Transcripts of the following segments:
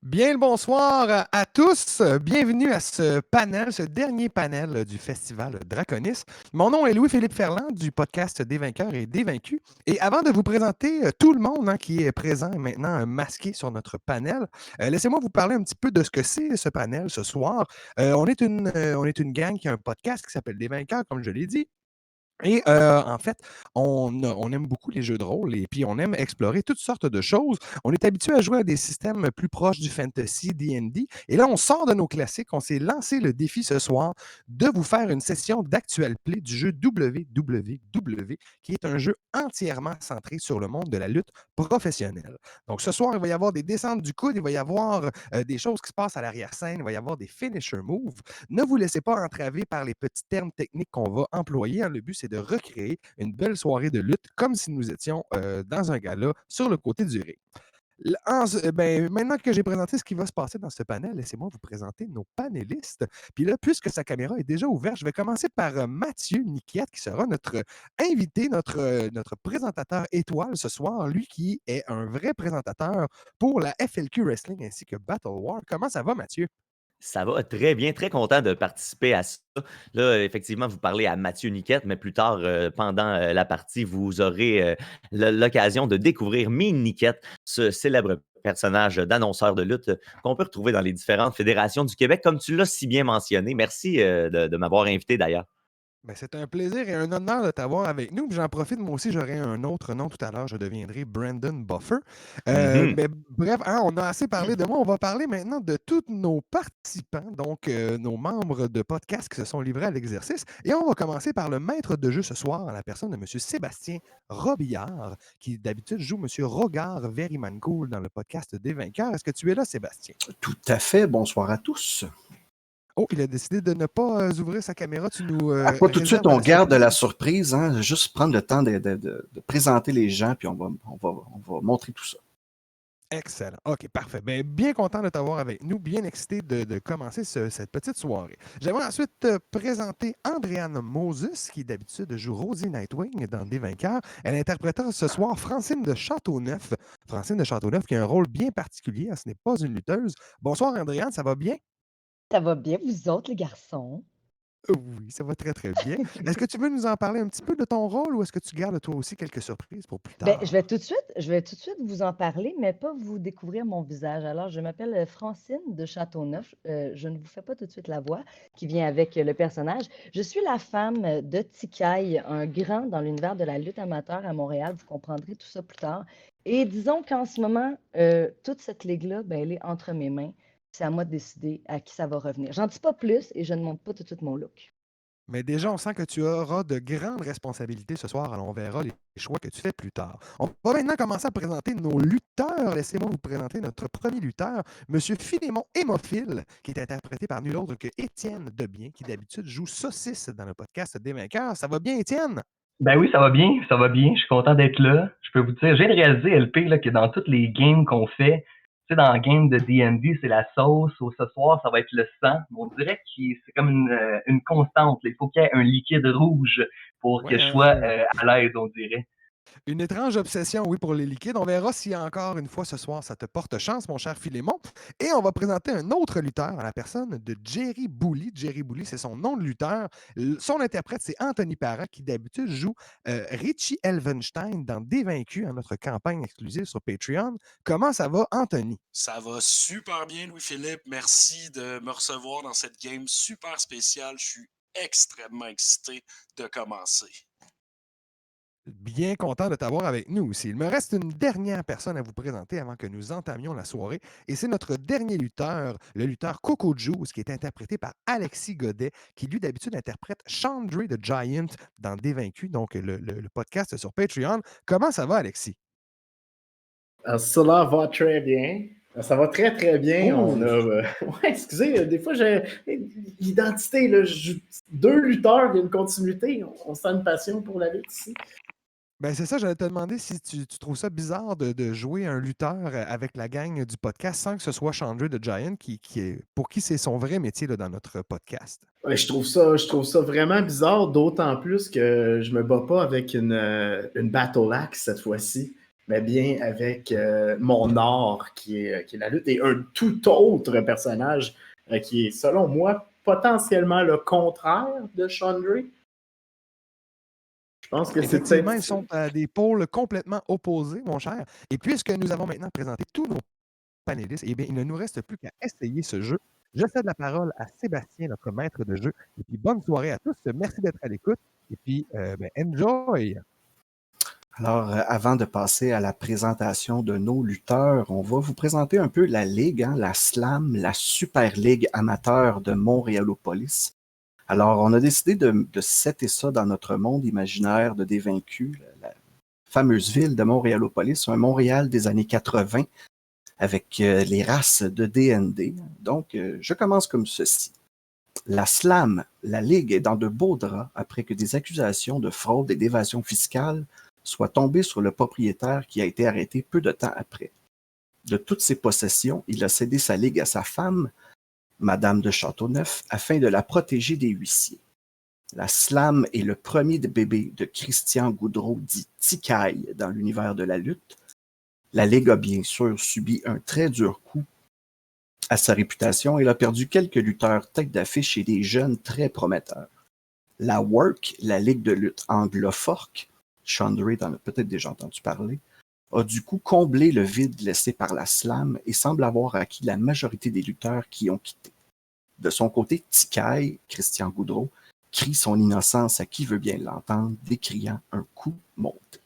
Bien le bonsoir à tous. Bienvenue à ce panel, ce dernier panel du festival Draconis. Mon nom est Louis-Philippe Ferland du podcast Des vainqueurs et des vaincus. Et avant de vous présenter tout le monde qui est présent et maintenant masqué sur notre panel, laissez-moi vous parler un petit peu de ce que c'est ce panel ce soir. On est une gang qui a un podcast qui s'appelle Des vainqueurs, comme je l'ai dit. Et en fait, on aime beaucoup les jeux de rôle et puis on aime explorer toutes sortes de choses. On est habitué à jouer à des systèmes plus proches du fantasy, D&D. Et là, on sort de nos classiques. On s'est lancé le défi ce soir de vous faire une session d'actual play du jeu WWW, qui est un jeu entièrement centré sur le monde de la lutte professionnelle. Donc ce soir, il va y avoir des descentes du coude, il va y avoir des choses qui se passent à l'arrière-scène, il va y avoir des finisher moves. Ne vous laissez pas entraver par les petits termes techniques qu'on va employer. Le but, c'est de recréer une belle soirée de lutte comme si nous étions dans un gala sur le côté du ring. Maintenant que j'ai présenté ce qui va se passer dans ce panel, laissez-moi vous présenter nos panélistes. Puis là, puisque sa caméra est déjà ouverte, je vais commencer par Mathieu Niquette, qui sera notre invité, notre présentateur étoile ce soir. Lui qui est un vrai présentateur pour la FLQ Wrestling ainsi que Battle War. Comment ça va, Mathieu? Ça va très bien, très content de participer à ça. Là, effectivement, vous parlez à Mathieu Niquette, mais plus tard, pendant la partie, vous aurez l'occasion de découvrir Mean Niquette, ce célèbre personnage d'annonceur de lutte qu'on peut retrouver dans les différentes fédérations du Québec, comme tu l'as si bien mentionné. Merci de m'avoir invité d'ailleurs. Ben, c'est un plaisir et un honneur de t'avoir avec nous. Puis j'en profite, moi aussi, j'aurai un autre nom tout à l'heure. Je deviendrai Brandon Buffer. Mhm. Mais bref, on a assez parlé de moi. On va parler maintenant de tous nos participants, donc nos membres de podcast qui se sont livrés à l'exercice. Et on va commencer par le maître de jeu ce soir, en la personne de M. Sébastien Robillard, qui d'habitude joue M. Rogard Very Man Cool dans le podcast des vainqueurs. Est-ce que tu es là, Sébastien? Tout à fait. Bonsoir à tous. Oh, il a décidé de ne pas ouvrir sa caméra. Tu nous Pas tout de suite, réserves on la garde la surprise. surprise. Hein, juste prendre le temps de présenter les gens, puis on va montrer tout ça. Excellent. OK, parfait. Bien content de t'avoir avec nous, bien excité de commencer cette petite soirée. J'aimerais ensuite te présenter Andréane Moses, qui d'habitude joue Rosie Nightwing dans Des Vainqueurs. Elle interprétera ce soir Francine de Châteauneuf. Francine de Châteauneuf qui a un rôle bien particulier, ce n'est pas une lutteuse. Bonsoir Andréane, ça va bien? Ça va bien, vous autres, les garçons? Oui, ça va très très bien. Est-ce que tu veux nous en parler un petit peu de ton rôle ou est-ce que tu gardes toi aussi quelques surprises pour plus Ben, je vais tard? tout de suite vous en parler, mais pas vous découvrir mon visage. Alors, je m'appelle Francine de Châteauneuf. Je ne vous fais pas tout de suite la voix qui vient avec le personnage. Je suis la femme de Tikaï, un grand dans l'univers de la lutte amateur à Montréal. Vous comprendrez tout ça plus tard. Et disons qu'en ce moment, toute cette ligue-là, ben, elle est entre mes mains. C'est à moi de décider à qui ça va revenir. J'en dis pas plus et je ne montre pas tout de suite mon look. Mais déjà, on sent que tu auras de grandes responsabilités ce soir. Alors, on verra les choix que tu fais plus tard. On va maintenant commencer à présenter nos lutteurs. Laissez-moi vous présenter notre premier lutteur, M. Philémon Hémophile, qui est interprété par nul autre que Étienne Debien, qui d'habitude joue Saucisse dans le podcast des vainqueurs. Ça va bien, Étienne? Ben oui, ça va bien, ça va bien. Je suis content d'être là. Je peux vous dire, j'ai réalisé, LP, là, que dans toutes les games qu'on fait, tu sais, dans le game de D&D, c'est la sauce, ou ce soir, ça va être le sang. On dirait que c'est comme une constante, là. Il faut qu'il y ait un liquide rouge pour que Ouais, je sois à l'aise, on dirait. une étrange obsession, oui, pour les liquides. On verra si encore une fois ce soir ça te porte chance, mon cher Philémon. Et on va présenter un autre lutteur à la personne de Jerry Bouli. Jerry Bouli, c'est son nom de lutteur. Son interprète, c'est Anthony Parra, qui d'habitude joue Richie Elvenstein dans Dévaincu, à notre campagne exclusive sur Patreon. Comment ça va, Anthony? Ça va super bien, Louis-Philippe. Merci de me recevoir dans cette game super spéciale. Je suis extrêmement excité de commencer. Bien content de t'avoir avec nous aussi. Il me reste une dernière personne à vous présenter avant que nous entamions la soirée. Et c'est notre dernier lutteur, le lutteur Coco Juice, qui est interprété par Alexis Godet, qui lui d'habitude interprète Chandray the Giant dans Dévaincu, donc le podcast sur Patreon. Comment ça va, Alexis? Cela va très bien. Ça va très, très bien. Oh! On a. Ouais, excusez, des fois, j'ai. L'identité, là, deux lutteurs, il y a une continuité. On sent une passion pour la lutte ici. Ben c'est ça, j'allais te demander si tu trouves ça bizarre de jouer un lutteur avec la gang du podcast sans que ce soit Chandray the Giant, pour qui c'est son vrai métier là, dans notre podcast. Ouais, je trouve ça vraiment bizarre, d'autant plus que je me bats pas avec une Battle Axe cette fois-ci. mais bien avec mon art qui est la lutte, et un tout autre personnage qui est, selon moi, potentiellement le contraire de Chandray. Je pense que c'est Effectivement, ils peut-être... sont à des pôles complètement opposés, mon cher. Et puisque nous avons maintenant présenté tous nos panélistes, eh bien, il ne nous reste plus qu'à essayer ce jeu. Je cède la parole à Sébastien, notre maître de jeu. Et puis, bonne soirée à tous. Merci d'être à l'écoute. Et puis, enjoy! Alors, avant de passer à la présentation de nos lutteurs, on va vous présenter un peu la Ligue, la SLAM, la Super Ligue amateur de Montréalopolis. Alors, on a décidé de setter ça dans notre monde imaginaire de Dévaincus, la fameuse ville de Montréalopolis, un Montréal des années 80, avec les races de D&D. Donc, je commence comme ceci. La SLAM, la Ligue, est dans de beaux draps après que des accusations de fraude et d'évasion fiscale soient tombées sur le propriétaire qui a été arrêté peu de temps après. De toutes ses possessions, il a cédé sa Ligue à sa femme, Madame de Châteauneuf, afin de la protéger des huissiers. La SLAM est le premier bébé de Christian Goudreau dit Ticaille dans l'univers de la lutte. La Ligue a bien sûr subi un très dur coup à sa réputation. Elle a perdu quelques lutteurs tête d'affiche et des jeunes très prometteurs. La WORK, la Ligue de lutte anglo-fork, Chandray en a peut-être déjà entendu parler, a du coup comblé le vide laissé par la SLAM et semble avoir acquis la majorité des lutteurs qui ont quitté. De son côté, Ticaille, Christian Goudreau, crie son innocence à qui veut bien l'entendre, décriant un coup monté.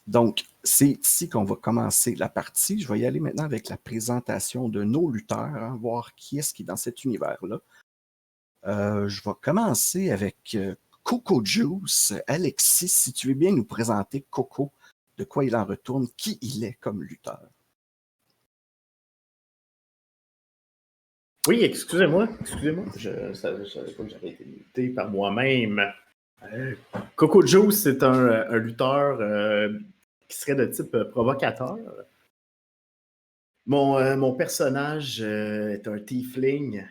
Donc, c'est ici qu'on va commencer la partie. Je vais y aller maintenant avec la présentation de nos lutteurs, voir qui est-ce qui est dans cet univers-là. Je vais commencer avec Coco Juice. Alexis, si tu veux bien nous présenter Coco, de quoi il en retourne, qui il est comme lutteur. Oui, excusez-moi. Je savais pas que j'avais été muté par moi-même. Coco Juice, c'est un lutteur qui serait de type provocateur. Mon personnage est un tiefling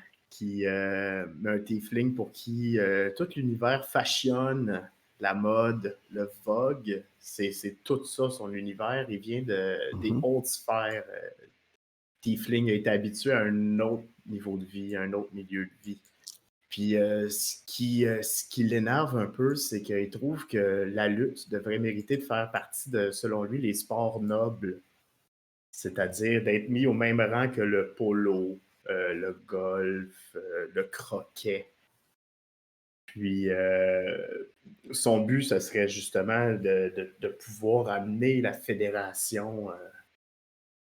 un tiefling pour qui tout l'univers fashion, la mode, le vogue, c'est tout ça son univers. Il vient des hautes sphères. Tiefling a été habitué à un autre niveau de vie, à un autre milieu de vie. Puis ce qui l'énerve un peu, c'est qu'il trouve que la lutte devrait mériter de faire partie de, selon lui, les sports nobles. C'est-à-dire d'être mis au même rang que le polo, le golf, le croquet. Puis son but, ce serait justement de pouvoir amener la fédération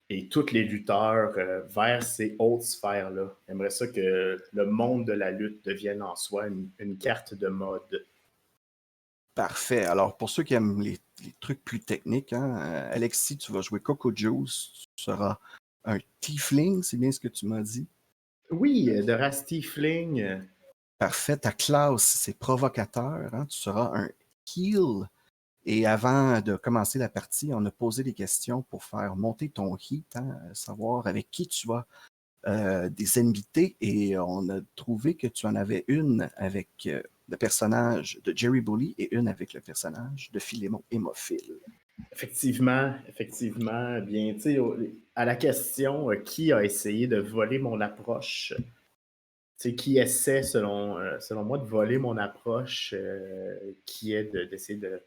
et tous les lutteurs vers ces hautes sphères-là. J'aimerais ça que le monde de la lutte devienne en soi une carte de mode. Parfait. Alors, pour ceux qui aiment les trucs plus techniques, Alexis, tu vas jouer Coco Juice. Tu seras un tiefling, c'est bien ce que tu m'as dit? Oui, de race tiefling. Parfait. Ta classe, c'est provocateur. Tu seras un heal. Et avant de commencer la partie, on a posé des questions pour faire monter ton heat, savoir avec qui tu as des invités. Et on a trouvé que tu en avais une avec le personnage de Jerry Bully et une avec le personnage de Philémon Hémophile. Effectivement. Bien, tu sais, à la question qui a essayé de voler mon approche, tu sais, qui essaie, selon moi, de voler mon approche, qui est d'essayer de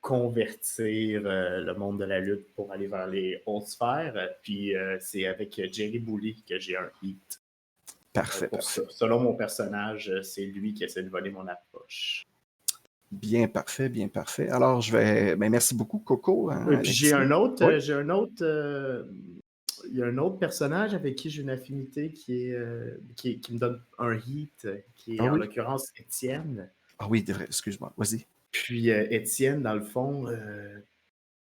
convertir le monde de la lutte pour aller vers les hautes sphères. Puis c'est avec Jerry Bully que j'ai un hit. Parfait, parfait. Selon mon personnage, c'est lui qui essaie de voler mon approche. Bien parfait, bien parfait. Alors, je vais. Ben, merci beaucoup, Coco. Et puis j'ai un autre. Oui. Il y a un autre personnage avec qui j'ai une affinité qui me donne un hit, qui est en l'occurrence Étienne. Ah oui, excuse-moi, vas-y. Puis Étienne, dans le fond,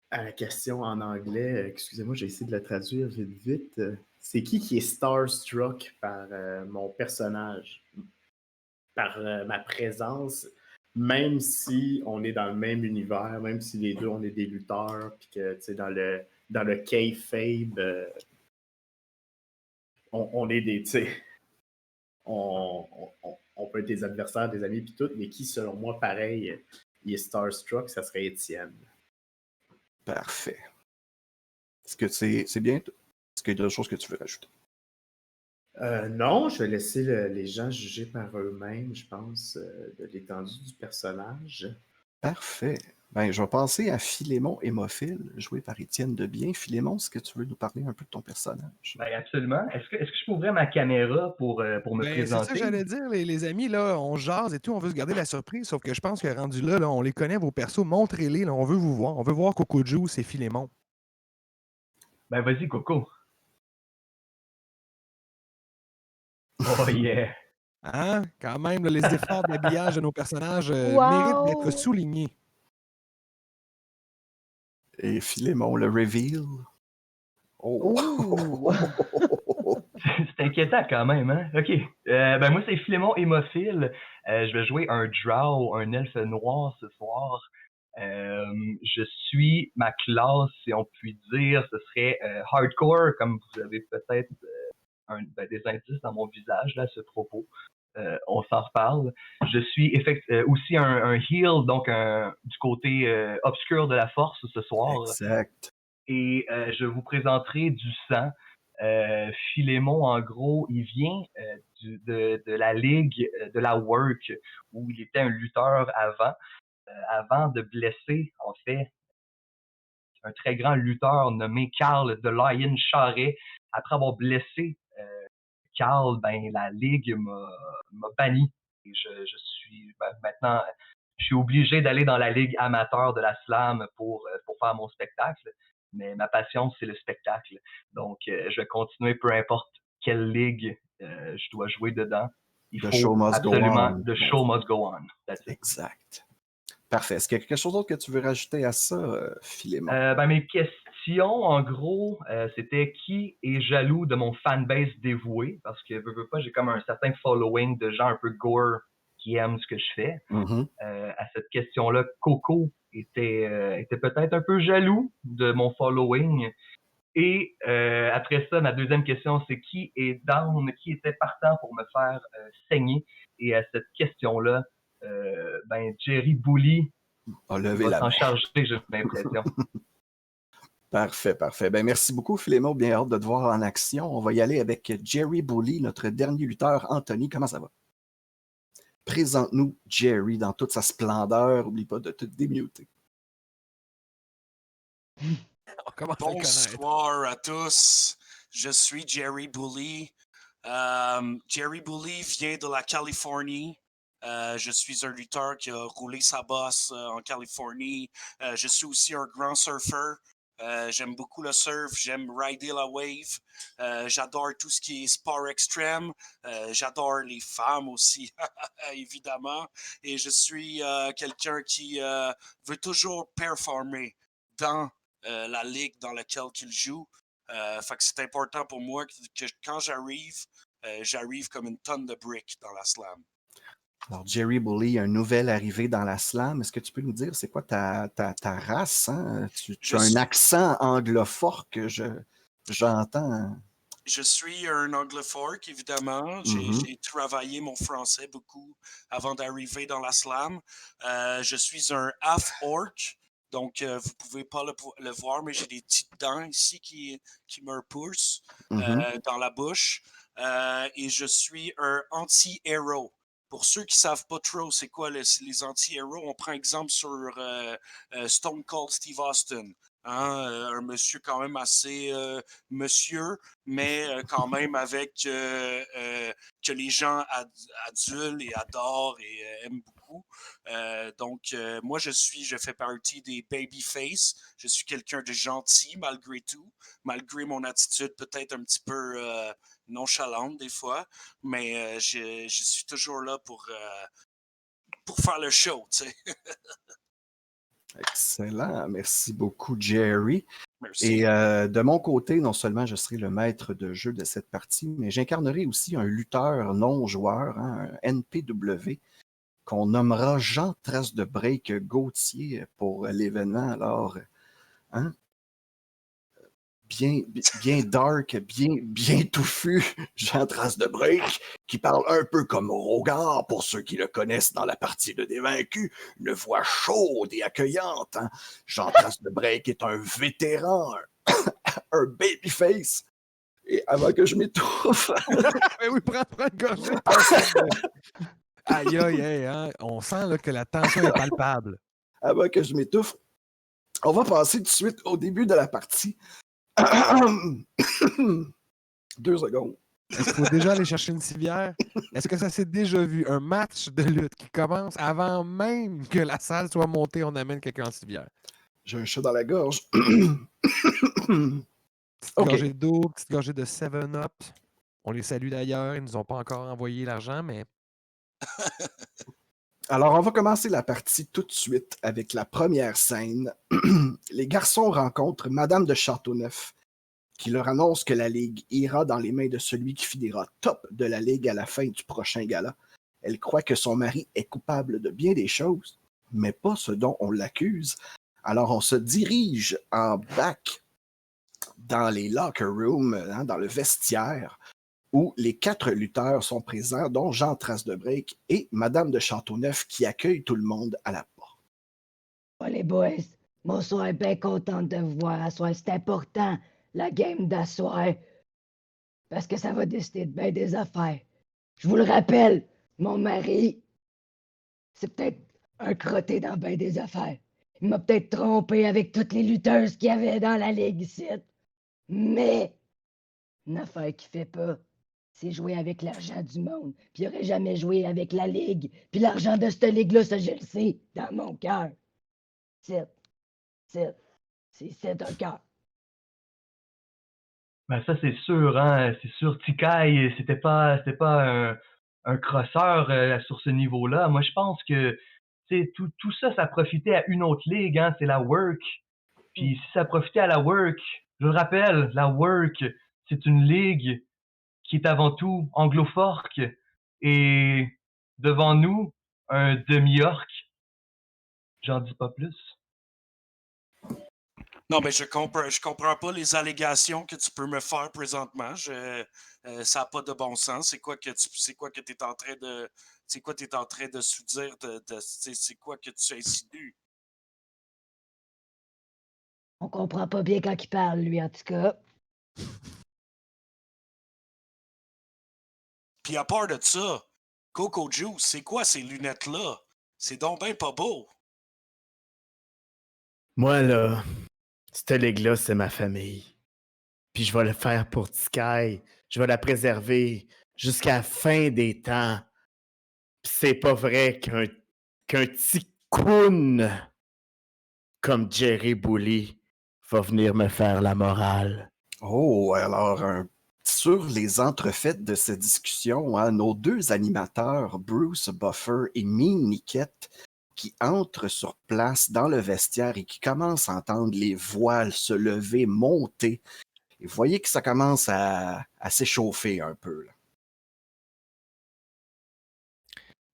à la question en anglais, excusez-moi, j'ai essayé de la traduire vite. C'est qui est starstruck par mon personnage, par ma présence, même si on est dans le même univers, même si les deux on est des lutteurs, puis que tu sais, dans le kayfabe, on est des, tu sais, on peut être des adversaires, des amis, puis tout, mais qui, selon moi, pareil, il est starstruck, ça serait Étienne. Parfait. Est-ce que c'est bien? Est-ce qu'il y a d'autres choses que tu veux rajouter? Non, je vais laisser les gens juger par eux-mêmes, je pense, de l'étendue du personnage. Parfait. Ben, je vais passer à Philémon Hémophile, joué par Étienne Debien. Philémon, est-ce que tu veux nous parler un peu de ton personnage? Ben, absolument. Est-ce que je peux ouvrir ma caméra pour me Ben, c'est ça que présenter? j'allais dire, les amis, là, on jase et tout, on veut se garder la surprise, sauf que je pense que rendu là, on les connaît, vos persos, montrez-les, là, on veut vous voir. On veut voir Coco Juice et Philémon. Ben, vas-y, Coco. Oh yeah! Hein? Quand même, là, les efforts d'habillage de nos personnages méritent d'être Wow! soulignés. Et Philémon, le reveal. Oh! Ouh! C'est inquiétant quand même, hein? OK. Ben moi, c'est Philémon Hémophile. Je vais jouer un drow, un elfe noir ce soir. Je suis ma classe, si on peut dire, ce serait hardcore, comme vous avez peut-être des indices dans mon visage là, à ce propos. On s'en reparle. Je suis aussi un heal, donc du côté obscur de la force ce soir. Exact. Et je vous présenterai du sang. Philémon, en gros, il vient de la ligue de la Work, où il était un lutteur avant de blesser, en fait, un très grand lutteur nommé Carl de Lion Charret. Après avoir blessé Carl, ben, la ligue m'a banni. Et je suis maintenant, je suis obligé d'aller dans la ligue amateur de la slam pour faire mon spectacle. Mais ma passion, c'est le spectacle. Donc, je vais continuer peu importe quelle ligue je dois jouer dedans. Il The faut show must go absolument, on. the show must go on. That's it. Exact. Parfait. Est-ce qu'il y a quelque chose d'autre que tu veux rajouter à ça, Philémon? Ben, mes questions, en gros, c'était qui est jaloux de mon fanbase dévoué? Parce que, veux pas, j'ai comme un certain following de gens un peu gore qui aiment ce que je fais. Mhm. À cette question-là, Coco était peut-être un peu jaloux de mon following. Et après ça, ma deuxième question, c'est qui est down, qui était partant pour me faire saigner? Et à cette question-là, ben, Jerry Bully A levé va la s'en main. charger, j'ai l'impression. Parfait, parfait. Ben, merci beaucoup, Philémon. Bien hâte de te voir en action. On va y aller avec Jerry Bully, notre dernier lutteur. Anthony, comment ça va? Présente-nous Jerry dans toute sa splendeur. N'oublie pas de te démuter. On commence à le connaître. Bonsoir à tous. Je suis Jerry Bully. Jerry Bully vient de la Californie. Je suis un lutteur qui a roulé sa bosse en Californie. Je suis aussi un grand surfeur. J'aime beaucoup le surf, j'aime rider la wave. J'adore tout ce qui est sport extrême. J'adore les femmes aussi, évidemment. Et je suis quelqu'un qui veut toujours performer dans la ligue dans laquelle il joue. Fait que c'est important pour moi que quand j'arrive comme une tonne de briques dans la slam. Alors, Jerry Bully, un nouvel arrivé dans la slam. Est-ce que tu peux nous dire c'est quoi ta race? Hein? Tu as un accent anglophone que j'entends. Je suis un anglophone, évidemment. J'ai travaillé mon français beaucoup avant d'arriver dans la slam. Je suis un half-orc. Donc, vous ne pouvez pas le voir, mais j'ai des petites dents ici qui me repoussent dans la bouche. Et je suis un anti-héros. Pour ceux qui ne savent pas trop c'est quoi les anti-héros, on prend exemple sur Stone Cold Steve Austin. Hein, un monsieur quand même assez monsieur, mais quand même avec que les gens adulent et adorent et aiment beaucoup. Donc, moi, je fais partie des babyface. Je suis quelqu'un de gentil malgré tout, malgré mon attitude peut-être un petit peu nonchalante des fois, mais je suis toujours là pour faire le show, tu sais. Excellent. Merci beaucoup, Jerry. Merci. Et de mon côté, non seulement je serai le maître de jeu de cette partie, mais j'incarnerai aussi un lutteur non-joueur, hein, un NPW, qu'on nommera Jean Trace de Break Gauthier pour l'événement. Alors, hein? bien dark, bien touffu, Jean Trace de Break, qui parle un peu comme Rogar, pour ceux qui le connaissent dans la partie de Dévaincus, une voix chaude et accueillante. Hein. Jean Trace de Break est un vétéran, un babyface. Et avant que je m'étouffe... Mais oui, prends une gorgée. Aïe, aïe, aïe, hein? On sent là, que la tension est palpable. Avant que je m'étouffe, on va passer tout de suite au début de la partie. 2 secondes. Est-ce qu'il faut déjà aller chercher une civière? Est-ce que ça s'est déjà vu? Un match de lutte qui commence avant même que la salle soit montée, on amène quelqu'un en civière. J'ai un chat dans la gorge. Petite gorgée d'eau, petite gorgée de 7-Up. On les salue d'ailleurs. Ils ne nous ont pas encore envoyé l'argent, mais... Alors, on va commencer la partie tout de suite avec la première scène. Les garçons rencontrent Madame de Châteauneuf, qui leur annonce que la Ligue ira dans les mains de celui qui finira top de la Ligue à la fin du prochain gala. Elle croit que son mari est coupable de bien des choses, mais pas ce dont on l'accuse. Alors, on se dirige en back dans les locker rooms, hein, dans le vestiaire, où les 4 lutteurs sont présents, dont Jean Trace de Break et Madame de Châteauneuf qui accueille tout le monde à la porte. Oh, les boys, mon soir est bien contente de vous voir à soir. C'est important, la game d'assoir, parce que ça va décider de bien des affaires. Je vous le rappelle, mon mari, c'est peut-être un crotté dans bien des affaires. Il m'a peut-être trompé avec toutes les lutteuses qu'il y avait dans la ligue ici. Mais, une affaire qu'il fait pas, c'est jouer avec l'argent du monde. Puis il aurait jamais joué avec la ligue. Puis l'argent de cette ligue-là, ça je le sais, dans mon cœur. C'est un cœur. Ben ça, c'est sûr, hein. C'est sûr, Tikai, c'était pas un crosseur sur ce niveau-là. Moi, je pense que tout ça, ça profitait à une autre ligue, hein. C'est la Work. Puis si ça profitait à la Work, je le rappelle, la Work, c'est une ligue qui est avant tout anglo-forque. Et devant nous, un demi-orc. J'en dis pas plus. Non, mais je comprends pas les allégations que tu peux me faire présentement. Ça n'a pas de bon sens. C'est quoi que tu es en train de. C'est quoi tu es en train de sous-dire c'est quoi que tu insinues? On comprend pas bien quand il parle, lui, en tout cas. Puis à part de ça, Coco Juice, c'est quoi ces lunettes-là? C'est donc ben pas beau. Moi, là, cette ligue-là, c'est ma famille. Puis je vais le faire pour Tikai. Je vais la préserver jusqu'à la fin des temps. Puis c'est pas vrai qu'un petit coon comme Jerry Bully va venir me faire la morale. Oh, alors, sur les entrefaites de cette discussion, hein, nos 2 animateurs, Bruce Buffer et Mean Niquette, qui entrent sur place dans le vestiaire et qui commencent à entendre les voiles se lever, monter. Et vous voyez que ça commence à s'échauffer un peu. Là.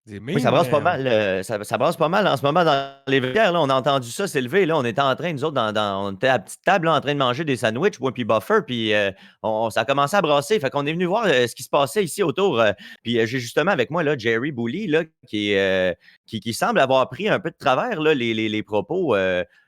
Oui, ça brasse pas mal. Ça brasse pas mal en ce moment dans les vestiaires. Là, on a entendu ça s'élever. Là, on était en train, nous autres, on était à la petite table là, en train de manger des sandwichs, moi puis Buffer, puis ça a commencé à brasser. Fait qu'on est venu voir ce qui se passait ici autour. Puis j'ai justement avec moi là, Jerry Bully là, qui semble avoir pris un peu de travers là, les propos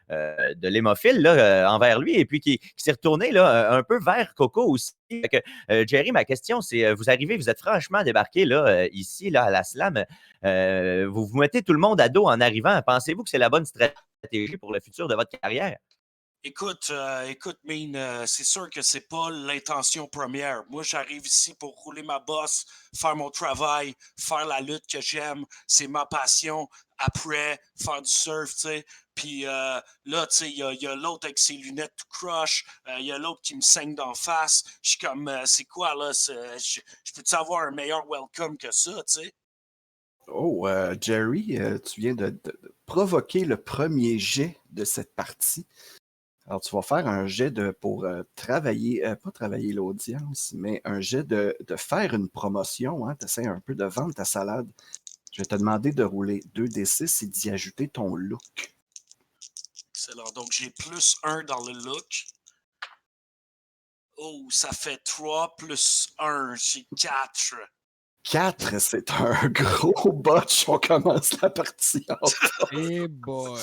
de l'hémophile là, envers lui, et puis qui s'est retourné là, un peu vers Coco aussi. Fait que, Jerry, ma question, c'est vous arrivez, vous êtes franchement débarqué là, ici là, à la Slam. Vous mettez tout le monde à dos en arrivant. Pensez-vous que c'est la bonne stratégie pour le futur de votre carrière? Écoute, Mean, c'est sûr que c'est pas l'intention première. Moi, j'arrive ici pour rouler ma bosse, faire mon travail, faire la lutte que j'aime. C'est ma passion. Après, faire du surf, tu sais. Puis là, tu sais, il y a l'autre avec ses lunettes tout croche. Il y a l'autre qui me saigne d'en face. Je suis comme, c'est quoi, là? Je peux-tu avoir un meilleur welcome que ça, tu sais? Oh, Jerry, tu viens de provoquer le premier jet de cette partie. Alors, tu vas faire un jet pour travailler, pas travailler l'audience, mais un jet de faire une promotion. Hein, tu essaies un peu de vendre ta salade. Je vais te demander de rouler 2d6 et d'y ajouter ton look. Excellent. Donc, j'ai +1 dans le look. Oh, ça fait 3 plus 1, j'ai 4. 4, c'est un gros botch. On commence la partie. Hey boy!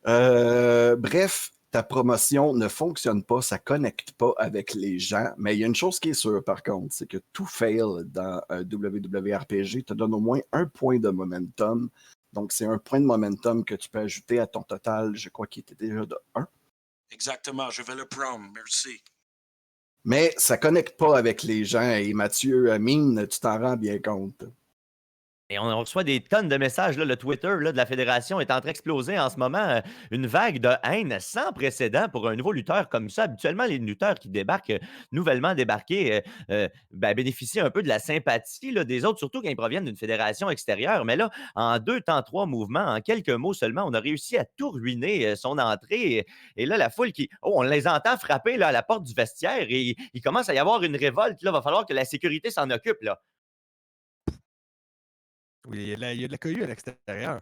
Bref, ta promotion ne fonctionne pas, ça connecte pas avec les gens. Mais il y a une chose qui est sûre, par contre, c'est que tout fail dans un WWRPG te donne au moins 1 point de momentum. Donc, c'est 1 point de momentum que tu peux ajouter à ton total, je crois qu'il était déjà de 1. Exactement, je vais le prendre, merci. Mais ça connecte pas avec les gens. Et Mathieu, Mine, tu t'en rends bien compte. Et on reçoit des tonnes de messages. Là, le Twitter là, de la Fédération est en train d'exploser en ce moment. Une vague de haine sans précédent pour un nouveau lutteur comme ça. Habituellement, les lutteurs qui débarquent, nouvellement débarqués, bénéficient un peu de la sympathie là, des autres, surtout quand ils proviennent d'une fédération extérieure. Mais là, en 2 temps, 3 mouvements, en quelques mots seulement, on a réussi à tout ruiner son entrée. Et là, la foule qui. Oh, on les entend frapper là, à la porte du vestiaire et il commence à y avoir une révolte. Là, il va falloir que la sécurité s'en occupe. Là. Oui, il y a de la cohue à l'extérieur.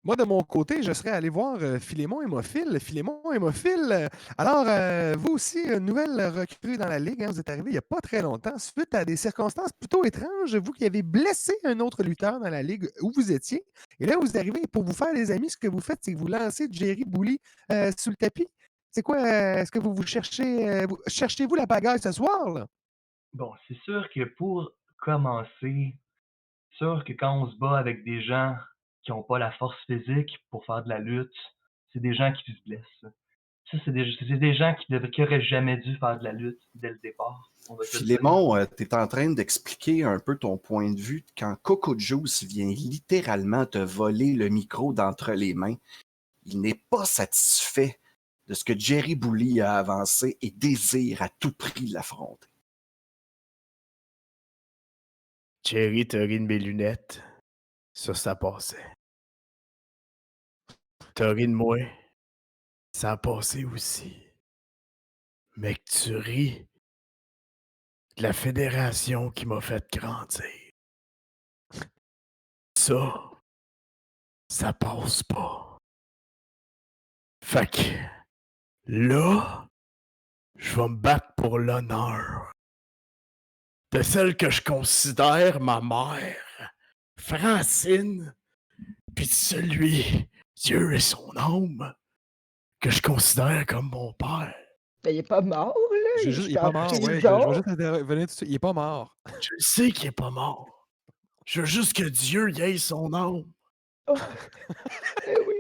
Moi, de mon côté, je serais allé voir Philémon Hémophile. Philémon Hémophile, alors, vous aussi, une nouvelle recrue dans la Ligue, hein, vous êtes arrivé il n'y a pas très longtemps, suite à des circonstances plutôt étranges, vous qui avez blessé un autre lutteur dans la Ligue où vous étiez. Et là, vous arrivez pour vous faire des amis, ce que vous faites, c'est que vous lancez Jerry Bully sous le tapis. C'est quoi, est-ce que vous cherchez, cherchez-vous la bagaille ce soir, là? Bon, c'est sûr que pour commencer, sûr que quand on se bat avec des gens qui n'ont pas la force physique pour faire de la lutte, c'est des gens qui se blessent. Ça, c'est des gens qui n'auraient jamais dû faire de la lutte dès le départ. On va se le dire. Philémon, tu es en train d'expliquer un peu ton point de vue quand Coco Juice vient littéralement te voler le micro d'entre les mains. Il n'est pas satisfait de ce que Jerry Bully a avancé et désire à tout prix l'affronter. Jerry t'a ri de mes lunettes. Ça passait. T'as ri de moi. Ça a passé aussi. Mais que tu ris de la fédération qui m'a fait grandir. Ça passe pas. Fait que là, je vais me battre pour l'honneur de celle que je considère ma mère, Francine, puis de celui, Dieu et son âme, que je considère comme mon père. Ben, il est pas mort, là. Il est Il juste n'est pas en mort, ouais, je vais prison. juste intervenir tout de suite. Il n'est pas mort. Je sais qu'il est pas mort. Je veux juste que Dieu y ait son âme. Oh. Eh oui.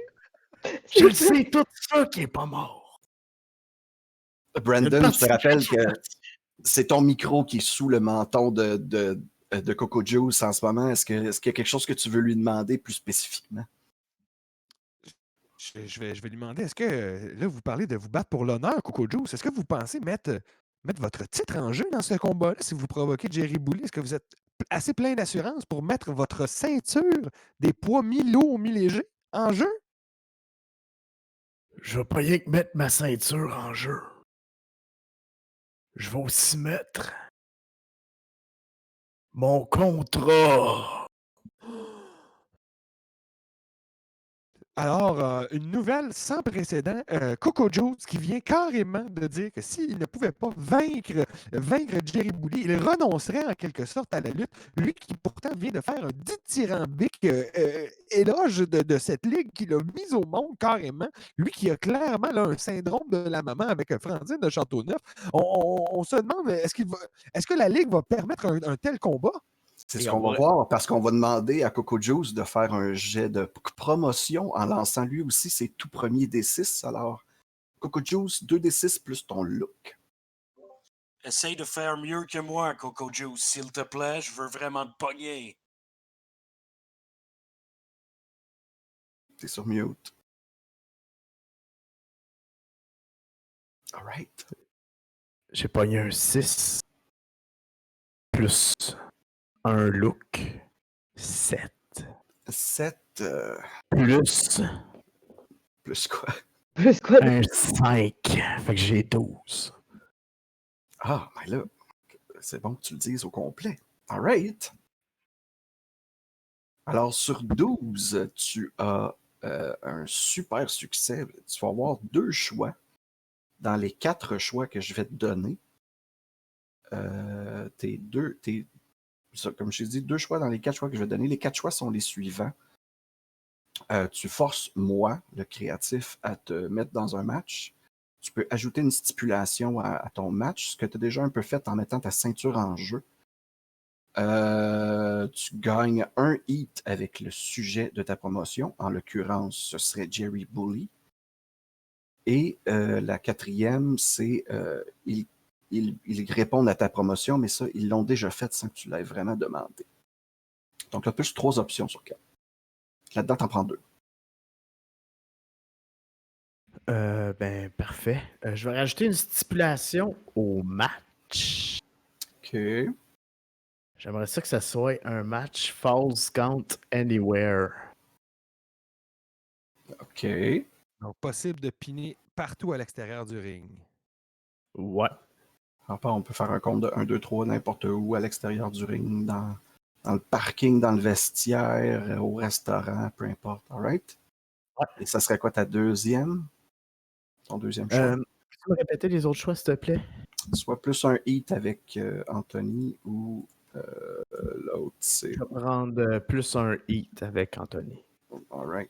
Je le C'est ça. sais tout ça qu'il est pas mort. Brandon, je te rappelle que c'est ton micro qui est sous le menton de Coco Juice en ce moment. Est-ce qu'il y a quelque chose que tu veux lui demander plus spécifiquement? Je vais lui demander, est-ce que, là, vous parlez de vous battre pour l'honneur, Coco Juice. Est-ce que vous pensez mettre votre titre en jeu dans ce combat-là si vous provoquez Jerry Bully? Est-ce que vous êtes assez plein d'assurance pour mettre votre ceinture des poids mi-lourds, mi-légers en jeu? Je vais pas rien que mettre ma ceinture en jeu. Je vais aussi mettre mon contrat. Alors, une nouvelle sans précédent, Coco Juice qui vient carrément de dire que s'il ne pouvait pas vaincre Jerry Bully, il renoncerait en quelque sorte à la lutte. Lui qui pourtant vient de faire un dithyrambique éloge de cette ligue qu'il a mise au monde carrément. Lui qui a clairement là, un syndrome de la maman avec Francine de Châteauneuf. On se demande, est-ce que la ligue va permettre un tel combat? C'est Et ce on qu'on va va- voir parce qu'on va demander à Coco Juice de faire un jet de promotion en lançant lui aussi ses tout premiers D6. Alors, Coco Juice, 2D6 plus ton look. Essaye de faire mieux que moi, Coco Juice, s'il te plaît. Je veux vraiment te pogner. T'es sur mute. All right. J'ai pogné un 6 plus un look 7 7 plus quoi? Plus quoi de... un 5. Fait que j'ai 12. Ah, ben là, c'est bon que tu le dises au complet. All right. Alors, sur 12, tu as un super succès. Tu vas avoir 2 choix. dans les 4 choix que je vais te donner, comme je t'ai dit, 2 choix dans les 4 choix que je vais te donner. Les 4 choix sont les suivants. Tu forces moi, le créatif, à te mettre dans un match. Tu peux ajouter une stipulation à ton match, ce que tu as déjà un peu fait en mettant ta ceinture en jeu. Tu gagnes un hit avec le sujet de ta promotion. En l'occurrence, ce serait Jerry Bully. Et la 4e, c'est ils répondent à ta promotion, mais ça, ils l'ont déjà fait sans que tu l'aies vraiment demandé. Donc, tu as plus 3 options sur 4. Là-dedans, tu en prends 2. Parfait. Je vais rajouter une stipulation au match. OK. J'aimerais ça que ça soit un match Falls Count Anywhere. OK. Donc, possible de piner partout à l'extérieur du ring. Ouais. Enfin, on peut faire un compte de 1, 2, 3 n'importe où, à l'extérieur du ring, dans le parking, dans le vestiaire, au restaurant, peu importe. All right? Ouais. Et ça serait quoi ta deuxième? Ton deuxième choix? Peux-tu me répéter les autres choix, s'il te plaît? Soit plus un hit avec Anthony ou l'autre, c'est... Je vais prendre plus un hit avec Anthony. All right.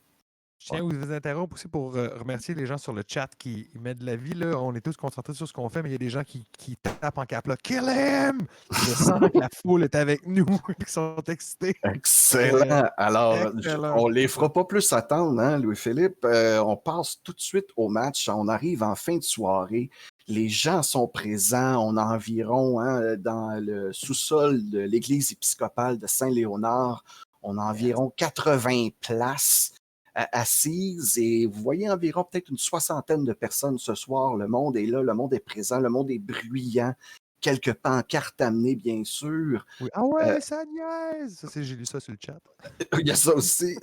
Je tiens à vous interrompre aussi pour remercier les gens sur le chat qui mettent de la vie. Là. On est tous concentrés sur ce qu'on fait, mais il y a des gens qui tapent en cap là. Kill him! Je sens que la foule est avec nous et qui sont excités. Excellent! Alors, Excellent. on les fera pas plus attendre, hein, Louis-Philippe. On passe tout de suite au match. On arrive en fin de soirée. Les gens sont présents. On a environ, dans le sous-sol de l'église épiscopale de Saint-Léonard, on a environ 80 places assises et vous voyez environ peut-être une 60aine de personnes ce soir. Le monde est là, le monde est présent, le monde est bruyant. Quelques pancartes amenées, bien sûr. Oui. Ah ouais, ça niaise! Ça, j'ai lu ça sur le chat. Il y a ça aussi.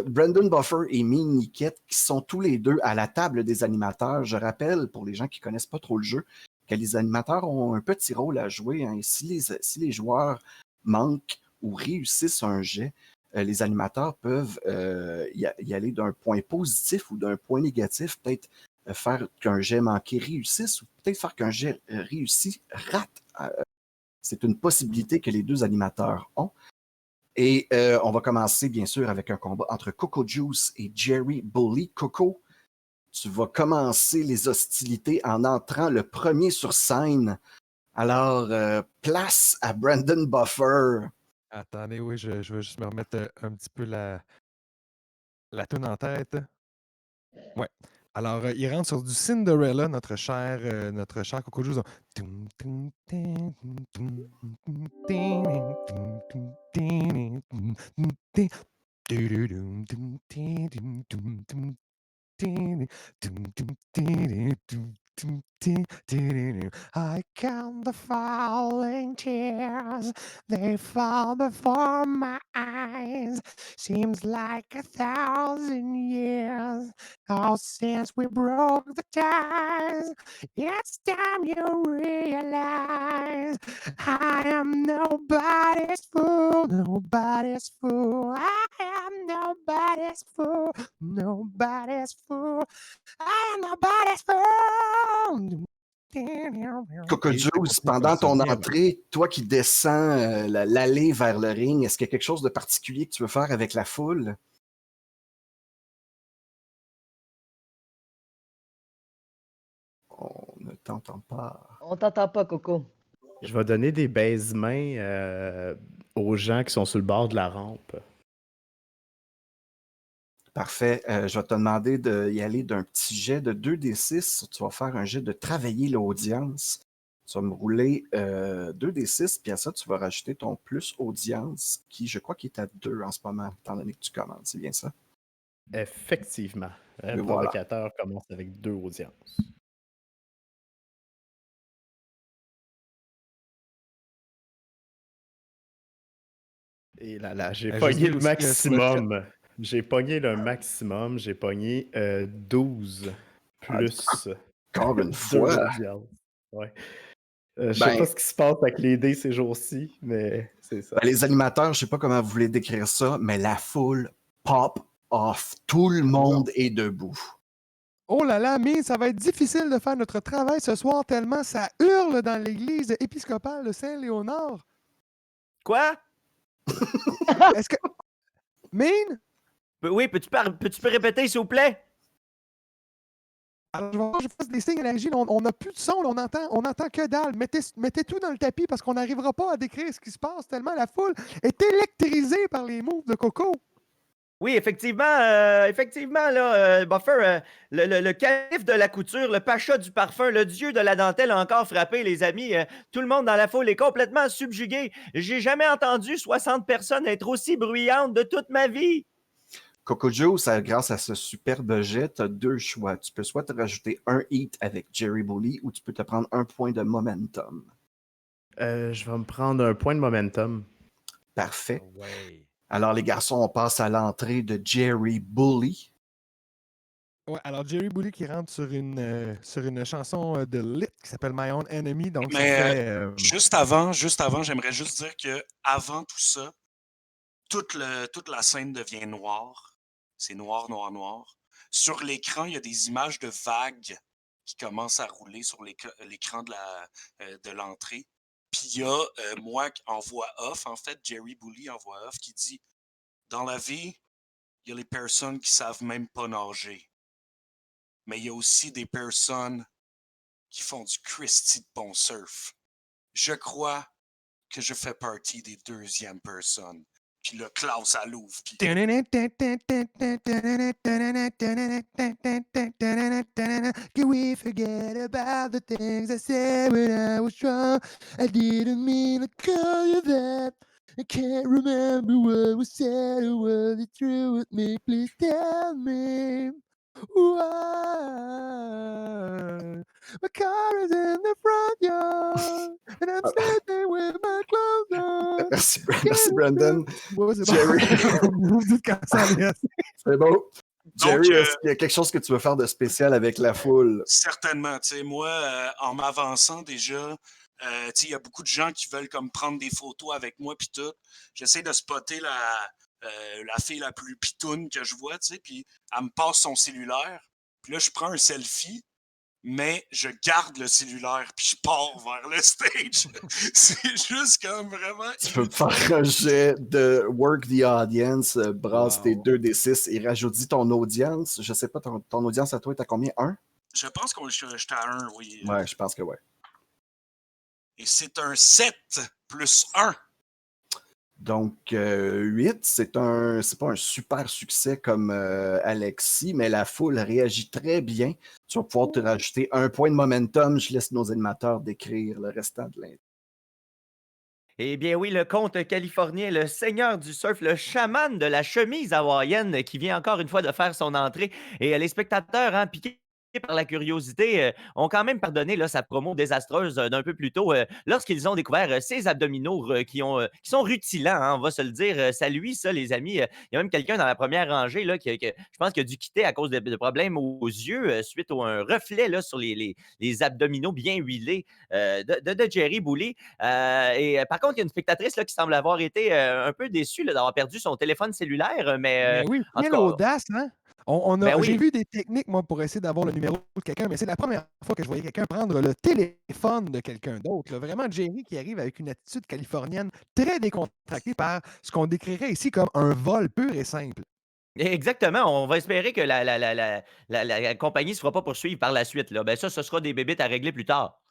Brandon Buffer et Mean Niket, qui sont tous les deux à la table des animateurs. Je rappelle, pour les gens qui ne connaissent pas trop le jeu, que les animateurs ont un petit rôle à jouer. Hein. Si les joueurs manquent ou réussissent un jet, les animateurs peuvent y aller d'un point positif ou d'un point négatif, peut-être faire qu'un jet manqué réussisse ou peut-être faire qu'un jet réussi rate. C'est une possibilité que les 2 animateurs ont. Et on va commencer, bien sûr, avec un combat entre Coco Juice et Jerry Bully. Coco, tu vas commencer les hostilités en entrant le premier sur scène. Alors, place à Brandon Buffer. Attendez, oui, je veux juste me remettre un petit peu la toune en tête. Ouais. Alors, il rentre sur du Cinderella, notre cher Coco Juice. I count the falling tears, they fall before my eyes. Seems like 1,000 years, oh, since we broke the ties. It's time you realize I am nobody's fool, nobody's fool. I am nobody's fool, nobody's fool. I am nobody's fool. Coco Juice, pendant ton entrée, toi qui descends l'allée vers le ring, est-ce qu'il y a quelque chose de particulier que tu veux faire avec la foule? On ne t'entend pas. On t'entend pas, Coco. Je vais donner des baise-mains aux gens qui sont sur le bord de la rampe. Parfait. Je vais te demander d'y aller d'un petit jet de 2d6. Tu vas faire un jet de travailler l'audience. Tu vas me rouler 2d6, puis à ça, tu vas rajouter ton plus audience, qui, je crois, qui est à 2 en ce moment, étant donné que tu commences. C'est bien ça? Effectivement. Le voilà. provocateur commence avec 2 audiences. Et là, j'ai pogné le maximum. J'ai pogné le maximum. J'ai pogné 12 plus. Encore une fois. Ouais. Je sais pas ce qui se passe avec les dés ces jours-ci, mais c'est ça. Les animateurs, je sais pas comment vous voulez décrire ça, mais la foule pop off. Tout le monde est debout. Oh là là, mais ça va être difficile de faire notre travail ce soir tellement ça hurle dans l'église épiscopale de Saint-Léonard. Quoi? Est-ce que... Mine? Oui, peux-tu répéter, s'il vous plaît? Alors, je fasse des signes à la régie. On n'a plus de son, on entend que dalle. Mettez tout dans le tapis parce qu'on n'arrivera pas à décrire ce qui se passe tellement la foule est électrisée par les moves de Coco. Oui, effectivement, là, Buffer, le calife de la couture, le pacha du parfum, le dieu de la dentelle a encore frappé, les amis. Tout le monde dans la foule est complètement subjugué. J'ai jamais entendu 60 personnes être aussi bruyantes de toute ma vie. Coco Juice, grâce à ce superbe jet, tu as deux choix. Tu peux soit te rajouter un hit avec Jerry Bully ou tu peux te prendre un point de momentum. Je vais me prendre un point de momentum. Parfait. Ouais. Alors, les garçons, on passe à l'entrée de Jerry Bully. Ouais, alors Jerry Bully qui rentre sur une chanson de Lit qui s'appelle My Own Enemy. Donc, ça Mais fait, juste avant, j'aimerais juste dire que avant tout ça, toute la scène devient noire. C'est noir, noir, noir. Sur l'écran, il y a des images de vagues qui commencent à rouler sur l'écran de l'entrée. Puis il y a moi en voix off, en fait, Jerry Bully en voix off, qui dit « Dans la vie, il y a les personnes qui savent même pas nager. Mais il y a aussi des personnes qui font du Christy de bon surf. Je crois que je fais partie des deuxièmes personnes. » Puis le Klaus à l'ouvre. Puis Can we forget about the things I said when I was drunk? I didn't mean to call you that. I can't remember what was said or what you threw at me. Please tell me why. My car is in the front yard and I'm standing with my clothes on. Merci, Brandon. Ouais, c'est Jerry. bon. Vous dites quand ça vient. C'est bon. Jerry, donc, est-ce qu'il y a quelque chose que tu veux faire de spécial avec la foule? certainement. Tu sais, moi, en m'avançant déjà, tu sais, il y a beaucoup de gens qui veulent comme prendre des photos avec moi puis tout. J'essaie de spotter la fille la plus pitoune que je vois, tu sais, puis elle me passe son cellulaire. Puis là, je prends un selfie, mais je garde le cellulaire puis je pars vers le stage. C'est juste comme vraiment... Tu peux faire un jet de Work the Audience, brasse tes Wow. 2d6 et rajoute ton audience. Je sais pas, ton audience à toi est à combien? 1? Je pense que j'étais à 1, oui. Ouais, je pense que ouais. Et c'est un 7 plus 1. Donc, 8, c'est pas un super succès comme Alexis, mais la foule réagit très bien. Tu vas pouvoir te rajouter un point de momentum. Je laisse nos animateurs décrire le restant de l'intro. Eh bien oui, le comte californien, le seigneur du surf, le chaman de la chemise hawaïenne qui vient encore une fois de faire son entrée. Et les spectateurs, hein, piqués par la curiosité, ont quand même pardonné là, sa promo désastreuse d'un peu plus tôt lorsqu'ils ont découvert ses abdominaux qui sont rutilants, hein, on va se le dire. Ça lui, ça, les amis. Il y a même quelqu'un dans la première rangée là, je pense qu'il a dû quitter à cause de problèmes aux yeux suite à un reflet là, sur les abdominaux bien huilés de Jerry Bully. Par contre, il y a une spectatrice là, qui semble avoir été un peu déçue là, d'avoir perdu son téléphone cellulaire, mais Mais oui, en tout quelle cas, audace, hein? ben J'ai oui. vu des techniques, moi, pour essayer d'avoir le numéro de quelqu'un, mais c'est la première fois que je voyais quelqu'un prendre le téléphone de quelqu'un d'autre. Là. Vraiment, Jerry qui arrive avec une attitude californienne très décontractée par ce qu'on décrirait ici comme un vol pur et simple. Exactement. On va espérer que la compagnie ne se fera pas poursuivre par la suite. Là. Ben ça, ce sera des bébites à régler plus tard.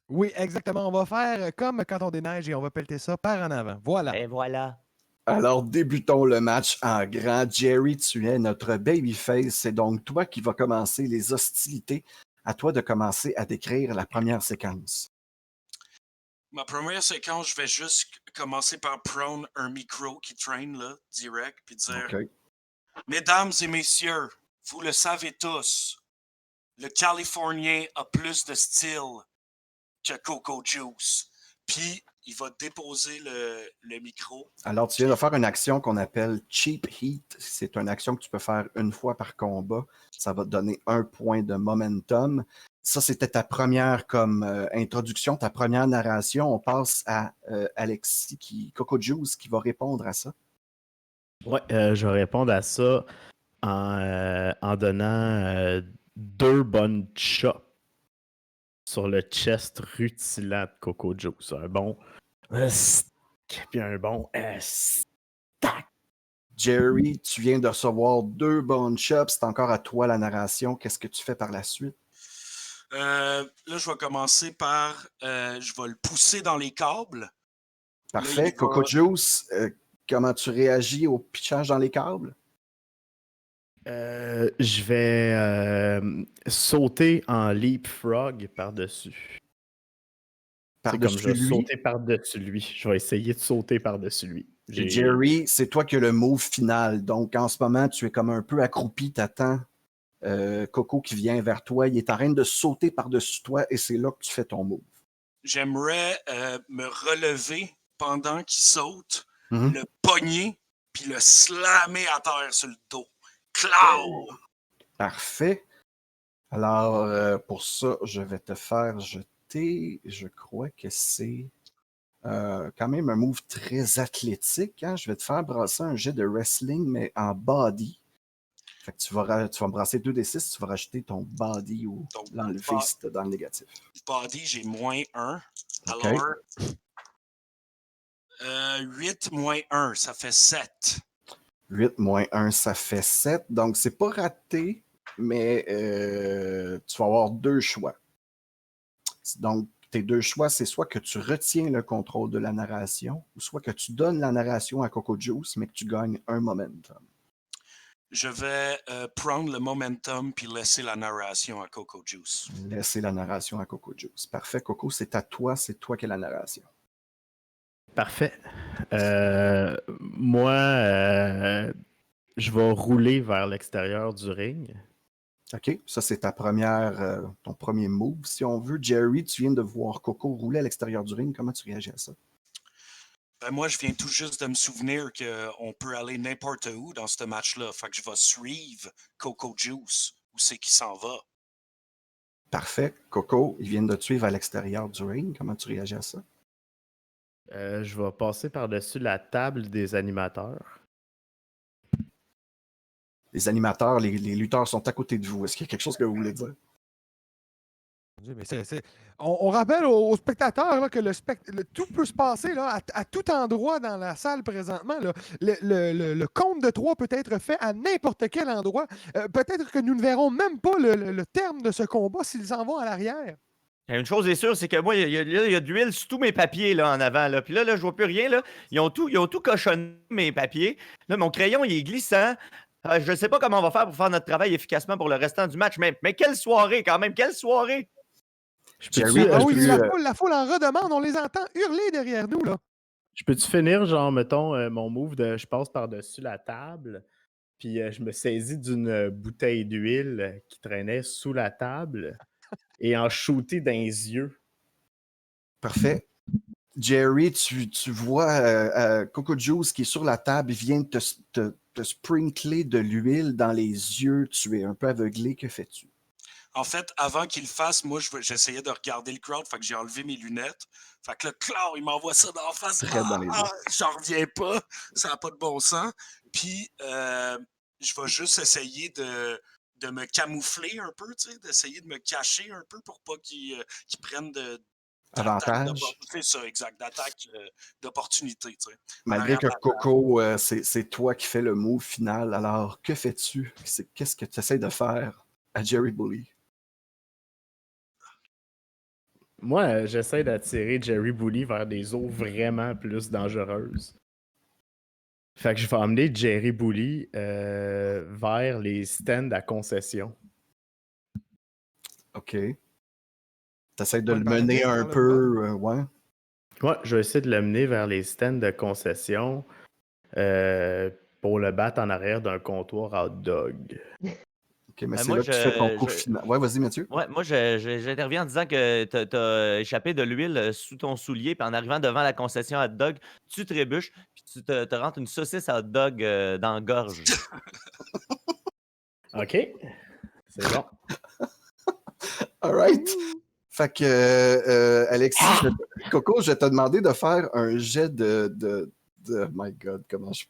Oui, exactement. On va faire comme quand on déneige et on va pelleter ça par en avant. Voilà. Et voilà. Alors, débutons le match en grand. Jerry, tu es notre babyface. C'est donc toi qui vas commencer les hostilités. À toi de commencer à décrire la première séquence. Ma première séquence, je vais juste commencer par prendre un micro qui traîne là, direct, puis dire OK. Mesdames et messieurs, vous le savez tous, le Californien a plus de style que Coco Juice. Puis, il va déposer le micro. Alors, tu viens de faire une action qu'on appelle Cheap Heat. C'est une action que tu peux faire une fois par combat. Ça va te donner un point de momentum. Ça, c'était ta première comme introduction, ta première narration. On passe à Alexis, Coco Juice, qui va répondre à ça. Ouais, je vais répondre à ça en donnant 2 bonnes chops sur le chest rutilant de Coco Juice. Un bon puis un bon stack. Jerry, tu viens de recevoir 2 bonnes chops. C'est encore à toi la narration. Qu'est-ce que tu fais par la suite? Là, je vais commencer par. Je vais le pousser dans les câbles. Parfait. Là, Coco Juice, comment tu réagis au pitchage dans les câbles? Je vais sauter en leapfrog par-dessus. C'est comme je vais sauter par-dessus lui. Je vais essayer de sauter par-dessus lui. Et Jerry, c'est toi qui as le move final. Donc, en ce moment, tu es comme un peu accroupi, t'attends Coco qui vient vers toi. Il est en train de sauter par-dessus toi et c'est là que tu fais ton move. J'aimerais me relever pendant qu'il saute, le pogner, puis le slammer à terre sur le dos. Clow! Parfait. Alors, pour ça, je vais te faire jeter. Je crois que c'est quand même un move très athlétique. Hein? Je vais te faire brasser un jet de wrestling, mais en body. Fait que tu vas me brasser 2d6, tu vas rajouter ton body ou l'enlever si t'es dans le négatif. Body, j'ai -1. Okay. Alors, 8 - 1, ça fait 7. 8 - 1, ça fait 7. Donc, c'est pas raté, mais tu vas avoir 2 choix. Donc, tes 2 choix, c'est soit que tu retiens le contrôle de la narration, ou soit que tu donnes la narration à Coco Juice, mais que tu gagnes un momentum. Je vais prendre le momentum puis laisser la narration à Coco Juice. Laisser la narration à Coco Juice. Parfait, Coco, c'est à toi, c'est toi qui as la narration. Parfait. Moi, je vais rouler vers l'extérieur du ring. OK, ça c'est ton premier move, si on veut. Jerry, tu viens de voir Coco rouler à l'extérieur du ring. Comment tu réagis à ça? Ben moi, je viens tout juste de me souvenir qu'on peut aller n'importe où dans ce match-là. Fait que je vais suivre Coco Juice où c'est qu'il s'en va. Parfait. Coco, ils viennent de te suivre à l'extérieur du ring. Comment tu réagis à ça? Je vais passer par-dessus la table des animateurs. Les animateurs, les lutteurs sont à côté de vous. Est-ce qu'il y a quelque chose que vous voulez dire? Mais on rappelle aux spectateurs là, que tout peut se passer là, à tout endroit dans la salle présentement. Là. Le compte de 3 peut être fait à n'importe quel endroit. Peut-être que nous ne verrons même pas le terme de ce combat s'ils en vont à l'arrière. Une chose est sûre, c'est que moi, il y a de l'huile sur tous mes papiers là, en avant. Là. Puis là, je vois plus rien. Là. Ils ont tout cochonné, mes papiers. Là, mon crayon, il est glissant. Je ne sais pas comment on va faire pour faire notre travail efficacement pour le restant du match. Mais quelle soirée, quand même. Quelle soirée! La foule en redemande. On les entend hurler derrière nous. Là. Je peux-tu finir, genre, mettons, mon move de je passe par-dessus la table, puis je me saisis d'une bouteille d'huile qui traînait sous la table et en shooter dans les yeux. Parfait. Jerry, tu vois Coco Juice qui est sur la table, il vient te sprinkler de l'huile dans les yeux. Tu es un peu aveuglé. Que fais-tu? En fait, avant qu'il le fasse, moi, j'essayais de regarder le crowd, fait que j'ai enlevé mes lunettes. Fait que le clown, il m'envoie ça d'en face. J'en reviens pas. Ça n'a pas de bon sens. Puis, je vais juste essayer de me camoufler un peu, tu sais, d'essayer de me cacher un peu pour pas qu'ils prennent avantage. C'est ça, exact, d'attaque d'opportunité. Tu sais. Malgré que Coco, c'est toi qui fais le move final, alors que fais-tu? Qu'est-ce que tu essaies de faire à Jerry Bully? Moi, j'essaie d'attirer Jerry Bully vers des eaux vraiment plus dangereuses. Fait que je vais emmener Jerry Bully vers les stands à concession. OK. T'essaies de le mener un peu, ouais. Ouais, je vais essayer de le mener vers les stands de concession pour le battre en arrière d'un comptoir hot dog. OK, mais c'est là que tu fais ton coup final. Ouais, vas-y, Mathieu. Ouais, moi, j'interviens en disant que tu as échappé de l'huile sous ton soulier, puis en arrivant devant la concession hot dog, tu trébuches, puis tu te rentres une saucisse à hot dog dans la gorge. OK. C'est bon. All right. Fait que, Alexis, Coco, je vais te demander de faire un jet de my God, comment je...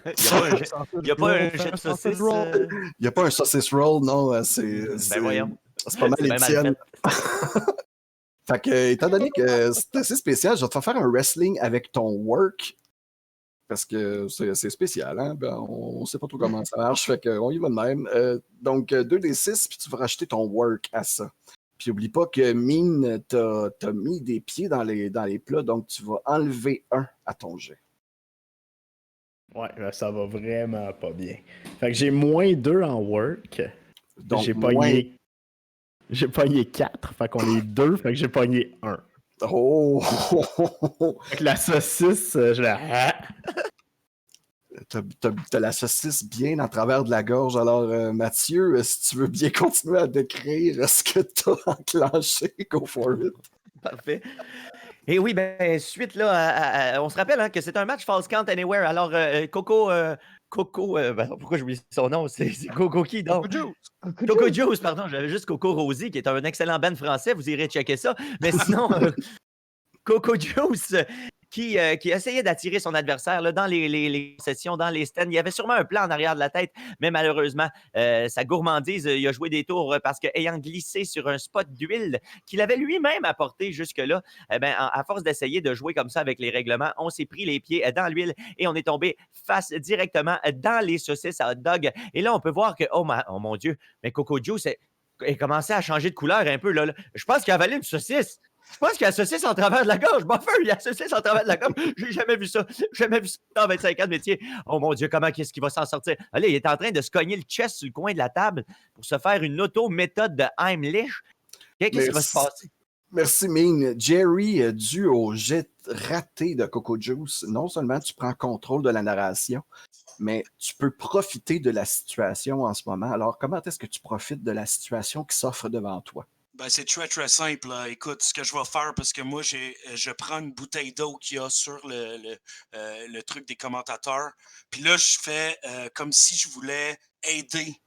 Il n'y a pas un jet de saucisse. Il n'y a pas un saucisse roll, non. C'est voyons. c'est pas mal C'est bien mal Étienne. fait. Fait que, étant donné que c'est assez spécial, je vais te faire un wrestling avec ton work. Parce que c'est spécial, hein? Ben, on sait pas trop comment ça marche, fait qu'on y va de même. Donc, 2d6, puis tu vas rajouter ton work à ça. Puis, oublie pas que Mine t'as mis des pieds dans les plats, donc tu vas enlever un à ton jet. Ouais, là, ça va vraiment pas bien. Fait que j'ai -2 en work. Donc, J'ai pogné 4, fait qu'on est 2, fait que j'ai pogné 1. Oh! Fait que la saucisse, je la... T'as la saucisse bien en travers de la gorge. Alors, Mathieu, si tu veux bien continuer à décrire ce que t'as enclenché, go for it. Parfait. Et oui, ben, suite là, on se rappelle hein, que c'est un match False Count Anywhere. Alors, Coco, ben, pourquoi j'oublie son nom? C'est Coco qui, donc? Coco Juice, pardon, j'avais juste Coco Rosie, qui est un excellent band français, vous irez checker ça. Mais sinon, Coco Juice, qui essayait d'attirer son adversaire là, dans les sessions, dans les stands. Il y avait sûrement un plan en arrière de la tête, mais malheureusement, sa gourmandise, il a joué des tours parce qu'ayant glissé sur un spot d'huile qu'il avait lui-même apporté jusque-là, eh ben, à force d'essayer de jouer comme ça avec les règlements, on s'est pris les pieds dans l'huile et on est tombé face directement dans les saucisses à hot dog. Et là, on peut voir que, oh mon Dieu, mais Coco Juice est commencé à changer de couleur un peu. Là. Je pense qu'il a avalé une saucisse. Je pense qu'il y a la saucisse en travers de la gorge. Buffer, il y a la saucisse en travers de la gorge. J'ai jamais vu ça. Jamais vu ça en 25 ans de métier. Oh mon Dieu, comment est-ce qu'il va s'en sortir? Allez, il est en train de se cogner le chest sur le coin de la table pour se faire une auto-méthode de Heimlich. Qu'est-ce qui va se passer? Merci, Ming. Jerry, dû au jet raté de Coco Juice, non seulement tu prends contrôle de la narration, mais tu peux profiter de la situation en ce moment. Alors, comment est-ce que tu profites de la situation qui s'offre devant toi? Ben, c'est très, très simple. Là. Écoute, ce que je vais faire, parce que moi, je prends une bouteille d'eau qu'il y a sur le truc des commentateurs. Puis là, je fais comme si je voulais aider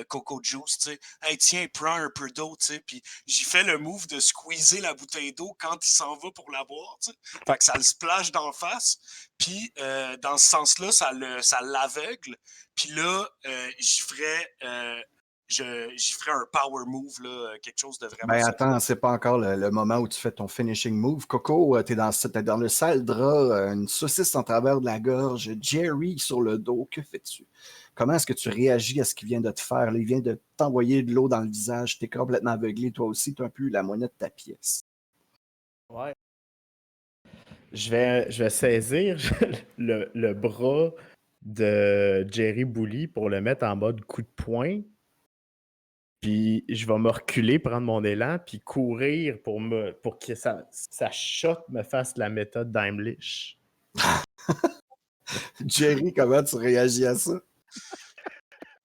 Coco Juice, tu sais. Hey, tiens, prends un peu d'eau, tu sais. Puis j'y fais le move de squeezer la bouteille d'eau quand il s'en va pour la boire, tu sais. Fait que ça le splash d'en face. Puis dans ce sens-là, ça l'aveugle. Puis là, j'y ferais un power move, là, quelque chose de vraiment... Ben attends, c'est pas encore le moment où tu fais ton finishing move. Coco, t'es dans le sale drap, une saucisse en travers de la gorge, Jerry sur le dos, que fais-tu? Comment est-ce que tu réagis à ce qu'il vient de te faire? Là, il vient de t'envoyer de l'eau dans le visage, t'es complètement aveuglé, toi aussi, t'as un peu la monnaie de ta pièce. Ouais. Je vais saisir le bras de Jerry Bully pour le mettre en mode coup de poing. Puis je vais me reculer, prendre mon élan, puis courir pour que sa shot me fasse la méthode d'Heimlich. Jerry, comment tu réagis à ça?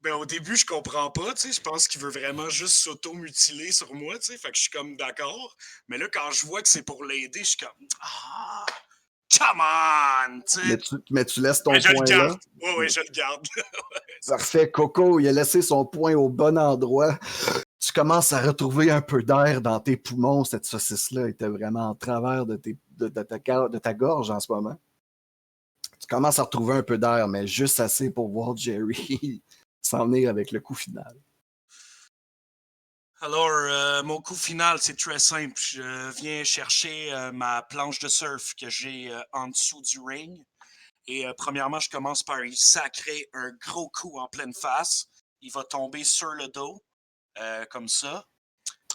Ben, au début, je comprends pas, tu sais. Je pense qu'il veut vraiment juste s'auto-mutiler sur moi, tu sais. Fait que je suis comme d'accord. Mais là, quand je vois que c'est pour l'aider, je suis comme ah, come on, tu sais. Mais tu laisses ton Mais je le point là. garde. Oui, je le garde. Parfait. Coco, il a laissé son poing au bon endroit. Tu commences à retrouver un peu d'air dans tes poumons. Cette saucisse-là était vraiment en travers de ta gorge en ce moment. Tu commences à retrouver un peu d'air, mais juste assez pour voir Jerry s'en venir avec le coup final. Alors, mon coup final, c'est très simple. Je viens chercher ma planche de surf que j'ai en dessous du ring. Et premièrement, je commence par lui sacrer un gros coup en pleine face. Il va tomber sur le dos, comme ça.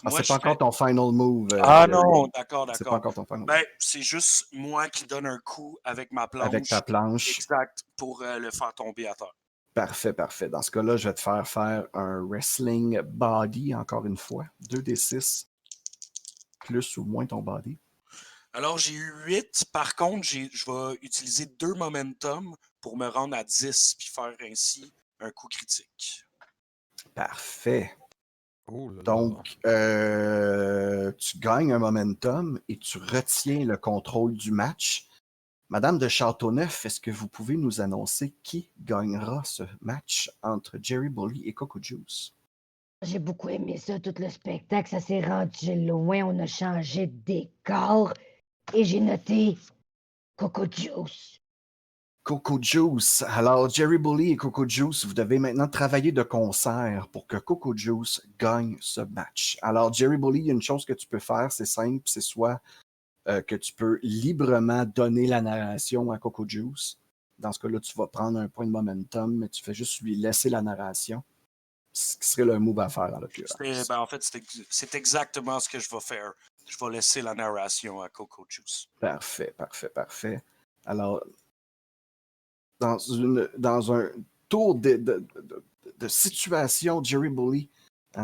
Moi, c'est pas encore ton final move. Non, d'accord. C'est pas encore ton final move. Ben, c'est juste moi qui donne un coup avec ma planche. Avec ta planche. Exact, pour le faire tomber à terre. Parfait. Dans ce cas-là, je vais te faire un wrestling body, encore une fois. 2d6, plus ou moins ton body. Alors, j'ai eu 8. Par contre, je vais utiliser 2 momentum pour me rendre à 10 puis faire ainsi un coup critique. Parfait. Oh là là. Donc, tu gagnes un momentum et tu retiens le contrôle du match. Madame de Châteauneuf, est-ce que vous pouvez nous annoncer qui gagnera ce match entre Jerry Bully et Coco Juice? J'ai beaucoup aimé ça, tout le spectacle. Ça s'est rendu loin. On a changé de décor. Et j'ai noté Coco Juice. Coco Juice. Alors, Jerry Bully et Coco Juice, vous devez maintenant travailler de concert pour que Coco Juice gagne ce match. Alors, Jerry Bully, il y a une chose que tu peux faire, c'est simple, c'est soit que tu peux librement donner la narration à Coco Juice. Dans ce cas-là, tu vas prendre un point de momentum, mais tu fais juste lui laisser la narration. Ce qui serait le move à faire, en l'occurrence. En fait, c'est exactement ce que je vais faire. Je vais laisser la narration à Coco Juice. Parfait. Alors, dans un tour de situation, Jerry Bully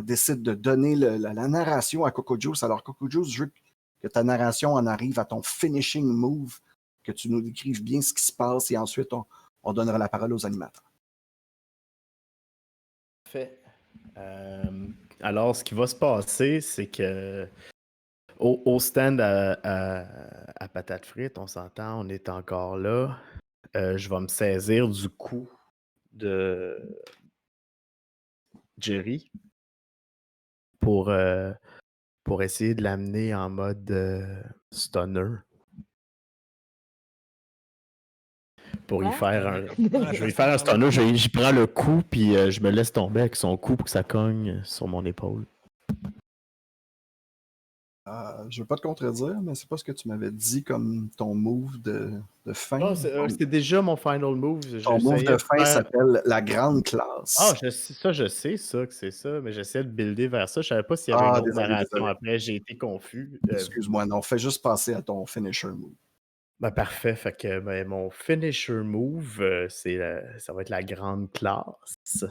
décide de donner la narration à Coco Juice. Alors, Coco Juice, je veux que ta narration en arrive à ton finishing move, que tu nous décrives bien ce qui se passe et ensuite on donnera la parole aux animateurs. Parfait. Alors, ce qui va se passer, c'est que au stand à Patate Frites, on s'entend, on est encore là. Je vais me saisir du cou de Jerry pour essayer de l'amener en mode stunner. Pour y faire un. Je vais y faire un stunner, j'y prends le coup, puis je me laisse tomber avec son cou pour que ça cogne sur mon épaule. Je veux pas te contredire, mais c'est pas ce que tu m'avais dit comme ton move de fin. Oh, c'était déjà mon final move. Ton move de fin s'appelle la grande classe. Ah, je sais que c'est ça, mais j'essaie de builder vers ça. Je savais pas s'il y avait une autre narration après. J'ai été confus. Excuse-moi, non, fais juste passer à ton finisher move. Ben, parfait. Fait que mon finisher move, ça va être la grande classe.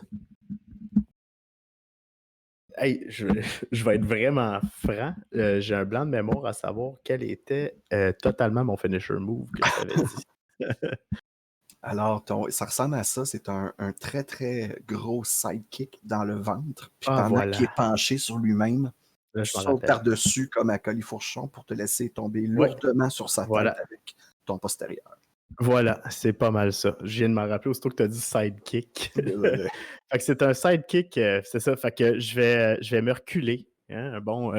Hey, je vais être vraiment franc. J'ai un blanc de mémoire à savoir quel était totalement mon finisher move que je t'avais dit. Alors, ça ressemble à ça. C'est un très, très gros sidekick dans le ventre. Puis pendant qu'il est penché sur lui-même, tu sautes par-dessus comme à colifourchon pour te laisser tomber lourdement sur sa tête avec ton postérieur. Voilà, c'est pas mal ça. Je viens de m'en rappeler aussitôt que tu as dit sidekick. Fait que c'est un sidekick, c'est ça. Fait que je vais me reculer. Hein, un bon.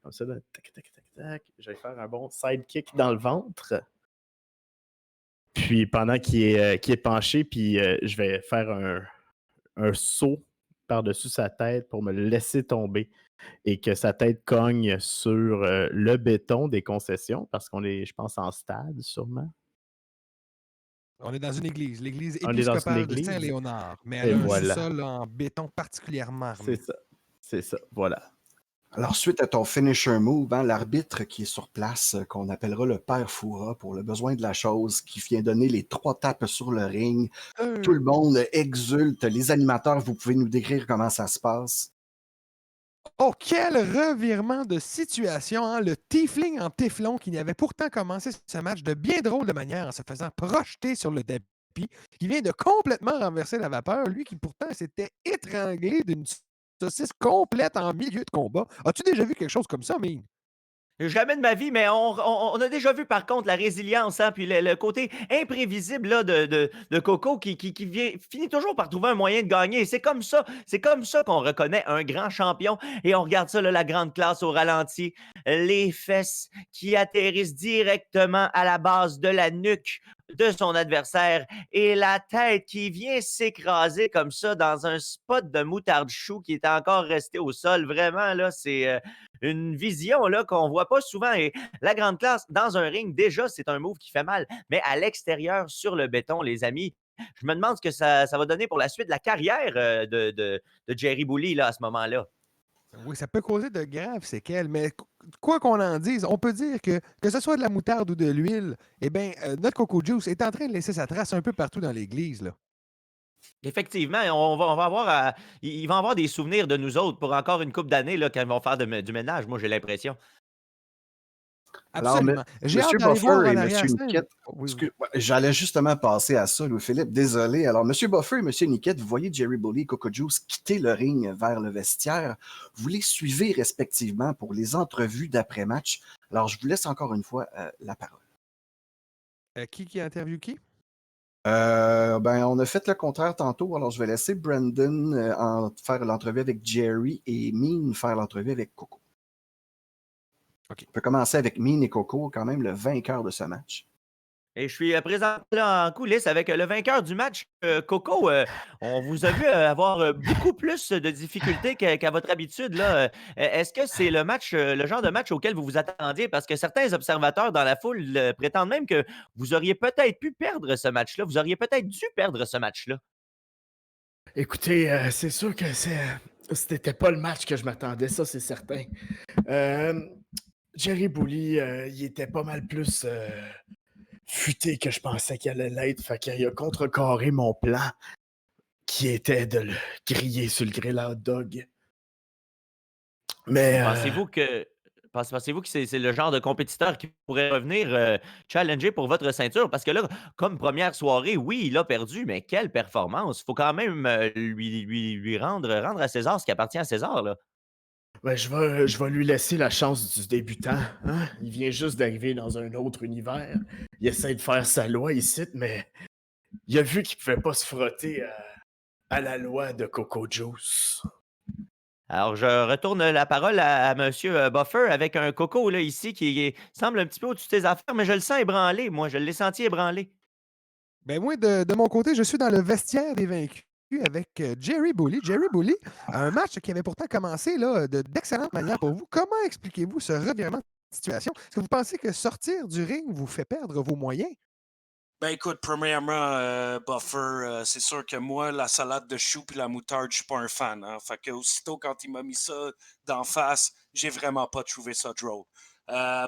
Comme ça, là, tac, tac, tac, tac. Je vais faire un bon sidekick dans le ventre. Puis pendant qu'il est penché, puis je vais faire un saut par-dessus sa tête pour me laisser tomber et que sa tête cogne sur le béton des concessions, parce qu'on est, je pense, en stade, sûrement. On est dans une église, l'église épiscopale de Saint-Léonard, mais elle a un sol en béton particulièrement armé. C'est ça, voilà. Alors, suite à ton finisher move, l'arbitre qui est sur place, qu'on appellera le Père Foura pour le besoin de la chose, qui vient donner les 3 tapes sur le ring. Tout le monde exulte. Les animateurs, vous pouvez nous décrire comment ça se passe? Oh, quel revirement de situation, hein? Le Tiefling en téflon qui avait pourtant commencé ce match de bien drôle de manière en se faisant projeter sur le tapis, qui vient de complètement renverser la vapeur, lui qui pourtant s'était étranglé d'une saucisse complète en milieu de combat. As-tu déjà vu quelque chose comme ça, Mine? Jamais de ma vie, mais on a déjà vu par contre la résilience, hein, puis le côté imprévisible là, de Coco qui finit toujours par trouver un moyen de gagner. C'est comme ça qu'on reconnaît un grand champion. Et on regarde ça, là, la grande classe au ralenti. Les fesses qui atterrissent directement à la base de la nuque de son adversaire et la tête qui vient s'écraser comme ça dans un spot de moutarde chou qui est encore resté au sol. Vraiment, là, c'est une vision là, qu'on voit pas souvent. Et la grande classe, dans un ring, déjà, c'est un move qui fait mal. Mais à l'extérieur, sur le béton, les amis, je me demande ce que ça va donner pour la suite de la carrière de Jerry Bully là, à ce moment-là. Oui, ça peut causer de graves séquelles, mais quoi qu'on en dise, on peut dire que ce soit de la moutarde ou de l'huile, eh bien, notre Coco Juice est en train de laisser sa trace un peu partout dans l'église, là. Effectivement, on va avoir ils vont avoir des souvenirs de nous autres pour encore une couple d'années là, quand ils vont faire du ménage, moi j'ai l'impression. Absolument. J'ai hâte d'aller voir en arrière. J'allais justement passer à ça, Louis-Philippe. Désolé. Alors, M. Buffer et M. Niquette, vous voyez Jerry Bully et Coco Juice quitter le ring vers le vestiaire. Vous les suivez respectivement pour les entrevues d'après-match. Alors, je vous laisse encore une fois la parole. Qui interviewe qui? On a fait le contraire tantôt. Alors, je vais laisser Brandon faire l'entrevue avec Jerry et Mean faire l'entrevue avec Coco. Okay. On peut commencer avec Mean et Coco, quand même le vainqueur de ce match. Et je suis présentement là en coulisses avec le vainqueur du match, Coco. On vous a vu avoir beaucoup plus de difficultés qu'à votre habitude. Là. Est-ce que c'est le genre de match auquel vous vous attendiez? Parce que certains observateurs dans la foule prétendent même que vous auriez peut-être pu perdre ce match-là. Vous auriez peut-être dû perdre ce match-là. Écoutez, c'est sûr que c'était pas le match que je m'attendais, ça, c'est certain. Euh, Jerry Bully, il était pas mal plus futé que je pensais qu'il allait l'être. Fait qu'il a contrecarré mon plan, qui était de le griller sur le grill à hot dog. Mais Pensez-vous que c'est le genre de compétiteur qui pourrait revenir challenger pour votre ceinture? Parce que là, comme première soirée, oui, il a perdu, mais quelle performance! Il faut quand même lui rendre à César ce qui appartient à César. Là. ben, je vais lui laisser la chance du débutant. Hein? Il vient juste d'arriver dans un autre univers. Il essaie de faire sa loi ici, mais il a vu qu'il pouvait pas se frotter à la loi de Coco Juice. Alors, je retourne la parole à Monsieur Buffer avec un coco là, ici semble un petit peu au-dessus de ses affaires, mais je le sens ébranlé, moi. Je l'ai senti ébranlé. Ben moi, de mon côté, je suis dans le vestiaire des vaincus avec Jerry Bully. Jerry Bully, un match qui avait pourtant commencé là, d'excellente manière pour vous. Comment expliquez-vous ce revirement de situation? Est-ce que vous pensez que sortir du ring vous fait perdre vos moyens? Ben écoute, premièrement, Buffer, c'est sûr que moi, la salade de choux et la moutarde, je suis pas un fan. Hein. Fait que aussitôt quand il m'a mis ça d'en face, j'ai vraiment pas trouvé ça drôle.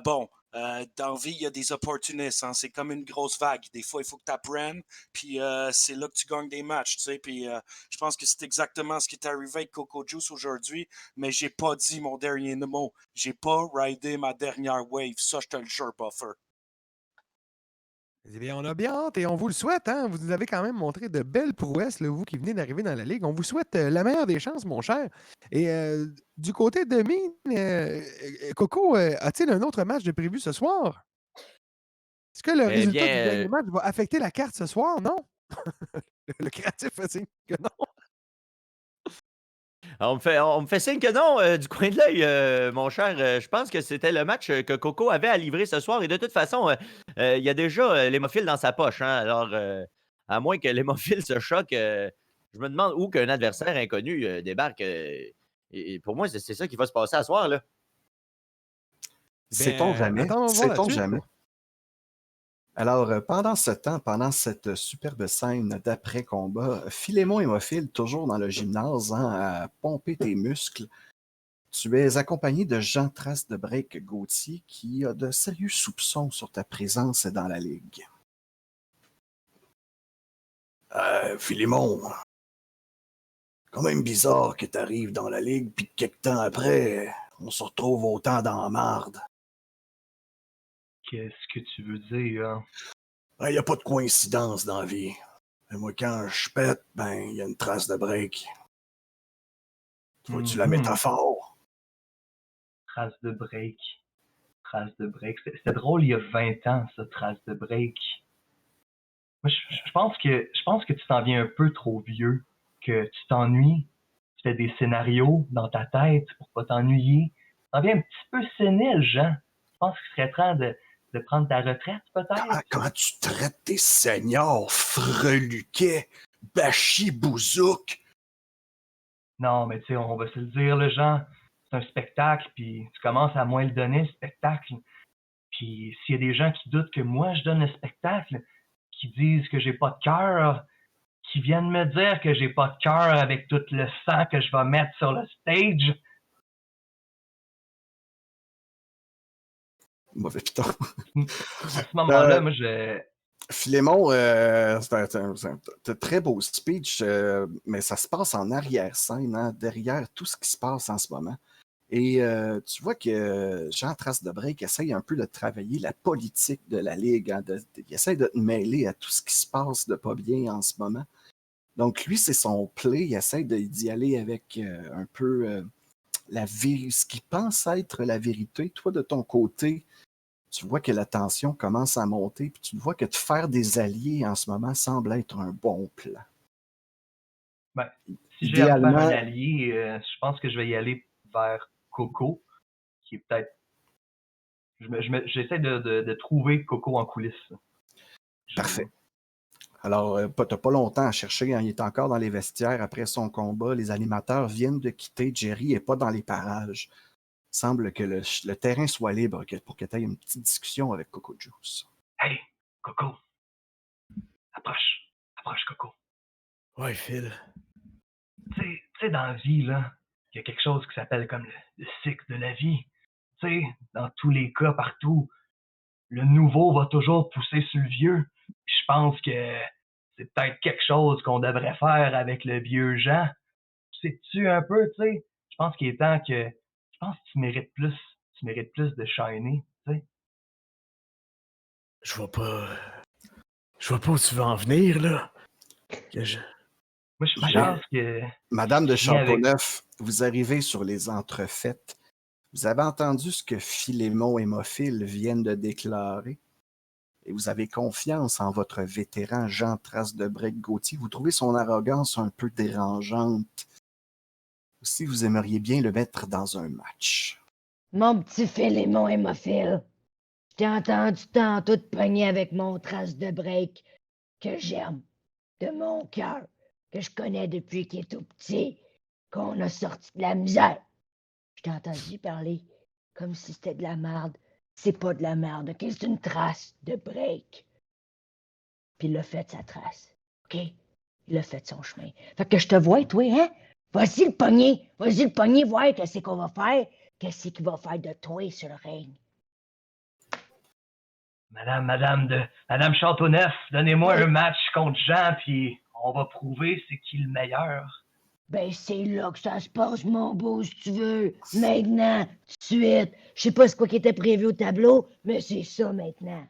Bon, dans la vie, il y a des opportunistes. Hein. C'est comme une grosse vague. Des fois, il faut que tu apprennes, puis c'est là que tu gagnes des matchs. Tu sais. Puis je pense que c'est exactement ce qui est arrivé avec Coco Juice aujourd'hui, mais j'ai pas dit mon dernier mot. J'ai pas ridé ma dernière wave. Ça, je te le jure, Buffer. Eh bien, on a bien hâte et on vous le souhaite. Hein? Vous nous avez quand même montré de belles prouesses, là, vous qui venez d'arriver dans la Ligue. On vous souhaite la meilleure des chances, mon cher. Et du côté de Mine, Coco, a-t-il un autre match de prévu ce soir? Est-ce que le Eh résultat du bien, dernier match va affecter la carte ce soir? Non? Le créatif fait signe que non. on me fait signe que non, du coin de l'œil, mon cher. Je pense que c'était le match que Coco avait à livrer ce soir. Et de toute façon, il y a déjà l'hémophile dans sa poche. Hein. Alors, à moins que l'hémophile se choque, je me demande où qu'un adversaire inconnu débarque. Et pour moi, c'est ça qui va se passer à soir. Là. Sait-on Ben, jamais? attendons voir la Sait-on suite. jamais? Alors, pendant ce temps, pendant cette superbe scène d'après-combat, Philémon Hémophile, toujours dans le gymnase, hein, à pomper tes muscles, tu es accompagné de Jean Trace de Break Gauthier qui a de sérieux soupçons sur ta présence dans la Ligue. Philémon, quand même bizarre que tu arrives dans la Ligue puis que quelques temps après, on se retrouve autant dans la marde. Qu'est-ce que tu veux dire? Hein? Il n'y a pas de coïncidence dans la vie. Et moi, quand je pète, ben, il y a une trace de break. Vois-tu la métaphore? Trace de break. Trace de break. C'était drôle il y a 20 ans, ça, trace de break. Moi, je pense que tu t'en viens un peu trop vieux, que tu t'ennuies, tu fais des scénarios dans ta tête pour pas t'ennuyer. Tu t'en viens un petit peu sénile, Jean. Je pense qu'il serait temps de prendre ta retraite, peut-être? Comment tu traites tes seigneurs, freluquet, bachibouzouk? Non, mais tu sais, on va se le dire, le Jean. C'est un spectacle, puis tu commences à moins le donner, le spectacle. Puis s'il y a des gens qui doutent que moi, je donne le spectacle, qui disent que j'ai pas de cœur, qui viennent me dire que j'ai pas de cœur avec tout le sang que je vais mettre sur le stage. Mauvais piton. À ce moment-là, moi, Philémon, c'est un très beau speech, mais ça se passe en arrière-scène, hein, derrière tout ce qui se passe en ce moment. Et tu vois que Jean Trace de Break essaye un peu de travailler la politique de la Ligue. Hein, il essaye de te mêler à tout ce qui se passe de pas bien en ce moment. Donc lui, c'est son play. Il essaye d'y aller avec un peu ce qu'il pense être la vérité. Toi, de ton côté, tu vois que la tension commence à monter, puis tu vois que de faire des alliés en ce moment semble être un bon plan. ben, si j'ai à me faire un allié, je pense que je vais y aller vers Coco, qui est peut-être... J'essaie de trouver Coco en coulisses. Parfait. Alors, t'as pas longtemps à chercher, hein, il est encore dans les vestiaires après son combat. Les animateurs viennent de quitter. Jerry n'est pas dans les parages. Il semble que le terrain soit libre pour que tu aies une petite discussion avec Coco Juice. Hey, Coco. Approche. Approche, Coco. Ouais, Phil. Tu sais, dans la vie, là, il y a quelque chose qui s'appelle comme le cycle de la vie. Tu sais, dans tous les cas, partout, le nouveau va toujours pousser sur le vieux. Puis je pense que c'est peut-être quelque chose qu'on devrait faire avec le vieux Jean. Sais-tu un peu, tu sais? Je pense qu'il est temps que... Je pense que tu mérites plus. Tu mérites plus de shiner, tu sais? Je vois pas... Je vois pas où tu veux en venir, là. Moi, je pense que... Madame de Viens avec- Châteauneuf, vous arrivez sur les entrefaites. Vous avez entendu ce que Philémon et Mophile viennent de déclarer. Et vous avez confiance en votre vétéran Jean Trace de Brec-Gauthier. Vous trouvez son arrogance un peu dérangeante. Aussi, vous aimeriez bien le mettre dans un match. Mon petit Philémon hémophile, je t'ai entendu tantôt te pogner avec mon trace de break que j'aime de mon cœur, que je connais depuis qu'il est tout petit, qu'on a sorti de la misère. Je t'ai entendu parler comme si c'était de la merde. C'est pas de la merde, OK? C'est une trace de break. Puis il a fait sa trace, OK? Il a fait son chemin. Fait que je te vois, toi, hein? Vas-y le pogner, voir qu'est-ce qu'on va faire. Qu'est-ce qu'il va faire de toi sur le règne? Madame Châteauneuf, donnez-moi Oui. un match contre Jean, puis on va prouver c'est qui le meilleur. Ben, c'est là que ça se passe, mon beau, si tu veux. Maintenant, tout de suite. Je sais pas ce quoi qui était prévu au tableau, mais c'est ça maintenant.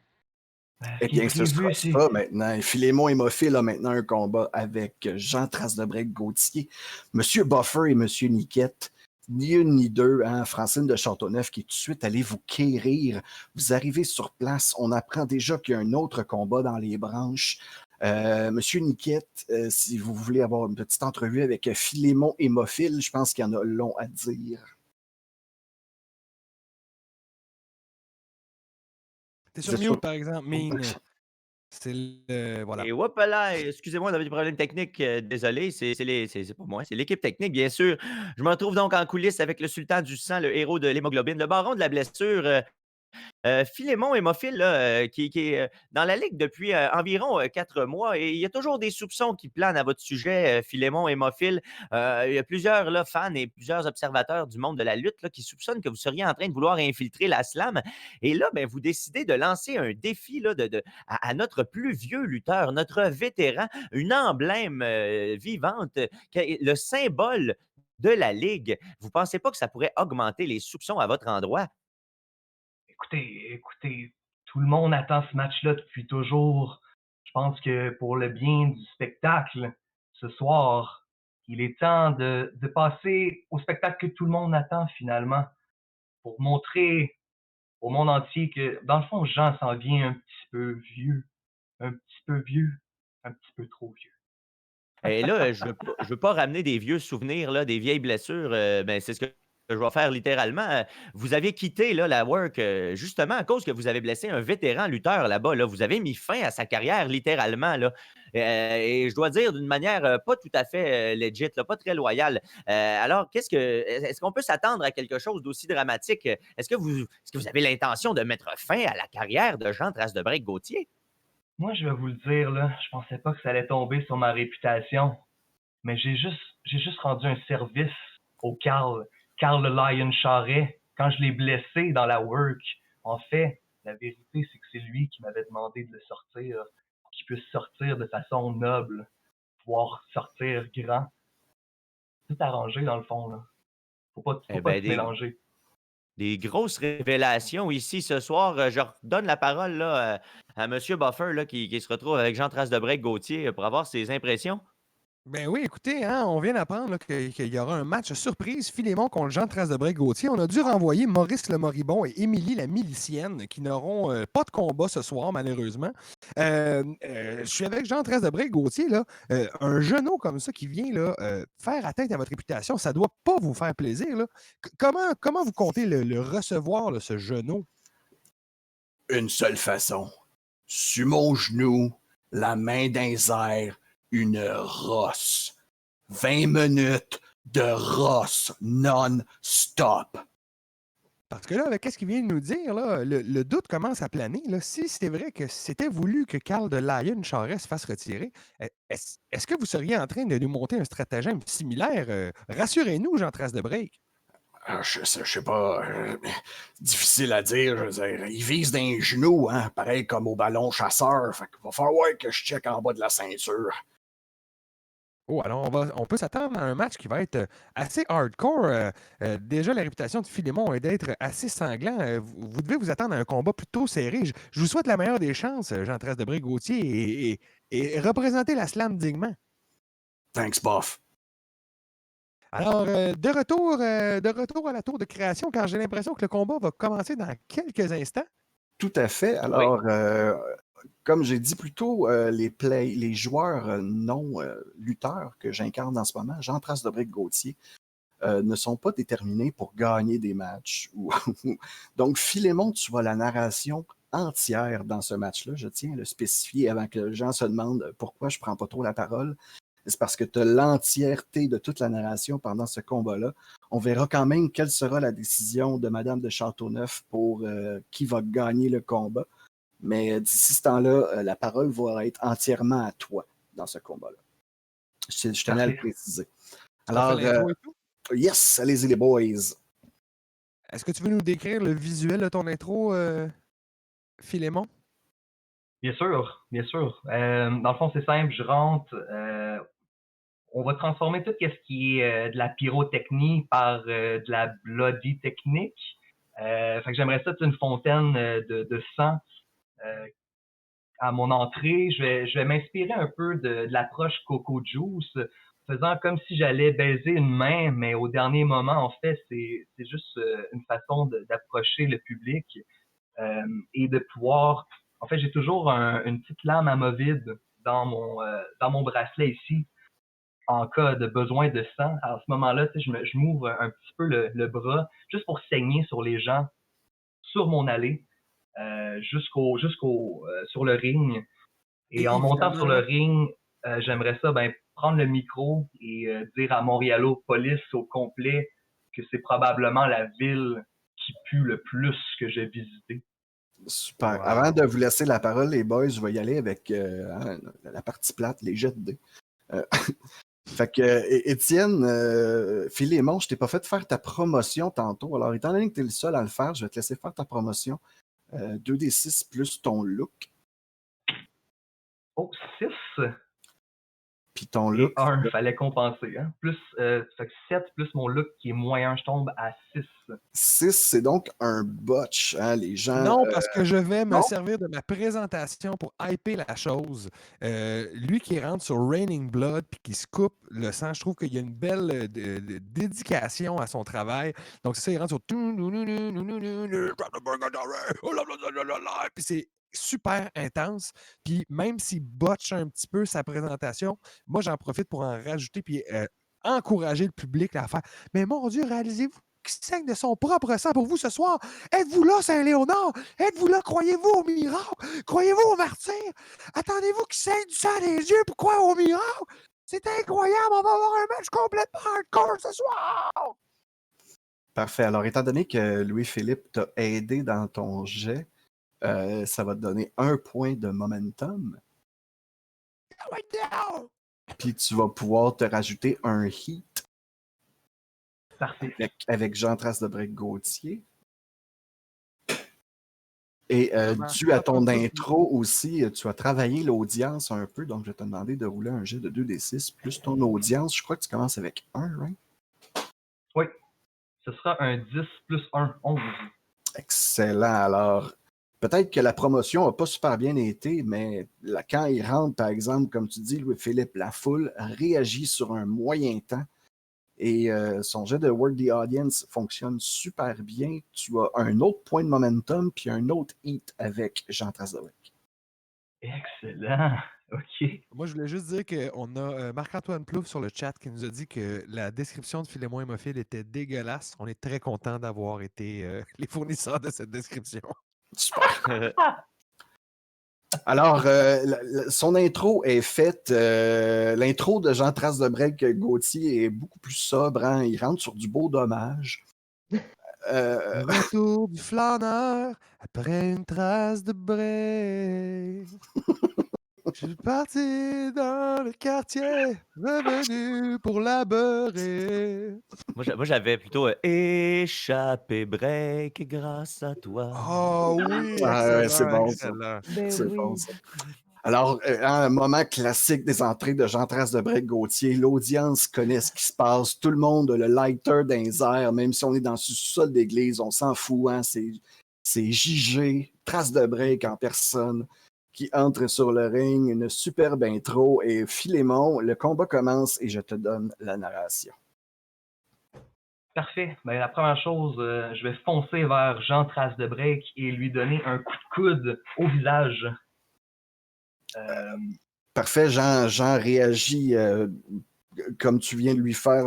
Ben, Eh ce qui est bien, ce sera prévu, c'est... ça maintenant. Et Philémon et Mophile ont maintenant un combat avec Jean Trace de Brec-Gauthier, Monsieur Buffer et Monsieur Niquette. Ni une ni deux, hein, Francine de Châteauneuf qui est tout de suite allée vous quérir. Vous arrivez sur place, on apprend déjà qu'il y a un autre combat dans les branches. Monsieur Niquette, si vous voulez avoir une petite entrevue avec Philémon et Mophile, je pense qu'il y en a long à dire. T'es Vous sur êtes mute, sur- par exemple, Mine. C'est le... Voilà. Et hop là, excusez-moi, on avait des problèmes techniques. Désolé, c'est pas moi, c'est l'équipe technique, bien sûr. Je me retrouve donc en coulisses avec le sultan du sang, le héros de l'hémoglobine, le baron de la blessure. Philémon Hémophile, là, qui est dans la Ligue depuis environ 4 mois et il y a toujours des soupçons qui planent à votre sujet, Philémon Hémophile. Il y a plusieurs là, fans et plusieurs observateurs du monde de la lutte là, qui soupçonnent que vous seriez en train de vouloir infiltrer la slam. Et là, ben, vous décidez de lancer un défi là, à notre plus vieux lutteur, notre vétéran, une emblème vivante, le symbole de la Ligue. Vous ne pensez pas que ça pourrait augmenter les soupçons à votre endroit? Écoutez, tout le monde attend ce match-là depuis toujours. Je pense que pour le bien du spectacle, ce soir, il est temps de passer au spectacle que tout le monde attend finalement, pour montrer au monde entier que, dans le fond, Jean s'en vient un petit peu vieux, un petit peu vieux, un petit peu trop vieux. Et là, je ne veux pas ramener des vieux souvenirs, là, des vieilles blessures. Ben, c'est ce que je vais faire littéralement. Vous avez quitté là, la work justement à cause que vous avez blessé un vétéran lutteur là-bas. Là. Vous avez mis fin à sa carrière littéralement. Là. Et je dois dire d'une manière pas tout à fait legit, là, pas très loyale. Alors, est-ce qu'on peut s'attendre à quelque chose d'aussi dramatique? Est-ce que vous avez l'intention de mettre fin à la carrière de Jean Trace de Brec-Gauthier? Moi, je vais vous le dire, là, je pensais pas que ça allait tomber sur ma réputation, mais j'ai juste rendu un service au Carl le Lion Charret, quand je l'ai blessé dans la work. En fait, la vérité, c'est que c'est lui qui m'avait demandé de le sortir, pour qu'il puisse sortir de façon noble, pouvoir sortir grand. Tout arrangé, dans le fond, là. Faut pas se mélanger. Des grosses révélations ici ce soir. Je redonne la parole là, à M. Buffer là, qui se retrouve avec Jean Trace de Brec-Gauthier pour avoir ses impressions. Ben oui, écoutez, hein, on vient d'apprendre là, qu'il y aura un match surprise, Philémon contre Jean Trace de Brec-Gauthier. On a dû renvoyer Maurice le Moribond et Émilie la Milicienne qui n'auront pas de combat ce soir, malheureusement. Je suis avec Jean Trace de Brec-Gauthier, là. Un genou comme ça qui vient là, faire atteinte à votre réputation, ça ne doit pas vous faire plaisir. Là. Comment vous comptez le recevoir, là, ce genou? Une seule façon. sur mon genou, la main dans les airs, une rosse. 20 minutes de rosse non-stop. Parce que là, avec ce qu'il vient de nous dire, là, le doute commence à planer. Là. Si c'est vrai que c'était voulu que Carl de Lion Charest fasse retirer, est-ce que vous seriez en train de nous monter un stratagème similaire? Rassurez-nous, Jean Trace de Break. Je sais pas. Difficile à dire. Je veux dire, il vise dans les genoux, hein, pareil comme au ballon chasseur. Fait qu'il va falloir que je check en bas de la ceinture. Oh, alors on peut s'attendre à un match qui va être assez hardcore. Déjà, la réputation de Philémon est d'être assez sanglant. Vous devez vous attendre à un combat plutôt serré. Je vous souhaite la meilleure des chances, Jean Trace de Gauthier, et représenter la slam dignement. Thanks, boss. Alors, de retour à la tour de création, car j'ai l'impression que le combat va commencer dans quelques instants. Tout à fait. Alors, comme j'ai dit plus tôt, les joueurs non lutteurs que j'incarne en ce moment, Jean Trace de Gauthier, ne sont pas déterminés pour gagner des matchs. Donc, Philémon, tu vois la narration entière dans ce match-là. Je tiens à le spécifier avant que les gens se demandent pourquoi je ne prends pas trop la parole. C'est parce que tu as l'entièreté de toute la narration pendant ce combat-là. On verra quand même quelle sera la décision de Madame de Châteauneuf pour qui va gagner le combat. Mais d'ici ce temps-là, la parole va être entièrement à toi dans ce combat-là. Je tenais à le préciser. Alors, yes, allez-y les boys. Est-ce que tu veux nous décrire le visuel de ton intro, Philémon? Bien sûr, bien sûr. Dans le fond, c'est simple, je rentre. On va transformer tout ce qui est de la pyrotechnie par de la bloody technique. Fait que j'aimerais ça, une fontaine de sang à mon entrée. Je vais m'inspirer un peu de l'approche Coco Juice, faisant comme si j'allais baiser une main, mais au dernier moment, en fait, c'est juste une façon d'approcher le public et de pouvoir... En fait, j'ai toujours une petite lame amovible dans mon bracelet ici, en cas de besoin de sang. À ce moment-là, je m'ouvre un petit peu le bras, juste pour saigner sur les gens, sur mon allée, sur le ring. Et en montant sur le ring, j'aimerais ça prendre le micro et dire à Montréalopolis au complet que c'est probablement la ville qui pue le plus que j'ai visité. Super. Wow. Avant de vous laisser la parole, les boys, je vais y aller avec la partie plate, les jets de dés. Fait que, Étienne, Philémon, je t'ai pas fait faire ta promotion tantôt. Alors, étant donné que tu es le seul à le faire, je vais te laisser faire ta promotion. 2d6 plus ton look. Oh, 6. Puis ton look. Et 1, fallait compenser. Hein? Plus, fait que 7 plus mon look qui est moins 1, je tombe à 6. 6, c'est donc un botch, hein, les gens. Non, parce que je vais me servir de ma présentation pour hyper la chose. Lui qui rentre sur Raining Blood puis qui se coupe le sang, je trouve qu'il y a une belle dédication à son travail. Donc, c'est ça, il rentre sur. Puis c'est super intense. Puis même s'il botche un petit peu sa présentation, moi, j'en profite pour en rajouter puis encourager le public à faire. Mais mon Dieu, réalisez-vous qui saigne de son propre sang pour vous ce soir. Êtes-vous là, Saint-Léonard? Êtes-vous là? Croyez-vous au miracle? Croyez-vous au martyr? Attendez-vous qu'il saigne du sang des yeux pour croire au miracle? C'est incroyable, on va avoir un match complètement hardcore ce soir! Parfait. Alors, étant donné que Louis-Philippe t'a aidé dans ton jet, ça va te donner 1 point de momentum. Puis tu vas pouvoir te rajouter un heat. Parfait. Avec Jean Trace de Gauthier. Et dû à ton intro aussi, tu as travaillé l'audience un peu, donc je vais te demander de rouler un jet de 2d6 plus ton audience. Je crois que tu commences avec 1, right? Oui. Ce sera un 10 plus 1, 11. Excellent. Alors, peut-être que la promotion n'a pas super bien été, mais quand il rentre, par exemple, comme tu dis, Louis-Philippe, la foule réagit sur un moyen temps. Et son jet de Work the Audience fonctionne super bien. Tu as un autre point de momentum puis un autre hit avec Jean Trasdoric. Excellent. OK. Moi, je voulais juste dire qu'on a Marc-Antoine Plouffe sur le chat qui nous a dit que la description de Philémon Hémophile était dégueulasse. On est très content d'avoir été les fournisseurs de cette description. Super. Alors, son intro est faite. L'intro de Jean Trace de Break Gauthier est beaucoup plus sobre. Hein? Il rentre sur du beau dommage. Le retour du flâneur après une trace de break. Je suis parti dans le quartier, revenu pour la beurrer. Moi, j'avais plutôt échappé break grâce à toi. Oh oui, Ouais, c'est excellent, bon, ça. excellent. Ben C'est oui. bon, ça. Alors, un moment classique des entrées de Jean Trace de Break Gauthier. L'audience connaît ce qui se passe. Tout le monde a le lighter dans les airs, même si on est dans le sous-sol d'église, on s'en fout. Hein? C'est JG, Trace de Break en personne, qui entre sur le ring. Une superbe intro. Et Philémon, le combat commence et je te donne la narration. Parfait. Ben, la première chose, je vais foncer vers Jean Trace de Break et lui donner un coup de coude au visage. Parfait, Jean réagit comme tu viens de lui faire,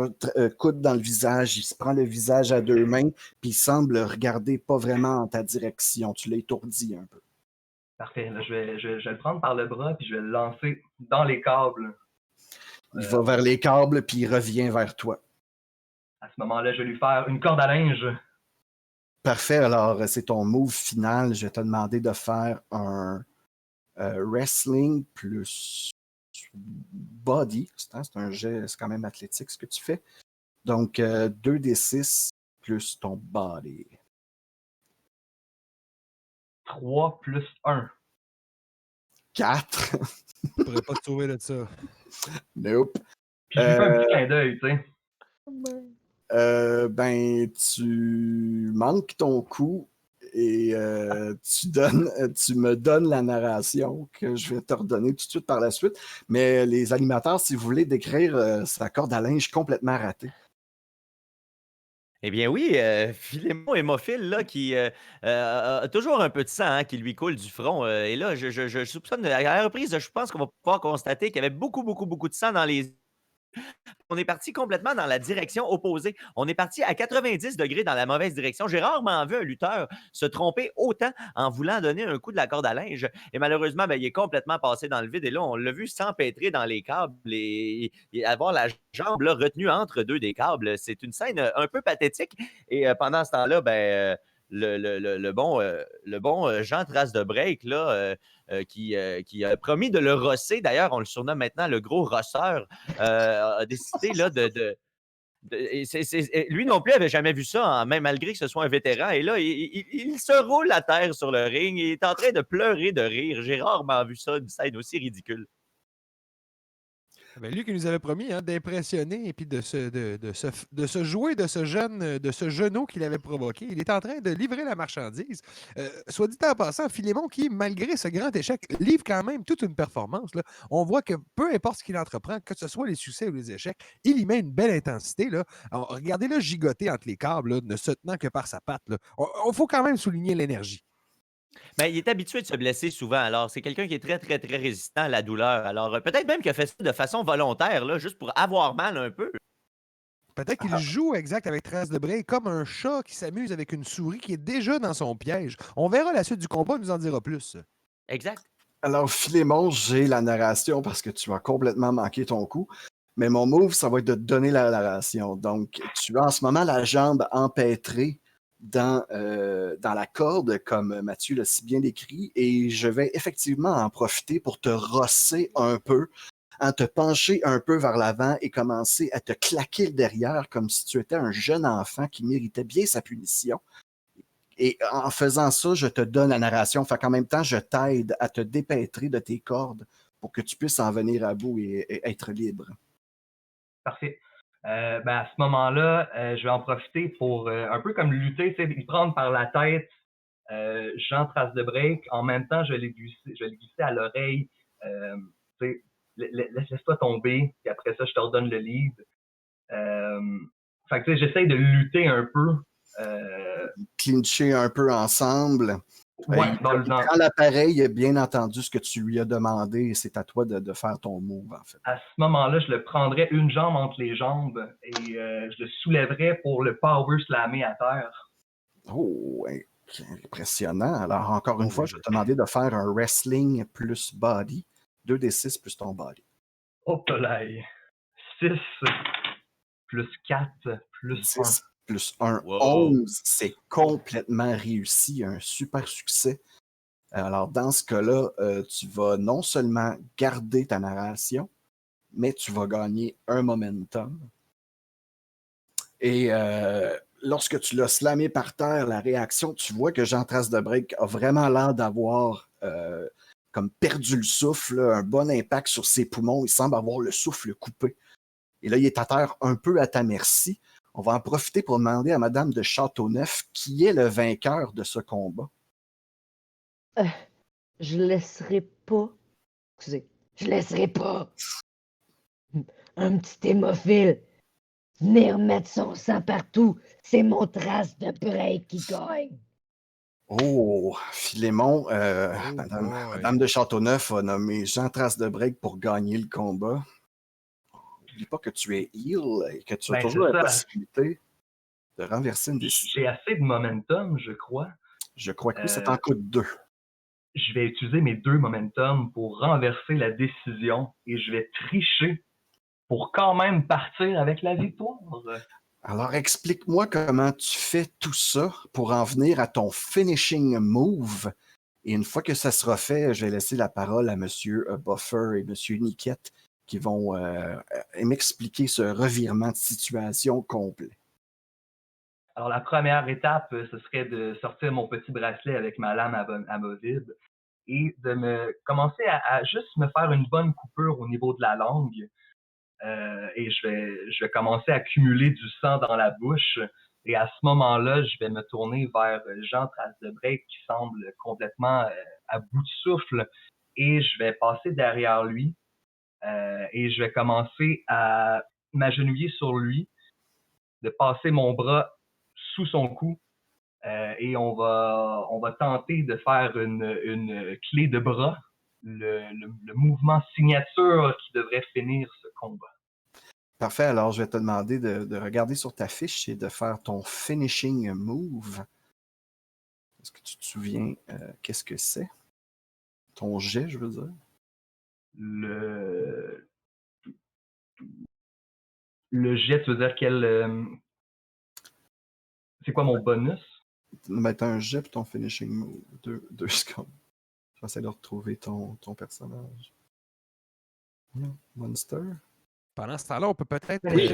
coude dans le visage. Il se prend le visage à deux mains, puis il semble regarder pas vraiment en ta direction. Tu l'as étourdi un peu. Parfait. Là, je vais le prendre par le bras puis je vais le lancer dans les câbles. Il va vers les câbles, puis il revient vers toi. À ce moment-là, je vais lui faire une corde à linge. Parfait, alors c'est ton move final. Je vais te demander de faire un wrestling plus body. C'est un jet, c'est quand même athlétique ce que tu fais. Donc 2d6 plus ton body. 3 plus 1. 4. Je pourrais pas te sauver de ça. Nope. Puis je lui fais un petit clin d'œil, tu sais. Ben, tu manques ton coup et tu me donnes la narration que je vais te redonner tout de suite par la suite. Mais les animateurs, si vous voulez décrire sa corde à linge complètement ratée. Eh bien oui, Philémon hémophile, là, qui a toujours un peu de sang hein, qui lui coule du front. Et là, je soupçonne, à la reprise, je pense qu'on va pouvoir constater qu'il y avait beaucoup, beaucoup, beaucoup de sang dans les... On est parti complètement dans la direction opposée. On est parti à 90 degrés dans la mauvaise direction. J'ai rarement vu un lutteur se tromper autant en voulant donner un coup de la corde à linge. Et malheureusement, ben, il est complètement passé dans le vide. Et là, on l'a vu s'empêtrer dans les câbles et avoir la jambe là, retenue entre deux des câbles. C'est une scène un peu pathétique. Et pendant ce temps-là, ben, le bon Jean Trace de Break, là, qui a promis de le rosser, d'ailleurs, on le surnomme maintenant le gros rosseur, a décidé là, lui non plus n'avait jamais vu ça, hein, même malgré que ce soit un vétéran. Et là, il se roule à terre sur le ring. Il est en train de pleurer de rire. J'ai rarement vu ça, une scène aussi ridicule. Ben, lui qui nous avait promis hein, d'impressionner et puis de se jouer de ce genou qu'il avait provoqué. Il est en train de livrer la marchandise. Soit dit en passant, Philémon, qui, malgré ce grand échec, livre quand même toute une performance. Là. On voit que peu importe ce qu'il entreprend, que ce soit les succès ou les échecs, il y met une belle intensité. Là. Alors, regardez-le gigoter entre les câbles, là, ne se tenant que par sa patte. Il faut quand même souligner l'énergie. Ben, il est habitué de se blesser souvent. Alors, c'est quelqu'un qui est très, très, très résistant à la douleur. Alors, peut-être même qu'il a fait ça de façon volontaire, là, juste pour avoir mal un peu. Peut-être qu'il joue exact avec Trace de Break comme un chat qui s'amuse avec une souris qui est déjà dans son piège. On verra la suite du combat, il nous en dira plus. Exact. Alors, Philémon, j'ai la narration parce que tu as complètement manqué ton coup. Mais mon move, ça va être de te donner la narration. Donc, tu as en ce moment la jambe empêtrée dans la corde, comme Mathieu l'a si bien décrit, et je vais effectivement en profiter pour te rosser un peu, te pencher un peu vers l'avant et commencer à te claquer le derrière comme si tu étais un jeune enfant qui méritait bien sa punition. Et en faisant ça, je te donne la narration. Fait qu'en même temps, je t'aide à te dépêtrer de tes cordes pour que tu puisses en venir à bout et être libre. Parfait. Ben à ce moment-là, je vais en profiter pour un peu comme lutter, lui prendre par la tête Jean Trace de Break. En même temps, je vais le glisser à l'oreille. Laisse-toi tomber, puis après ça, je te redonne le lead. Fait que j'essaye de lutter un peu. Clincher un peu ensemble. Ouais, il prend l'appareil, il a bien entendu ce que tu lui as demandé et c'est à toi de faire ton move, en fait. À ce moment-là, je le prendrais une jambe entre les jambes et je le soulèverais pour le power slammer à terre. Oh, Impressionnant. Alors, encore une fois, je vais te demander de faire un wrestling plus body. 2d6 plus ton body. Hop là! 6 plus 4 plus 1. 10 plus 1, Wow. 11. C'est complètement réussi. Un super succès. Alors, dans ce cas-là, tu vas non seulement garder ta narration, mais tu vas gagner un momentum. Et lorsque tu l'as slamé par terre, la réaction, tu vois que Jean Trace de Break a vraiment l'air d'avoir comme perdu le souffle, là, un bon impact sur ses poumons. Il semble avoir le souffle coupé. Et là, il est à terre un peu à ta merci. On va en profiter pour demander à Madame de Châteauneuf qui est le vainqueur de ce combat. Je laisserai pas. Excusez. Je laisserai pas un petit hémophile venir mettre son sang partout. C'est mon Trace de Break qui gagne. Oh, Philémon, Oh Madame, boy. Madame de Châteauneuf a nommé Jean Trace de Break pour gagner le combat. N'oublie pas que tu es heal et que tu as Ben, toujours c'est la ça. possibilité de renverser une décision. J'ai assez de momentum, je crois. Je crois que oui, c'est en coup de 2. Je vais utiliser mes 2 momentum pour renverser la décision et je vais tricher pour quand même partir avec la victoire. Alors, explique-moi comment tu fais tout ça pour en venir à ton finishing move. Et une fois que ça sera fait, je vais laisser la parole à M. Buffer et M. Niquette qui vont m'expliquer ce revirement de situation complet. Alors, la première étape, ce serait de sortir mon petit bracelet avec ma lame amovible et de commencer à juste me faire une bonne coupure au niveau de la langue. Et je vais commencer à accumuler du sang dans la bouche. Et à ce moment-là, je vais me tourner vers Jean Trace de Break qui semble complètement à bout de souffle. Et je vais passer derrière lui et je vais commencer à m'agenouiller sur lui, de passer mon bras sous son cou et on va tenter de faire une clé de bras, le mouvement signature qui devrait finir ce combat. Parfait, alors je vais te demander de regarder sur ta fiche et de faire ton finishing move. Est-ce que tu te souviens qu'est-ce que c'est? Ton jet, je veux dire. Le jet, tu veux dire quel... c'est quoi mon bonus? Ben, t'as un jet pour ton finishing move. 2 secondes. J'essaie de retrouver ton personnage. Monster. Pendant ce temps-là, on peut peut-être Oui.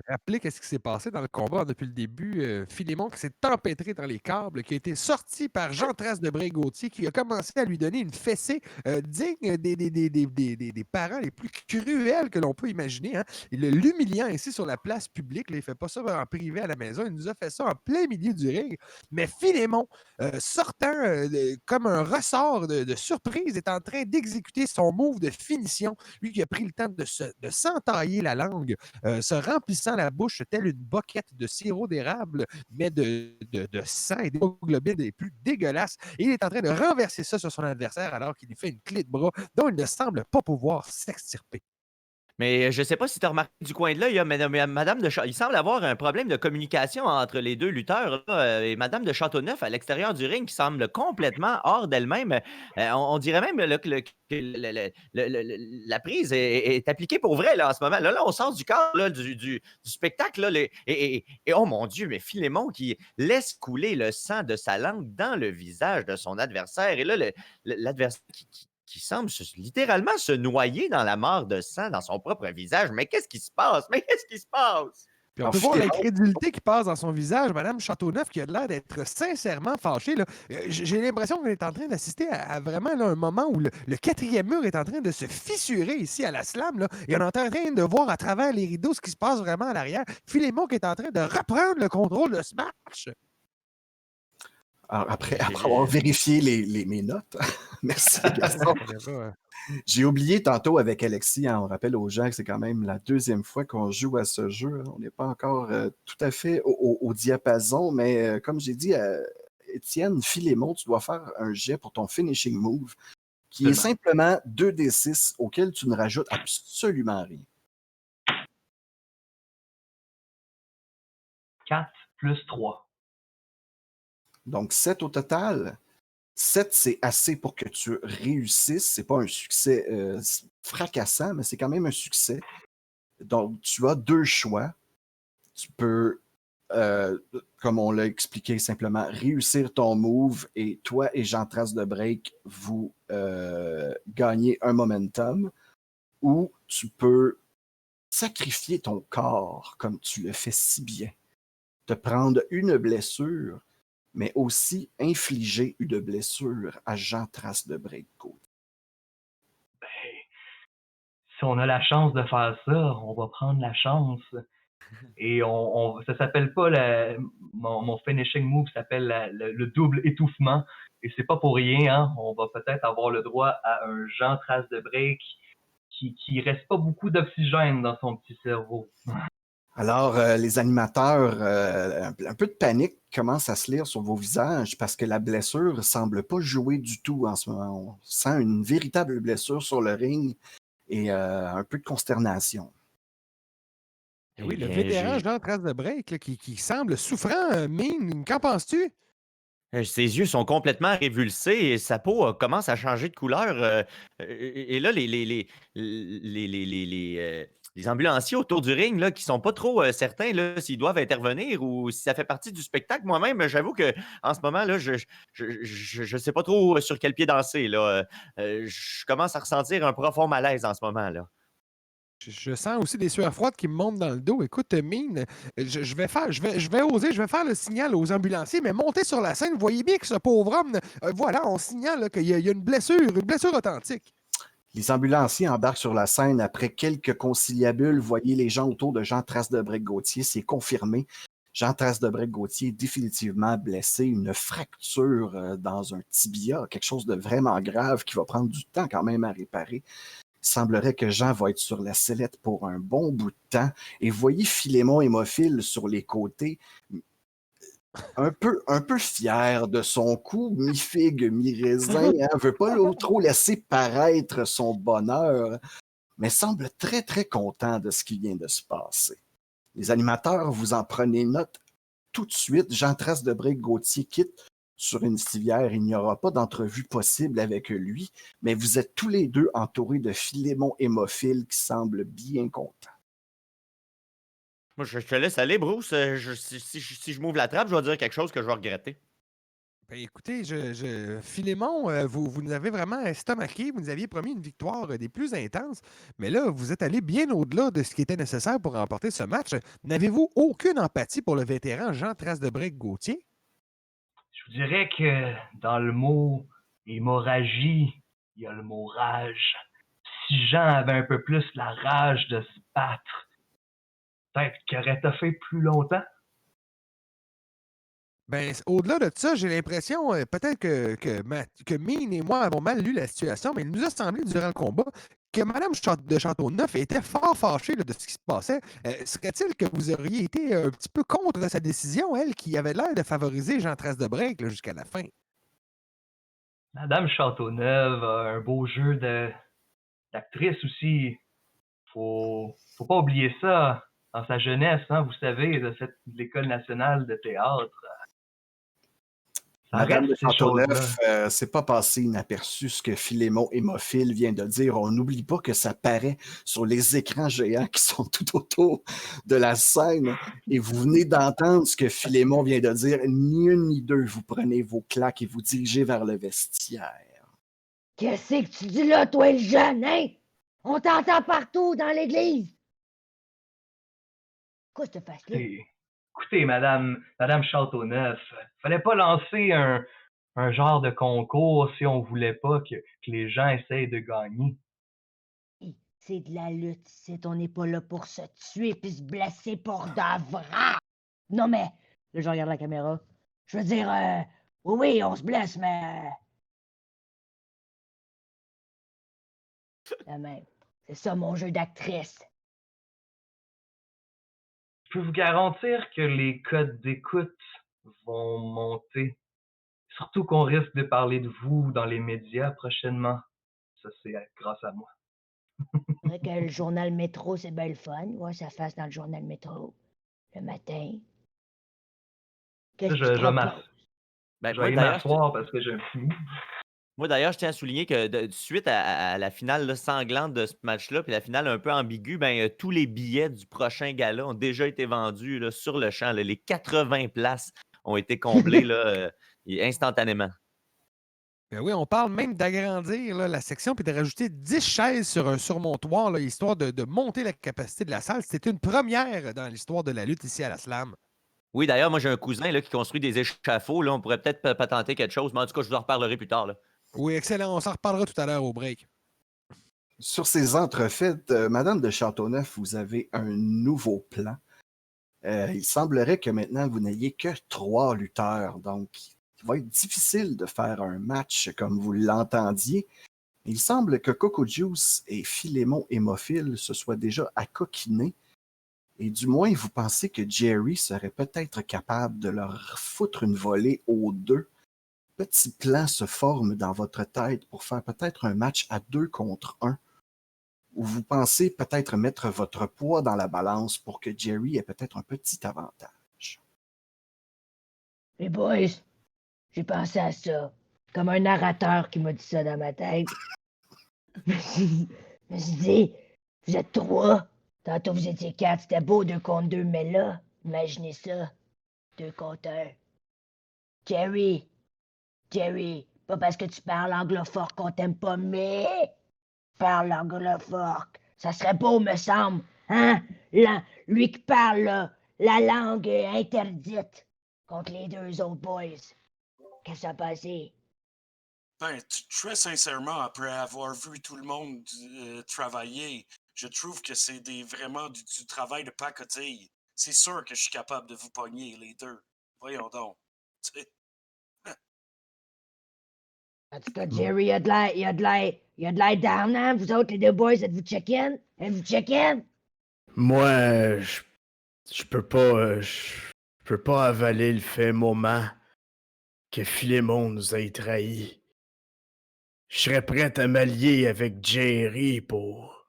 rappeler qu'est-ce qui s'est passé dans le combat depuis le début. Philémon qui s'est empêtré dans les câbles, qui a été sorti par Jean Trace de Bray-Gauthier, qui a commencé à lui donner une fessée digne des parents les plus cruels que l'on peut imaginer. Hein. L'humiliant ici sur la place publique. Là, il ne fait pas ça en privé à la maison. Il nous a fait ça en plein milieu du ring. Mais Philémon, sortant comme un ressort de surprise, est en train d'exécuter son move de finition. Lui qui a pris le temps de s'entailler la langue, se remplissant la bouche telle une boquette de sirop d'érable, mais de sang et d'hémoglobine les plus dégueulasses. Et il est en train de renverser ça sur son adversaire alors qu'il lui fait une clé de bras dont il ne semble pas pouvoir s'extirper. Mais je ne sais pas si tu as remarqué du coin de l'œil, Madame de il semble avoir un problème de communication entre les deux lutteurs là, et Madame de Châteauneuf à l'extérieur du ring qui semble complètement hors d'elle-même. On dirait même là, que la prise est appliquée pour vrai là, en ce moment. Là, on sort du cadre là, du spectacle là, et oh mon Dieu, mais Philémon qui laisse couler le sang de sa langue dans le visage de son adversaire. Et là, l'adversaire qui semble littéralement se noyer dans la mare de sang dans son propre visage. Mais qu'est-ce qui se passe? Mais qu'est-ce qui se passe? Puis on peut voir l'incrédulité qui passe dans son visage, Madame Châteauneuf, qui a l'air d'être sincèrement fâchée. Là. J'ai l'impression qu'on est en train d'assister à vraiment là, un moment où le quatrième mur est en train de se fissurer ici à la slam. Là, et on est en train de voir à travers les rideaux ce qui se passe vraiment à l'arrière. Philémon qui est en train de reprendre le contrôle de ce match. Alors, après avoir vérifié mes notes, merci Gaston. J'ai oublié tantôt avec Alexis, hein, on rappelle aux gens que c'est quand même la deuxième fois qu'on joue à ce jeu. Hein. On n'est pas encore tout à fait au diapason, mais comme j'ai dit à Étienne, Philémon, tu dois faire un jet pour ton finishing move, qui est simplement 2d6 auquel tu ne rajoutes absolument rien. 4 plus 3. Donc 7 au total. 7, c'est assez pour que tu réussisses. C'est pas un succès fracassant, mais c'est quand même un succès. Donc, tu as 2 choix. Tu peux, comme on l'a expliqué simplement, réussir ton move et toi et Jean Trace de Break, vous gagnez un momentum. Ou tu peux sacrifier ton corps comme tu le fais si bien. Te prendre une blessure, mais aussi infliger une blessure à Jean Trace de Break. Ben, si on a la chance de faire ça, on va prendre la chance. Et ça s'appelle pas mon finishing move s'appelle le double étouffement. Et c'est pas pour rien, hein. On va peut-être avoir le droit à un Jean Trace de Break qui reste pas beaucoup d'oxygène dans son petit cerveau. Alors, les animateurs, un peu de panique commence à se lire sur vos visages parce que la blessure semble pas jouer du tout en ce moment. On sent une véritable blessure sur le ring et un peu de consternation. Eh oui, Eh le bien, vétéran Jean Trace de Break là, qui semble souffrant, Mine, qu'en penses-tu? Ses yeux sont complètement révulsés et sa peau commence à changer de couleur. Et là, les ambulanciers autour du ring là, qui sont pas trop certains là, s'ils doivent intervenir ou si ça fait partie du spectacle. Moi-même, j'avoue que en ce moment, là, je sais pas trop sur quel pied danser. Là. Je commence à ressentir un profond malaise en ce moment. Là. Je sens aussi des sueurs froides qui me montent dans le dos. Écoute, Mine, je vais oser, je vais faire le signal aux ambulanciers, mais monter sur la scène, vous voyez bien que ce pauvre homme, voilà, on signale là, qu'il y a une blessure authentique. Les ambulanciers embarquent sur la scène après quelques conciliabules. Voyez les gens autour de Jean Trace de Break-Gauthier, c'est confirmé. Jean Trace de Break-Gauthier est définitivement blessé, une fracture dans un tibia, quelque chose de vraiment grave qui va prendre du temps quand même à réparer. Il semblerait que Jean va être sur la sellette pour un bon bout de temps. Et voyez Philémon Hémophile sur les côtés, un peu fier de son coup, mi-figue, mi-raisin, hein, veut pas trop laisser paraître son bonheur, mais semble très, très content de ce qui vient de se passer. Les animateurs, vous en prenez note tout de suite. Jean Trace de Break-Gauthier quitte sur une civière. Il n'y aura pas d'entrevue possible avec lui, mais vous êtes tous les deux entourés de Philémon Hémophile qui semble bien content. Moi, je te laisse aller, Bruce. Si je m'ouvre la trappe, je vais dire quelque chose que je vais regretter. Ben, écoutez, Philémon, vous nous avez vraiment estomaqué, vous nous aviez promis une victoire des plus intenses, mais là, vous êtes allé bien au-delà de ce qui était nécessaire pour remporter ce match. N'avez-vous aucune empathie pour le vétéran Jean Trace de Break-Gauthier? Je vous dirais que dans le mot hémorragie, il y a le mot rage. Si Jean avait un peu plus la rage de se battre, peut-être qu'il aurait toffé plus longtemps. Ben, au-delà de ça, j'ai l'impression, peut-être que Mine et moi avons mal lu la situation, mais il nous a semblé durant le combat que Mme de Châteauneuf était fort fâchée là, de ce qui se passait. Serait-il que vous auriez été un petit peu contre sa décision, elle, qui avait l'air de favoriser Jean Trace de Break là, jusqu'à la fin? Madame Châteauneuf a un beau jeu d'actrice aussi. Faut pas oublier ça dans sa jeunesse, hein, vous savez, de l'école nationale de théâtre. Ça Madame de reste ces choses-là. Châteauneuf, c'est pas passé inaperçu ce que Philémon Hémophile vient de dire. On n'oublie pas que ça paraît sur les écrans géants qui sont tout autour de la scène. Et vous venez d'entendre ce que Philémon vient de dire. Ni une ni deux, vous prenez vos claques et vous dirigez vers le vestiaire. Qu'est-ce que tu dis là, toi, le jeune, hein? On t'entend partout dans l'église. Quoi, cette face-là? Écoutez, Madame Châteauneuf, fallait pas lancer un genre de concours si on voulait pas que les gens essayent de gagner. C'est de la lutte, c'est on n'est pas là pour se tuer puis se blesser pour de vrai. Non mais, là je regarde la caméra. Je veux dire, oui, on se blesse, mais... Quand même, c'est ça mon jeu d'actrice. Je peux vous garantir que les codes d'écoute vont monter. Surtout qu'on risque de parler de vous dans les médias prochainement. Ça, c'est grâce à moi. C'est vrai que le journal Métro, c'est bien le fun. Ouais, ça fasse dans le journal Métro. Le matin. Qu'est-ce que tu proposes? Ben, Je vais moi, aller d'ailleurs, m'asseoir parce que j'ai un petit mou. je tiens à souligner que suite à la finale là, sanglante de ce match-là, puis la finale un peu ambiguë, ben, tous les billets du prochain gala ont déjà été vendus là, sur le champ. Là. Les 80 places ont été comblées là, instantanément. Ben oui, on parle même d'agrandir là, la section puis de rajouter 10 chaises sur un surmontoir, là, histoire de monter la capacité de la salle. C'était une première dans l'histoire de la lutte ici à la Slam. Oui, d'ailleurs, moi, j'ai un cousin là, qui construit des échafauds. Là. On pourrait peut-être patenter quelque chose, mais en tout cas, je vous en reparlerai plus tard. Là. Oui, excellent. On s'en reparlera tout à l'heure au break. Sur ces entrefaites, Madame de Châteauneuf, vous avez un nouveau plan. Il semblerait que maintenant, vous n'ayez que 3 lutteurs. Donc, il va être difficile de faire un match comme vous l'entendiez. Il semble que Coco Juice et Philémon Hémophile se soient déjà accoquinés. Et du moins, vous pensez que Jerry serait peut-être capable de leur foutre une volée aux deux. Petit plan se forme dans votre tête pour faire peut-être un match à 2 contre 1, où vous pensez peut-être mettre votre poids dans la balance pour que Jerry ait peut-être un petit avantage. Les boys, j'ai pensé à ça. Comme un narrateur qui m'a dit ça dans ma tête. Je me suis dit, vous êtes 3. Tantôt vous étiez 4. C'était beau 2 contre 2, mais là, imaginez ça. 2 contre 1. Jerry, pas parce que tu parles anglophone qu'on t'aime pas, mais parle anglophone. Ça serait beau, me semble. Hein? Lui qui parle, là, la langue interdite contre les 2 autres boys. Qu'est-ce que ça a passé? Ben, très sincèrement, après avoir vu tout le monde travailler, je trouve que c'est vraiment du travail de pacotille. C'est sûr que je suis capable de vous pogner les 2. Voyons donc. Tu sais, En tout cas, Jerry, il a de l'air down, hein? Vous autres, les 2 boys, êtes-vous check-in? Êtes-vous check-in? Moi, je peux pas. Je peux pas avaler le fait moment que Philémon nous ait trahis. Je serais prêt à m'allier avec Jerry pour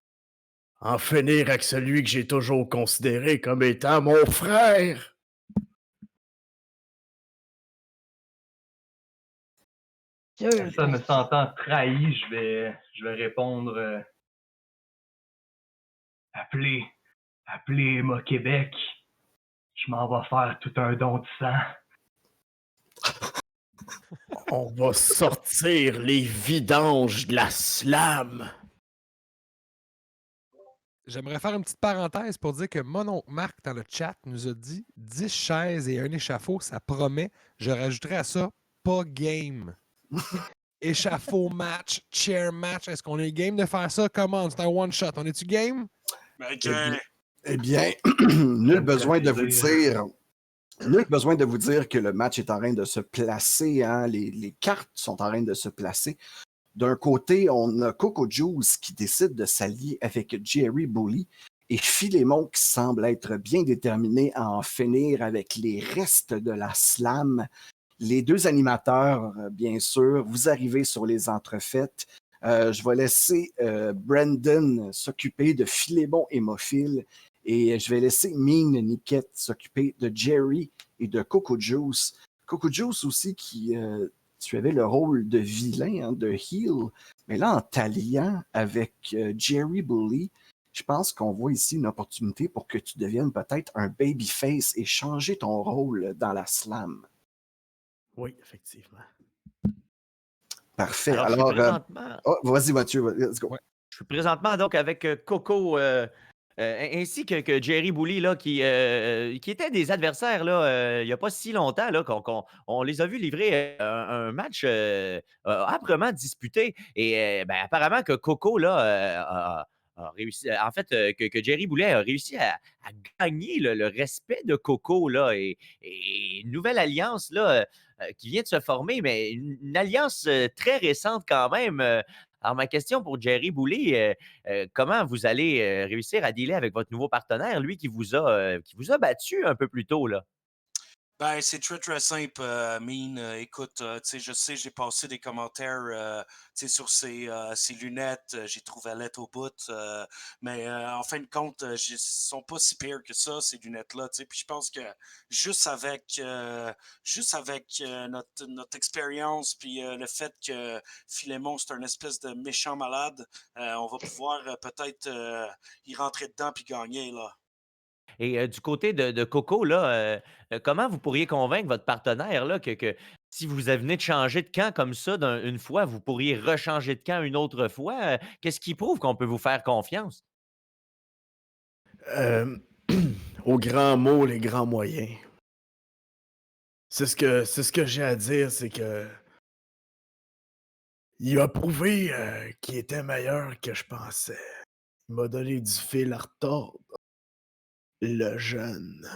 en finir avec celui que j'ai toujours considéré comme étant mon frère. Sûr Ça, que me sentant trahi, je vais répondre appelez Emma Québec. Je m'en vais faire tout un don de sang. On va sortir les vidanges de la slam. J'aimerais faire une petite parenthèse pour dire que mon oncle Marc dans le chat nous a dit 10 chaises et un échafaud, ça promet. Je rajouterais à ça pas game. Échafaud match, chair match. Est-ce qu'on est game de faire ça? Comment? C'est un one shot. On est-tu game? ben, Eh bien, nul besoin de vous dire que le match est en train de se placer. Hein? Les cartes sont en train de se placer. D'un côté, on a Coco Juice qui décide de s'allier avec Jerry Bully et Philémon qui semble être bien déterminé à en finir avec les restes de la slam. Les 2 animateurs, bien sûr, vous arrivez sur les entrefaites. Je vais laisser Brandon s'occuper de Philémon Hémophile et je vais laisser Mean Niquette s'occuper de Jerry et de Coco Juice. Coco Juice aussi qui... tu avais le rôle de vilain, hein, de heel, mais là, en t'alliant avec Jerry Bully, je pense qu'on voit ici une opportunité pour que tu deviennes peut-être un babyface et changer ton rôle dans la slam. Oui, effectivement. Parfait. Alors, je suis présentement... vas-y, Mathieu, let's go. Ouais. Je suis présentement donc avec Coco ainsi que Jerry Bully là, qui étaient des adversaires là, il n'y a pas si longtemps là, on les a vus livrer un match âprement disputé. Et ben, apparemment que Coco là, a réussi. En fait, que Jerry Bully a réussi à gagner le respect de Coco là, et une nouvelle alliance là, qui vient de se former, mais une alliance très récente quand même. Alors, ma question pour Jerry Bully, comment vous allez réussir à dealer avec votre nouveau partenaire, lui qui vous a battu un peu plus tôt, là? Ben, c'est très, très simple, Mine. Écoute, tu sais, je sais, j'ai passé des commentaires, tu sais, sur ces lunettes. J'ai trouvé lettre au bout. Mais en fin de compte, sont pas si pires que ça, ces lunettes-là, tu sais. Puis je pense que juste avec, notre expérience, puis le fait que Philémon, c'est un espèce de méchant malade, on va pouvoir peut-être y rentrer dedans puis gagner, là. Et du côté de Coco, là, comment vous pourriez convaincre votre partenaire là, que si vous venez de changer de camp comme ça une fois, vous pourriez rechanger de camp une autre fois? Qu'est-ce qui prouve qu'on peut vous faire confiance? Euh, Aux grands mots, les grands moyens. C'est ce que j'ai à dire, c'est que il a prouvé qu'il était meilleur que je pensais. Il m'a donné du fil à retordre, le jeune.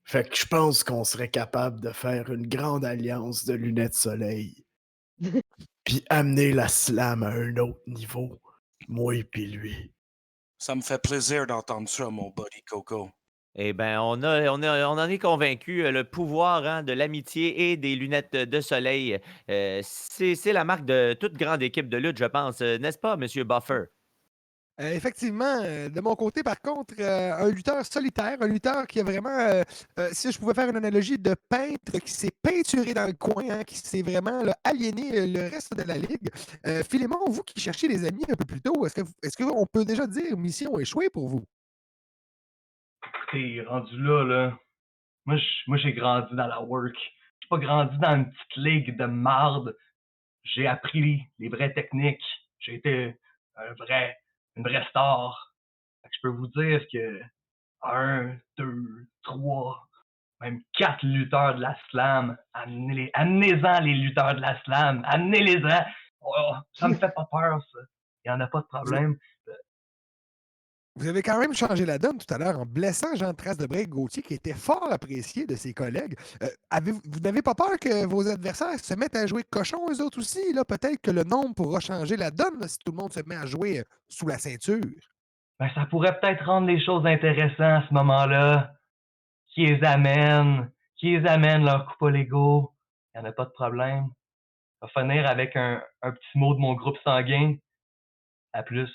Fait que je pense qu'on serait capable de faire une grande alliance de lunettes soleil, puis amener la slam à un autre niveau, moi et puis lui. Ça me fait plaisir d'entendre ça, mon buddy Coco. Eh bien, on en est convaincu, le pouvoir hein, de l'amitié et des lunettes de soleil, c'est la marque de toute grande équipe de lutte, je pense, n'est-ce pas, Monsieur Buffer? Effectivement, de mon côté, par contre, un lutteur solitaire, un lutteur qui a vraiment, si je pouvais faire une analogie de peintre qui s'est peinturé dans le coin, hein, qui s'est vraiment là, aliéné le reste de la ligue. Philémon, vous qui cherchez des amis un peu plus tôt, est-ce qu'on peut déjà dire mission échouée pour vous? T'es rendu là. Moi, j'ai grandi dans la work. J'ai pas grandi dans une petite ligue de marde. J'ai appris les vraies techniques. J'ai été une vraie star. Fait que je peux vous dire que un, deux, trois, même quatre lutteurs de la slam, amenez-en les lutteurs de la slam, amenez-les-en. Oh, ça me fait pas peur, ça. Il n'y en a pas de Vous, problème. vous avez quand même changé la donne tout à l'heure en blessant Jean Trace de Gauthier, qui était fort apprécié de ses collègues. Vous n'avez pas peur que vos adversaires se mettent à jouer cochon, eux autres aussi? Là, peut-être que le nombre pourra changer la donne là, si tout le monde se met à jouer sous la ceinture. Ben, ça pourrait peut-être rendre les choses intéressantes à ce moment-là. Qui les amène leur coupe à Lego. Il n'y en a pas de problème. On va finir avec un petit mot de mon groupe sanguin. À plus.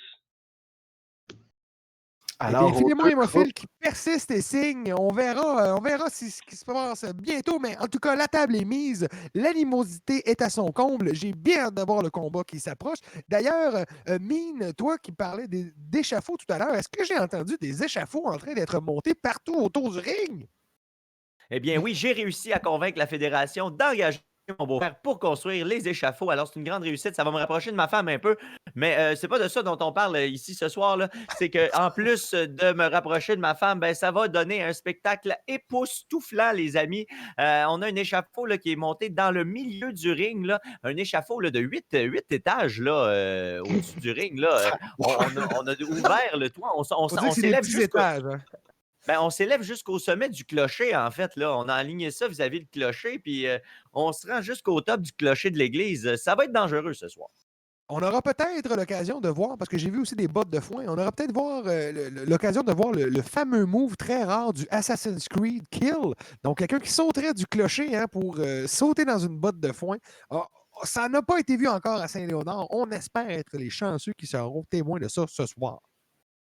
Eh bien, Alors, aux Philémon deux Hémophile groupes, qui persiste et signe. On verra ce qui se passe bientôt, mais en tout cas, la table est mise. L'animosité est à son comble. J'ai bien hâte d'avoir le combat qui s'approche. D'ailleurs, Mine, toi qui parlais d'échafauds tout à l'heure, est-ce que j'ai entendu des échafauds en train d'être montés partout autour du ring? Eh bien oui, j'ai réussi à convaincre la fédération d'engager mon beau-frère pour construire les échafauds. Alors, c'est une grande réussite. Ça va me rapprocher de ma femme un peu. Mais c'est pas de ça dont on parle ici ce soir. Là. C'est qu'en plus de me rapprocher de ma femme, ben, ça va donner un spectacle époustouflant, les amis. On a un échafaud là, qui est monté dans le milieu du ring. Là. Un échafaud là, de 8 étages là, au-dessus du ring. Là. On a ouvert le toit. Faut dire On que c'est des s'élève petits jusqu'au étages. Hein. ben, on s'élève jusqu'au sommet du clocher, en fait. Là. On a aligné ça vis-à-vis du clocher, puis on se rend jusqu'au top du clocher de l'église. Ça va être dangereux ce soir. On aura peut-être l'occasion de voir, parce que j'ai vu aussi des bottes de foin, on aura peut-être l'occasion de voir le fameux move très rare du Assassin's Creed Kill. Donc, quelqu'un qui sauterait du clocher hein, pour sauter dans une botte de foin. Ah, ça n'a pas été vu encore à Saint-Léonard. On espère être les chanceux qui seront témoins de ça ce soir.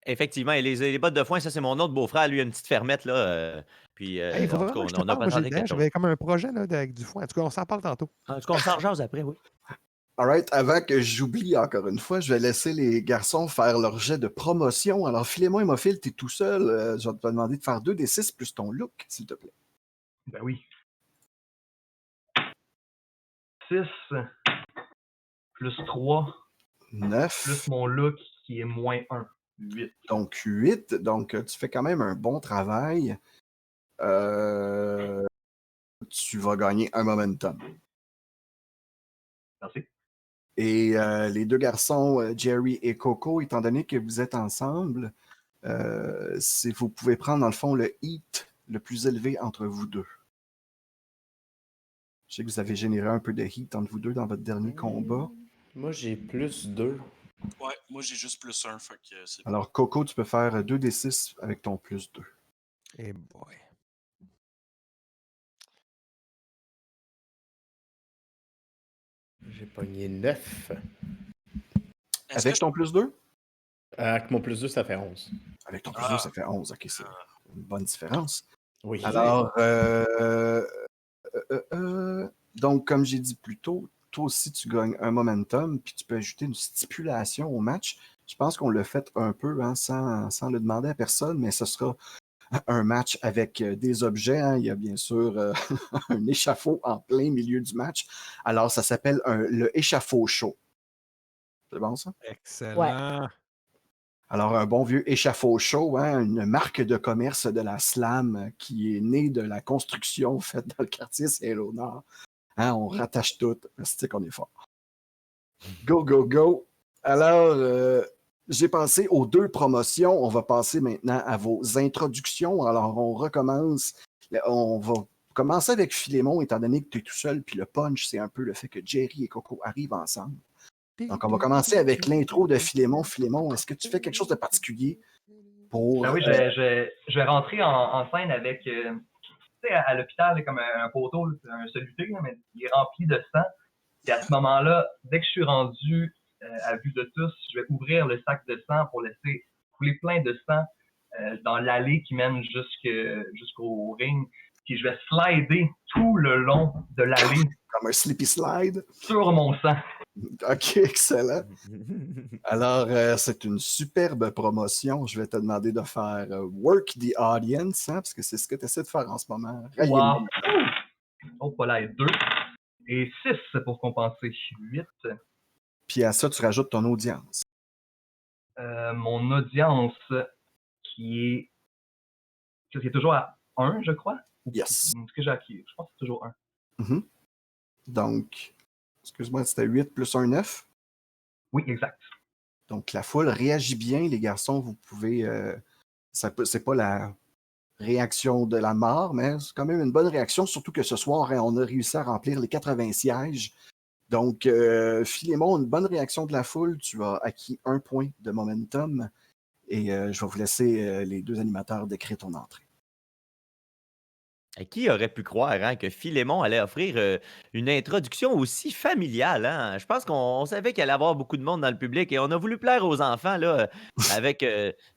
Effectivement, et les bottes de foin, ça, c'est mon autre beau-frère. Lui, a une petite fermette, là. Puis, Il faut en tout vraiment cas, que je te on a parle. Moi, pas quelque chose. j'avais comme un projet là, avec du foin. En tout cas, on s'en parle tantôt. En tout cas, on s'en rejase après, oui. alright, avant que j'oublie encore une fois, je vais laisser les garçons faire leur jet de promotion. Alors, Philémon Hémophile, t'es tout seul. Je vais te demander de faire 2d6 plus ton look, s'il te plaît. Ben oui. 6 plus 3 9. plus mon look qui est moins 1. 8. Donc 8. Donc, tu fais quand même un bon travail. Tu vas gagner un momentum. Merci. Et les deux garçons, Jerry et Coco, étant donné que vous êtes ensemble, vous pouvez prendre dans le fond le heat le plus élevé entre vous deux. Je sais que vous avez généré un peu de heat entre vous deux dans votre dernier combat. Moi, j'ai plus 2. Ouais, moi j'ai juste plus 1, fait que c'est bon. Alors, Coco, tu peux faire 2d6 avec ton plus 2. Eh boy. J'ai pogné 9. Est-ce que Avec je... ton plus 2? Avec mon plus 2, ça fait 11. Avec ton plus 2, ça fait 11. OK, c'est une bonne différence. Oui. Alors, donc, comme j'ai dit plus tôt, toi aussi, tu gagnes un momentum, puis tu peux ajouter une stipulation au match. Je pense qu'on l'a fait un peu hein, sans le demander à personne, mais ce sera un match avec des objets. Hein. Il y a bien sûr un échafaud en plein milieu du match. Alors, ça s'appelle le échafaud chaud. C'est bon, ça? Ouais. Excellent. Alors, un bon vieux échafaud chaud, hein, une marque de commerce de la slam qui est née de la construction faite dans le quartier Saint-Léonard. Hein, on rattache tout. C'est qu'on est fort. Go, go, go. Alors, j'ai pensé aux 2 promotions. On va passer maintenant à vos introductions. Alors, on recommence. On va commencer avec Philémon, étant donné que tu es tout seul, puis le punch, c'est un peu le fait que Jerry et Coco arrivent ensemble. Donc, on va commencer avec l'intro de Philémon. Philémon, est-ce que tu fais quelque chose de particulier pour... Ben oui, je vais rentrer en scène avec, tu sais, à l'hôpital, là, comme un poteau, là, un soluté, là, mais il est rempli de sang. Et à ce moment-là, dès que je suis rendu à vue de tous, je vais ouvrir le sac de sang pour laisser couler plein de sang dans l'allée qui mène jusqu'au ring. Puis je vais slider tout le long de l'allée Comme un slippy slide. sur mon sang. OK, excellent. Alors, c'est une superbe promotion. Je vais te demander de faire Work the Audience, hein, parce que c'est ce que tu essaies de faire en ce moment. Ralliez-moi. Wow. Oh, voilà, 2. Et 6 pour compenser. 8. Puis à ça, tu rajoutes ton audience. Mon audience qui est toujours à 1, je crois. Yes. Est-ce que j'ai acquis? Je pense que c'est toujours 1. Mhm. Donc, excuse-moi, c'était 8 plus 1, 9. Oui, exact. Donc, la foule réagit bien, les garçons. Vous pouvez... c'est pas la réaction de la mort, mais c'est quand même une bonne réaction, surtout que ce soir, hein, on a réussi à remplir les 80 sièges. Donc, Philémon, une bonne réaction de la foule. Tu as acquis 1 point de momentum. Et je vais vous laisser les 2 animateurs décrire ton entrée. Et qui aurait pu croire hein, que Philémon allait offrir une introduction aussi familiale? Hein? Je pense qu'on savait qu'il allait y avoir beaucoup de monde dans le public et on a voulu plaire aux enfants là, avec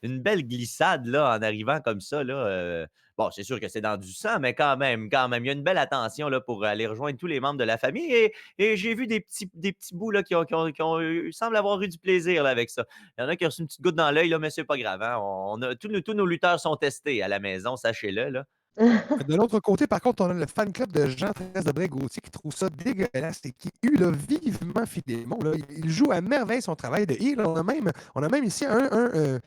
une belle glissade là, en arrivant comme ça. Là, bon, c'est sûr que c'est dans du sang, mais quand même, il y a une belle attention là, pour aller rejoindre tous les membres de la famille. Et j'ai vu des petits bouts là, semblent avoir eu du plaisir là, avec ça. Il y en a qui ont reçu une petite goutte dans l'œil, là, mais c'est pas grave. Hein? Tous nos lutteurs sont testés à la maison, sachez-le. Là. De l'autre côté, par contre, on a le fan club de Jean-Thérèse de Bray-Gauthier qui trouve ça dégueulasse et qui hue là, vivement Philémon. Là. Il joue à merveille son travail de heel. On a même ici là,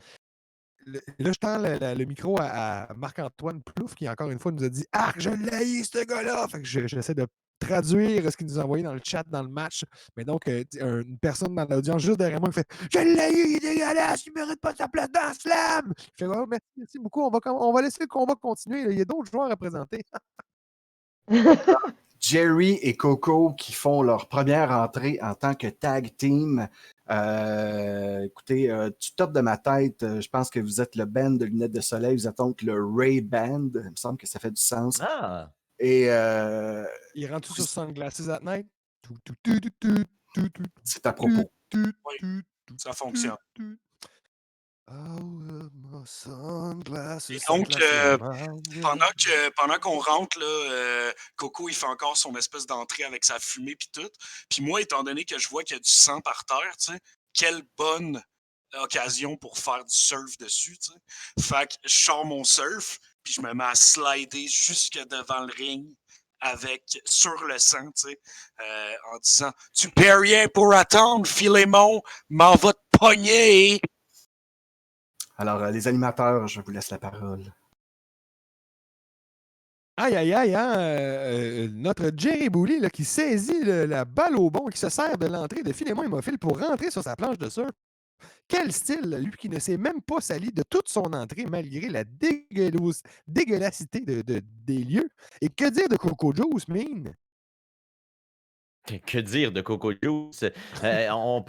je tends le micro à Marc-Antoine Plouffe qui, encore une fois, nous a dit « Ah, je l'ai, ce gars-là! » Fait que j'essaie de traduire ce qu'il nous a envoyé dans le chat, dans le match. Mais donc, une personne dans l'audience juste derrière moi qui fait « Je l'ai eu, il est dégueulasse, il ne mérite pas sa place dans Slam! » Je fais oh, merci beaucoup, on va laisser le combat continuer. Là. Il y a d'autres joueurs à présenter. Jerry et Coco qui font leur première entrée en tant que tag team. Écoutez, tu topes de ma tête. Je pense que vous êtes le band de lunettes de soleil. Vous êtes donc le Ray Band. Il me semble que ça fait du sens. Ah! Et il rentre tout sur Sunglasses at Night. C'est à propos. Oui, ça fonctionne. Et donc, pendant qu'on rentre, là, Coco, il fait encore son espèce d'entrée avec sa fumée puis tout. Puis moi, étant donné que je vois qu'il y a du sang par terre, tu sais, quelle bonne occasion pour faire du surf dessus, tu sais. Fait que je sors mon surf, puis je me mets à slider jusque devant le ring sur le sang, tu sais, en disant « Tu paies rien pour attendre, Philémon, m'en va te pogner! » Alors, les animateurs, je vous laisse la parole. Aïe, aïe, aïe, hein? Notre Jerry Boulay là, qui saisit la balle au bon, qui se sert de l'entrée de Philémon Hémophile pour rentrer sur sa planche de surf. Quel style, lui qui ne s'est même pas sali de toute son entrée malgré la dégueulassité des lieux. Et que dire de Coco Juice, mine? Que dire de Coco Juice? On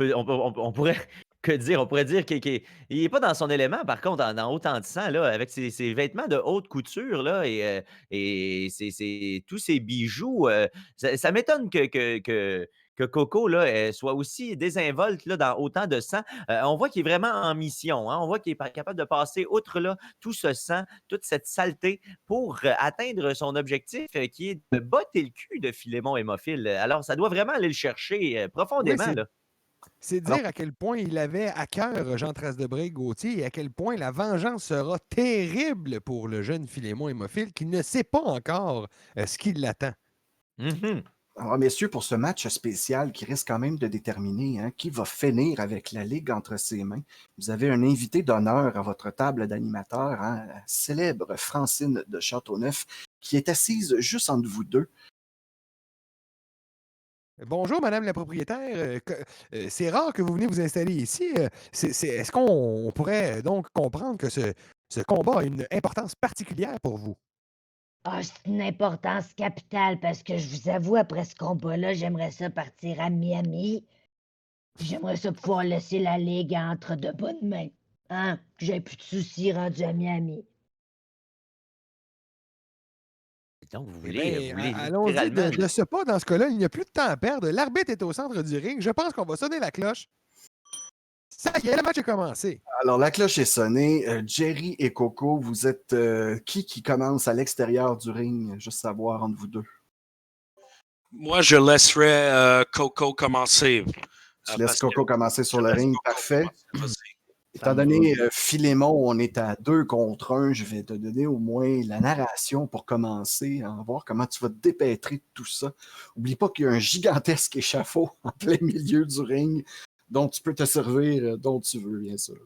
pourrait que dire? On pourrait dire qu'il est pas dans son élément, par contre, dans autant de sang, là, avec ses vêtements de haute couture, là, et tous ses bijoux. Ça m'étonne que Coco là, soit aussi désinvolte là, dans autant de sang. On voit qu'il est vraiment en mission. Hein? On voit qu'il est capable de passer outre là, tout ce sang, toute cette saleté pour atteindre son objectif qui est de botter le cul de Philémon Hémophile. Alors, ça doit vraiment aller le chercher Oui, profondément. Là. c'est Alors, dire à quel point il avait à cœur Jean Trasdebré Gauthier et à quel point la vengeance sera terrible pour le jeune Philémon Hémophile qui ne sait pas encore ce qui l'attend. Mhm. alors, messieurs, pour ce match spécial qui risque quand même de déterminer hein, qui va finir avec la Ligue entre ses mains, vous avez un invité d'honneur à votre table d'animateur, hein, la célèbre Francine de Châteauneuf, qui est assise juste entre vous deux. Bonjour, Madame la propriétaire. C'est rare que vous venez vous installer ici. Est-ce qu'on pourrait donc comprendre que ce combat a une importance particulière pour vous? Ah, c'est une importance capitale parce que je vous avoue, après ce combat-là, j'aimerais ça partir à Miami. Puis j'aimerais ça pouvoir laisser la Ligue entre de bonnes mains. Hein? Que j'ai plus de soucis rendus à Miami. Donc, vous Eh voulez, bien, allons-y littéralement. de ce pas. Dans ce cas-là, il n'y a plus de temps à perdre. L'arbitre est au centre du ring. Je pense qu'on va sonner la cloche. Ça y est, le match a commencé. Alors, la cloche est sonnée. Jerry et Coco, vous êtes qui commence à l'extérieur du ring? Juste savoir entre vous deux. Moi, je laisserais Coco commencer. Tu laisses Coco commencer sur le ring. Parfait. Vas-y. Étant donné Philémon, on est à 2 contre 1, je vais te donner au moins la narration pour commencer, hein, voir comment tu vas te dépêtrer de tout ça. Oublie pas qu'il y a un gigantesque échafaud en plein milieu du ring dont tu peux te servir dont tu veux, bien sûr.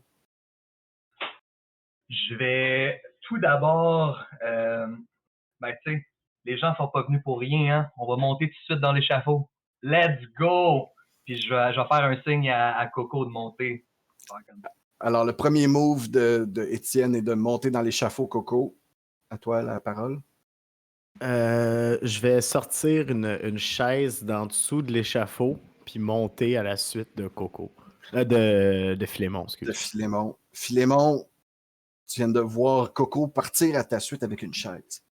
Je vais tout d'abord, tu sais, les gens sont pas venus pour rien, hein. On va monter tout de suite dans l'échafaud. Let's go! Puis je vais faire un signe à Coco de monter. Alors, le premier move de Étienne est de monter dans l'échafaud, Coco. À toi la parole. Je vais sortir une chaise d'en dessous de l'échafaud, puis monter à la suite de Coco. De Philémon, De excuse. Philémon. Philémon, tu viens de voir Coco partir à ta suite avec une chaise.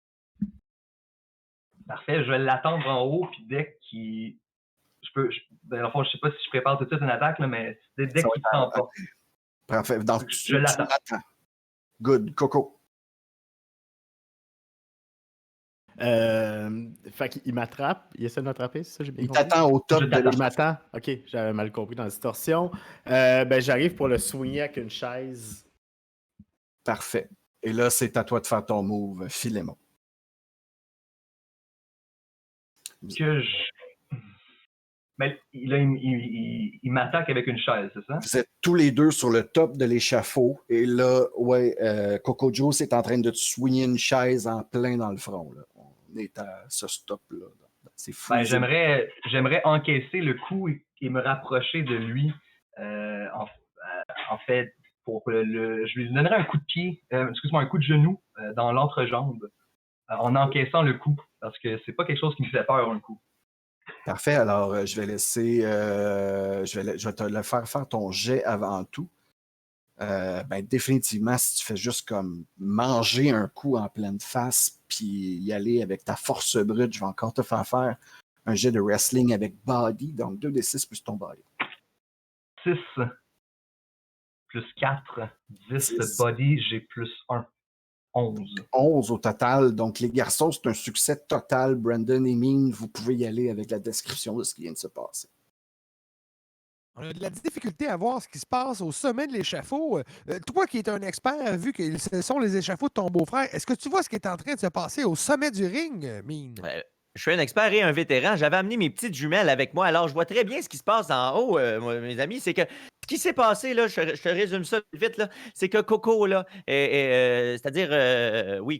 Parfait, je vais l'attendre en haut, puis dès qu'il... dans le fond, je sais pas si je prépare tout de suite une attaque, là, mais dès Ça va qu'il prend pas. Parfait. Donc, Je l'attends. Good. Coco. Fait qu'il m'attrape, il essaie de m'attraper, c'est ça, j'ai bien Il compris? t'attend au top Je de t'attends. Il m'attend? Ok, j'avais mal compris dans la distorsion. J'arrive pour le swinguer avec une chaise. Parfait. Et là, c'est à toi de faire ton move, Philémon. Mais là, il m'attaque avec une chaise, c'est ça? Vous êtes tous les deux sur le top de l'échafaud. Et là, Coco Joe, c'est en train de te soigner une chaise en plein dans le front. Là. On est à ce stop-là. C'est fou. J'aimerais encaisser le coup et me rapprocher de lui. En fait, je lui donnerais un coup de pied, un coup de genou dans l'entrejambe en encaissant le coup. Parce que c'est pas quelque chose qui me fait peur, un coup. Parfait. Alors, je vais laisser. Je vais te le faire ton jet avant tout. Définitivement, si tu fais juste comme manger un coup en pleine face, puis y aller avec ta force brute, je vais encore te faire un jet de wrestling avec body, donc 2d6 plus ton body. 6 plus 4, 10 6. body, j'ai plus 1. 11. 11 au total. Donc, les garçons, c'est un succès total. Brandon et Mine, vous pouvez y aller avec la description de ce qui vient de se passer. On a de la difficulté à voir ce qui se passe au sommet de l'échafaud. Toi qui es un expert, vu que ce sont les échafauds de ton beau-frère, est-ce que tu vois ce qui est en train de se passer au sommet du ring, Mine? Je suis un expert et un vétéran. J'avais amené mes petites jumelles avec moi, alors je vois très bien ce qui se passe en haut, mes amis. C'est que ce qui s'est passé, là, je te résume ça vite, là, c'est que Coco, là,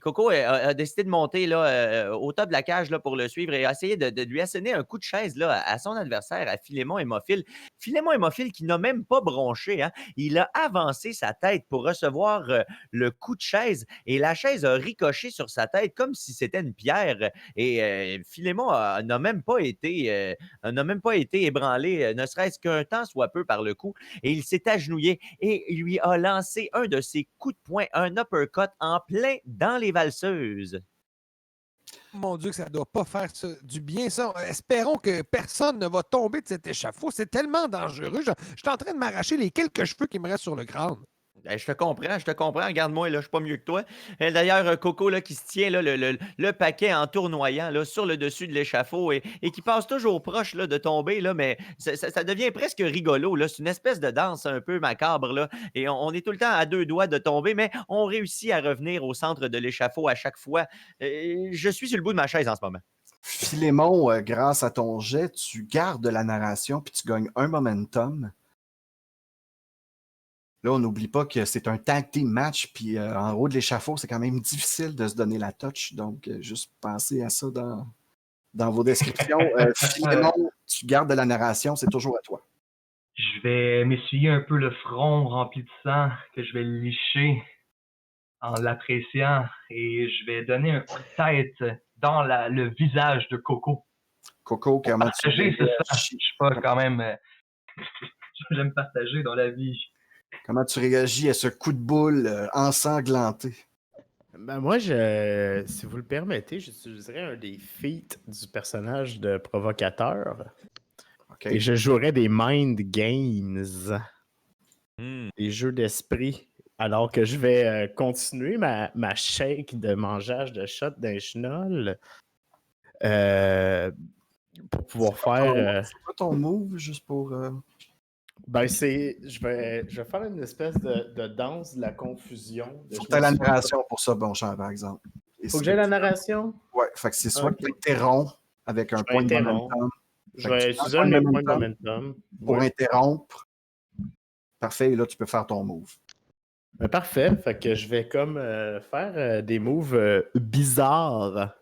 Coco a décidé de monter là, au top de la cage là, pour le suivre et a essayé de lui asséner un coup de chaise là, à son adversaire, à Philémon Hémophile. Philémon Hémophile qui n'a même pas bronché. Hein, il a avancé sa tête pour recevoir le coup de chaise et la chaise a ricoché sur sa tête comme si c'était une pierre. Et Philémon n'a même pas été ébranlé, ne serait-ce qu'un temps soit peu par le coup. Et il s'est agenouillé et il lui a lancé un de ses coups de poing, un uppercut en plein dans les valseuses. Mon Dieu, que ça doit pas faire du bien, ça. Espérons que personne ne va tomber de cet échafaud. C'est tellement dangereux. Je suis en train de m'arracher les quelques cheveux qui me restent sur le crâne. Ben, je te comprends. Regarde-moi, là, je suis pas mieux que toi. D'ailleurs, Coco, là, qui se tient là, le paquet en tournoyant là, sur le dessus de l'échafaud et qui passe toujours proche là, de tomber, là, mais ça devient presque rigolo. Là. C'est une espèce de danse un peu macabre. Là, et on est tout le temps à 2 doigts de tomber, mais on réussit à revenir au centre de l'échafaud à chaque fois. Je suis sur le bout de ma chaise en ce moment. Philémon, grâce à ton jet, tu gardes la narration puis tu gagnes un momentum. Là, on n'oublie pas que c'est un tag team match, puis en haut de l'échafaud, c'est quand même difficile de se donner la touch. Donc, juste pensez à ça dans vos descriptions. Philémon, tu gardes de la narration, c'est toujours à toi. Je vais m'essuyer un peu le front rempli de sang que je vais licher en l'appréciant et je vais donner un coup de tête dans le visage de Coco. Coco, comment tu Partager, c'est ça. Je réagis? suis pas quand même... J'aime partager dans la vie. Comment tu réagis à ce coup de boule ensanglanté? Ben moi, si vous le permettez, j'utiliserais un des feats du personnage de provocateur. OK. Et je jouerais des mind games, des jeux d'esprit, alors que je vais continuer ma shake de mangeage de shot d'un chenol pour pouvoir faire... C'est quoi ton move, juste pour... Ben, je vais faire une espèce de danse de la confusion. Faut que tu aies la narration pour ça, Bonchamp, par exemple. Faut que j'aie la narration? Ouais, fait que c'est soit Ok. que tu interromps avec un point de momentum. Je vais utiliser un de mes points de momentum. Pour interrompre. Parfait, et là, tu peux faire ton move. Ben, parfait. Fait que je vais comme faire des moves bizarres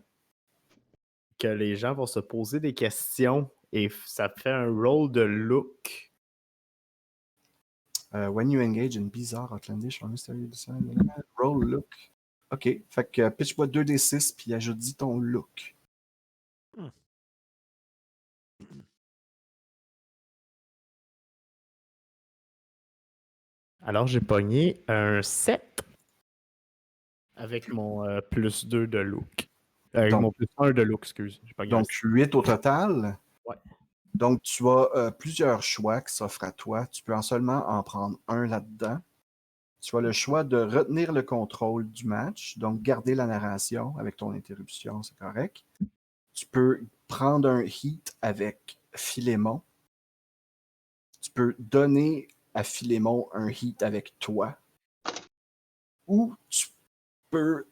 que les gens vont se poser des questions et ça fait un roll de look. When you engage in bizarre, outlandish or mysterious design, roll look. OK. Fait que pitch-moi 2d6 puis ajoute ton look. Alors, j'ai pogné un 7 avec mon plus 2 de look. Avec mon plus 1 de look, excuse. Donc, 8 au total. Ouais. Donc, tu as plusieurs choix qui s'offrent à toi. Tu peux seulement en prendre un là-dedans. Tu as le choix de retenir le contrôle du match, donc garder la narration avec ton interruption, c'est correct. Tu peux prendre un hit avec Philémon. Tu peux donner à Philémon un hit avec toi. Ou tu peux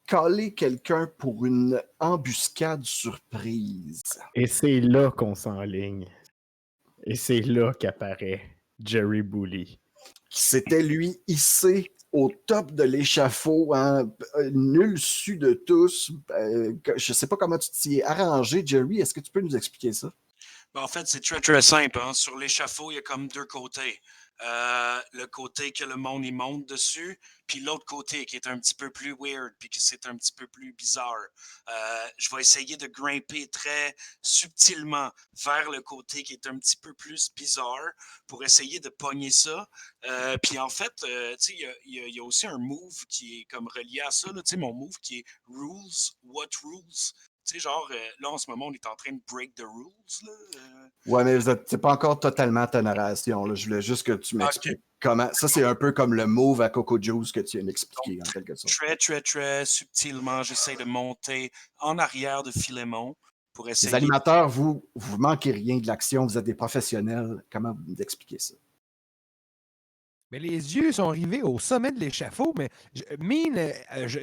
caler quelqu'un pour une embuscade surprise. Et c'est là qu'on s'enligne. Et c'est là qu'apparaît Jerry Bully. Qui s'était, lui, hissé au top de l'échafaud, hein, nul su de tous. Je ne sais pas comment tu t'y es arrangé, Jerry. Est-ce que tu peux nous expliquer ça? Ben, en fait, c'est très, très simple. Hein. Sur l'échafaud, il y a comme 2 côtés. Le côté que le monde y monte dessus, puis l'autre côté qui est un petit peu plus weird, puis que c'est un petit peu plus bizarre. Je vais essayer de grimper très subtilement vers le côté qui est un petit peu plus bizarre pour essayer de pogner ça. Puis en fait, il y a aussi un move qui est comme relié à ça. Là, mon move qui est Rules, What Rules? Tu sais, genre, là, en ce moment, on est en train de break the rules. Là, Ouais, mais c'est pas encore totalement ta narration. Là. Je voulais juste que tu m'expliques comment. Ça, c'est un peu comme le move à Coco Juice que tu viens d'expliquer, en quelque sorte. Très, très, très subtilement, j'essaie de monter en arrière de Philémon pour essayer. Les animateurs, vous manquez rien de l'action. Vous êtes des professionnels. Comment vous expliquez ça? Mais les yeux sont rivés au sommet de l'échafaud, mais Mine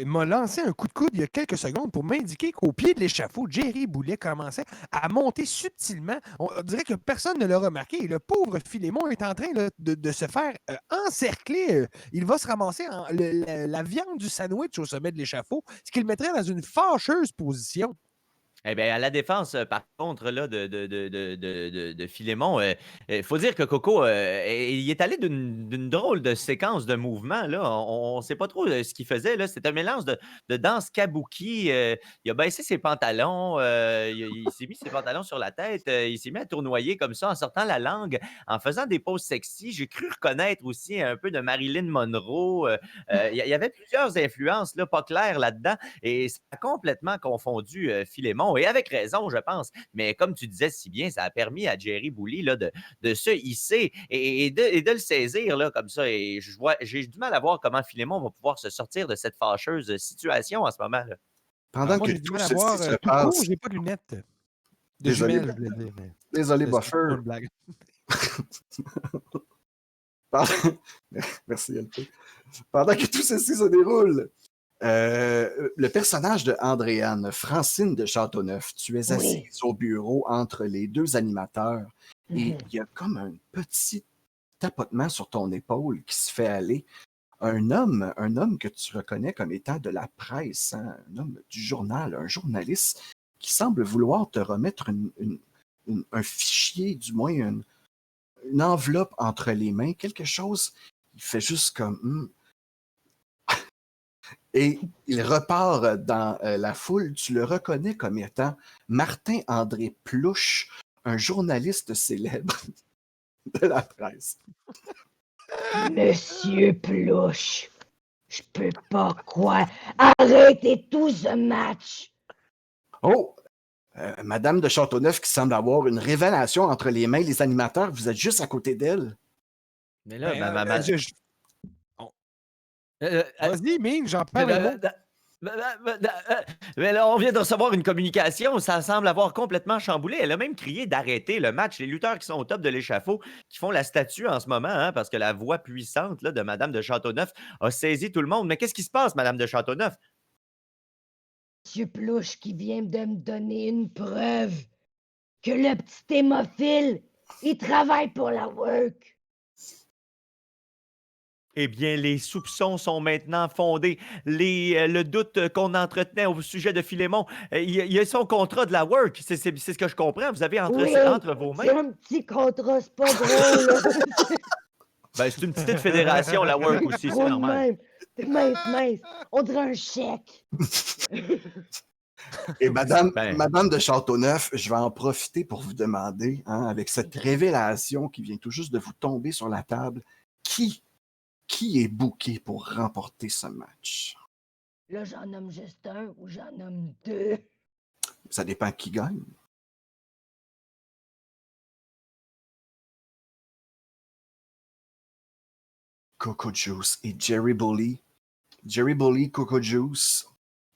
m'a lancé un coup de coude il y a quelques secondes pour m'indiquer qu'au pied de l'échafaud, Jerry Boulet commençait à monter subtilement. On dirait que personne ne l'a remarqué. Et le pauvre Philémon est en train là, de se faire encercler. Il va se ramasser la viande du sandwich au sommet de l'échafaud, ce qui le mettrait dans une fâcheuse position. Eh bien, à la défense, par contre, là, de Philémon, il faut dire que Coco, il est allé d'une drôle de séquence de mouvements. Là. On ne sait pas trop ce qu'il faisait. Là. C'est un mélange de danse kabuki. Il a baissé ses pantalons. Il s'est mis ses pantalons sur la tête. Il s'est mis à tournoyer comme ça en sortant la langue, en faisant des poses sexy. J'ai cru reconnaître aussi un peu de Marilyn Monroe. Il y avait plusieurs influences là, pas claires là-dedans. Et ça a complètement confondu Philémon. Et avec raison, je pense. Mais comme tu disais si bien, ça a permis à Jerry Bully là, de se hisser et de le saisir là, comme ça. Et j'ai du mal à voir comment Philémon va pouvoir se sortir de cette fâcheuse situation en ce moment. Là. Pendant Moi, que j'ai du tout mal à ceci voir se tout court, passe, j'ai pas de lunettes. De désolé, jumelles, je voulais dire. Mais désolé, c'est Buffer. pas une blague. Pendant- Merci, LP. Pendant que tout ceci se déroule, le personnage de Andréane, Francine de Châteauneuf, tu es assise Oui. au bureau entre les deux animateurs et il y a comme un petit tapotement sur ton épaule qui se fait aller. Un homme que tu reconnais comme étant de la presse, hein, un homme du journal, un journaliste qui semble vouloir te remettre un fichier, du moins une enveloppe entre les mains, quelque chose. Il fait juste comme et il repart dans la foule. Tu le reconnais comme étant Martin-André Plouche, un journaliste célèbre de la presse. Monsieur Plouche, je peux pas croire. Arrêtez tout ce match. Oh! Madame de Châteauneuf qui semble avoir une révélation entre les mains, les animateurs, vous êtes juste à côté d'elle. Mais là, Vas-y, Ming, j'en perds les mots. Mais là, on vient de recevoir une communication. Ça semble avoir complètement chamboulé. Elle a même crié d'arrêter le match. Les lutteurs qui sont au top de l'échafaud, qui font la statue en ce moment, hein, parce que la voix puissante là, de Madame de Châteauneuf a saisi tout le monde. Mais qu'est-ce qui se passe, Madame de Châteauneuf? Monsieur Plouche qui vient de me donner une preuve que le petit hémophile, il travaille pour la work. Eh bien, les soupçons sont maintenant fondés. Le doute qu'on entretenait au sujet de Philémon, il y a son contrat de la work. C'est ce que je comprends. Vous avez entre vos C'est mains. un petit contrat, c'est pas drôle. Là. Ben, c'est une petite fédération, la work aussi, c'est Gros de normal. même. T'es mince. On dirait un chèque. Et Madame Ben. de Châteauneuf, je vais en profiter pour vous demander, hein, avec cette révélation qui vient tout juste de vous tomber sur la table, qui est booké pour remporter ce match? Là, j'en nomme juste un ou j'en nomme deux. Ça dépend qui gagne. Coco Juice et Jerry Bully. Jerry Bully, Coco Juice,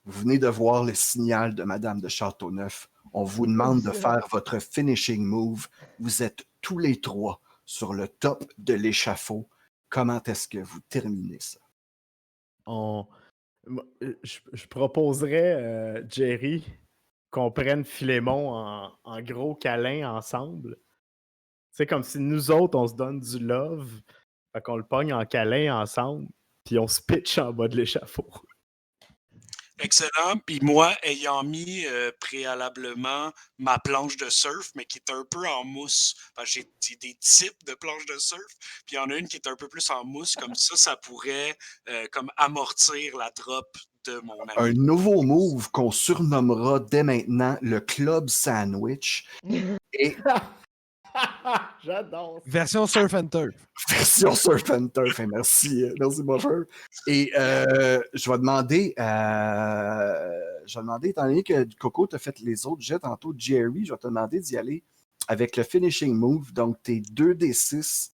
vous venez de voir le signal de Madame de Châteauneuf. On vous demande de faire votre finishing move. Vous êtes tous les trois sur le top de l'échafaud. Comment est-ce que vous terminez ça? Je proposerais, Jerry, qu'on prenne Philémon en gros câlin ensemble. C'est comme si nous autres, on se donne du love, fait qu'on le pogne en câlin ensemble, puis on se pitch en bas de l'échafaud. Excellent. Puis moi, ayant mis préalablement ma planche de surf, mais qui est un peu en mousse, parce que j'ai des types de planches de surf, puis il y en a une qui est un peu plus en mousse, comme ça pourrait comme amortir la drop de mon ami. Un nouveau move qu'on surnommera dès maintenant le Club Sandwich. Et J'adore ça. Version Surf and Turf. version Surf and Turf. Et merci Buffer. Et je vais demander, étant donné que Coco t'a fait les autres jets tantôt, Jerry, je vais te demander d'y aller avec le finishing move. Donc, tes 2d6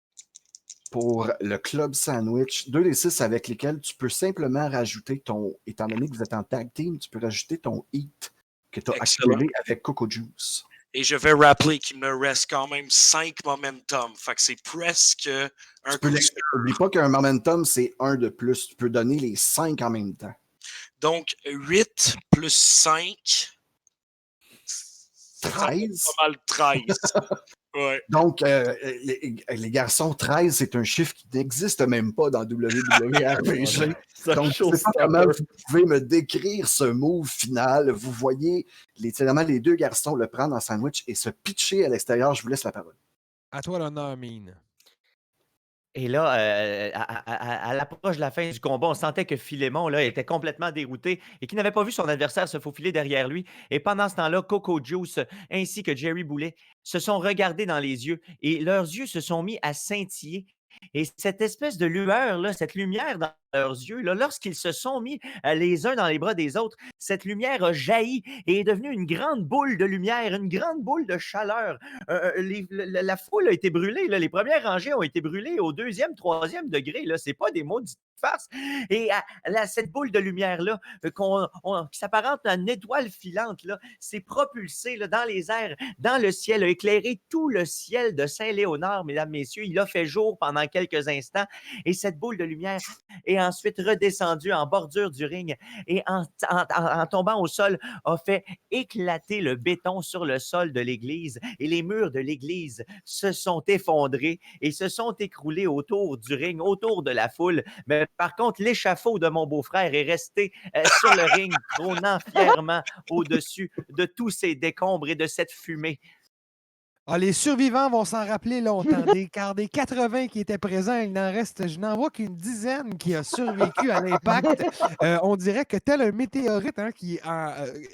pour le Club Sandwich. 2d6 avec lesquels tu peux simplement rajouter étant donné que vous êtes en tag team, tu peux rajouter ton hit que tu as accumulé avec Coco Juice. Et je vais rappeler qu'il me reste quand même 5 momentum. Fait que c'est presque un coup. N'oublie pas qu'un momentum, c'est 1 de plus. Tu peux donner les 5 en même temps. Donc, 8 plus 5. 13. Pas mal 13. Ouais. Donc, les garçons, 13, c'est un chiffre qui n'existe même pas dans WWRPG. Donc, je ne sais pas comment vous pouvez me décrire ce move final. Vous voyez littéralement les deux garçons le prendre en sandwich et se pitcher à l'extérieur. Je vous laisse la parole. À toi l'honneur, Mine. Et là, à l'approche de la fin du combat, on sentait que Philémon là, était complètement dérouté et qu'il n'avait pas vu son adversaire se faufiler derrière lui. Et pendant ce temps-là, Coco Juice ainsi que Jerry Boulet se sont regardés dans les yeux et leurs yeux se sont mis à scintiller. Et cette espèce de lueur, là, cette lumière dans leurs yeux, là, lorsqu'ils se sont mis les uns dans les bras des autres, cette lumière a jailli et est devenue une grande boule de lumière, une grande boule de chaleur. La foule a été brûlée. Là, les premières rangées ont été brûlées au 2e, 3e degré. Ce n'est pas des maudites farces. Et cette boule de lumière-là, qui s'apparente à une étoile filante, s'est propulsée là, dans les airs, dans le ciel, a éclairé tout le ciel de Saint-Léonard, mesdames, messieurs. Il a fait jour pendant quelques instants. Et cette boule de lumière est ensuite redescendue en bordure du ring et en tombant au sol, a fait éclater le béton sur le sol de l'église et les murs de l'église se sont effondrés et se sont écroulés autour du ring, autour de la foule. Mais par contre, l'échafaud de mon beau-frère est resté sur le ring, trônant fièrement au-dessus de tous ces décombres et de cette fumée. Ah, les survivants vont s'en rappeler longtemps. Car des 80 qui étaient présents, il n'en reste, je n'en vois qu'une dizaine qui a survécu à l'impact. On dirait que tel un météorite qui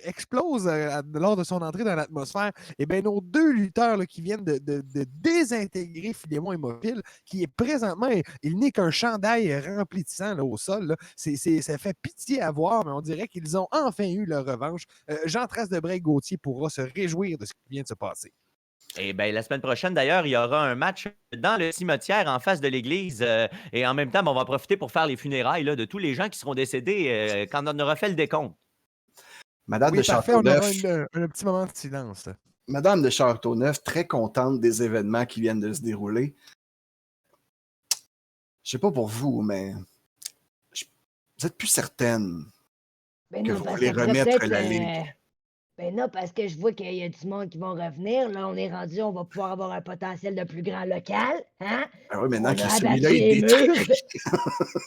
explose lors de son entrée dans l'atmosphère, et bien nos deux lutteurs là, qui viennent de désintégrer Philémon Hémophile, qui est présentement, il n'est qu'un chandail rempli de sang là, au sol. Là. Ça fait pitié à voir, mais on dirait qu'ils ont enfin eu leur revanche. Jean Trace de Bray-Gauthier pourra se réjouir de ce qui vient de se passer. Eh bien, la semaine prochaine, d'ailleurs, il y aura un match dans le cimetière en face de l'église. Et en même temps, on va profiter pour faire les funérailles là, de tous les gens qui seront décédés quand on aura fait le décompte. Madame de parfait, on Châteauneuf. aura un petit moment de silence. Madame de Châteauneuf, très contente des événements qui viennent de se dérouler. Je sais pas pour vous, mais vous êtes plus certaine que vous voulez remettre la ligue. Ben non, parce que je vois qu'il y a du monde qui vont revenir. Là, on est rendu, on va pouvoir avoir un potentiel de plus grand local. Hein? Ah oui, maintenant On que a celui-là abattu est les détruit. murs.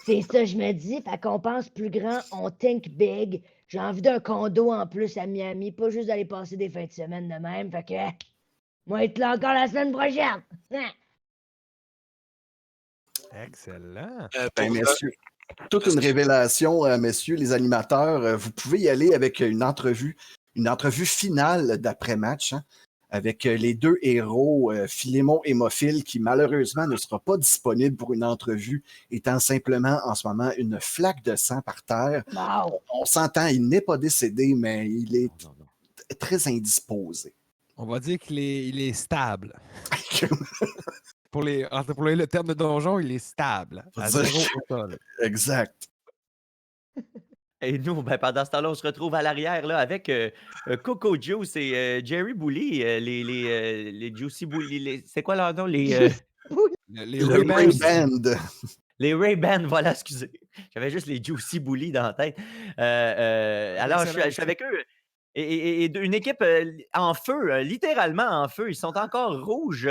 C'est ça, je me dis. Fait qu'on pense plus grand, on think big. J'ai envie d'un condo en plus à Miami, pas juste d'aller passer des fins de semaine de même. Fait que, moi, être là encore la semaine prochaine. Hein? Excellent. Ben, messieurs, toute une révélation, messieurs les animateurs. Vous pouvez y aller avec une entrevue finale d'après-match avec les deux héros, Philémon Hémophile, qui malheureusement ne sera pas disponible pour une entrevue, étant simplement en ce moment une flaque de sang par terre. Wow. On s'entend, il n'est pas décédé, mais il est très indisposé. On va dire qu'il est stable. Pour le terme de donjon, il est stable. À 0 au sol. Exact. Et nous, pendant ce temps-là, on se retrouve à l'arrière là, avec Coco Juice et Jerry Bully, les Juicy Bully. C'est quoi leur nom? Les Ray-Ban. Les Ray-Ban, voilà, excusez. J'avais juste les Juicy Bully dans la tête. Alors, je suis avec eux. Et une équipe en feu, littéralement en feu. Ils sont encore rouges.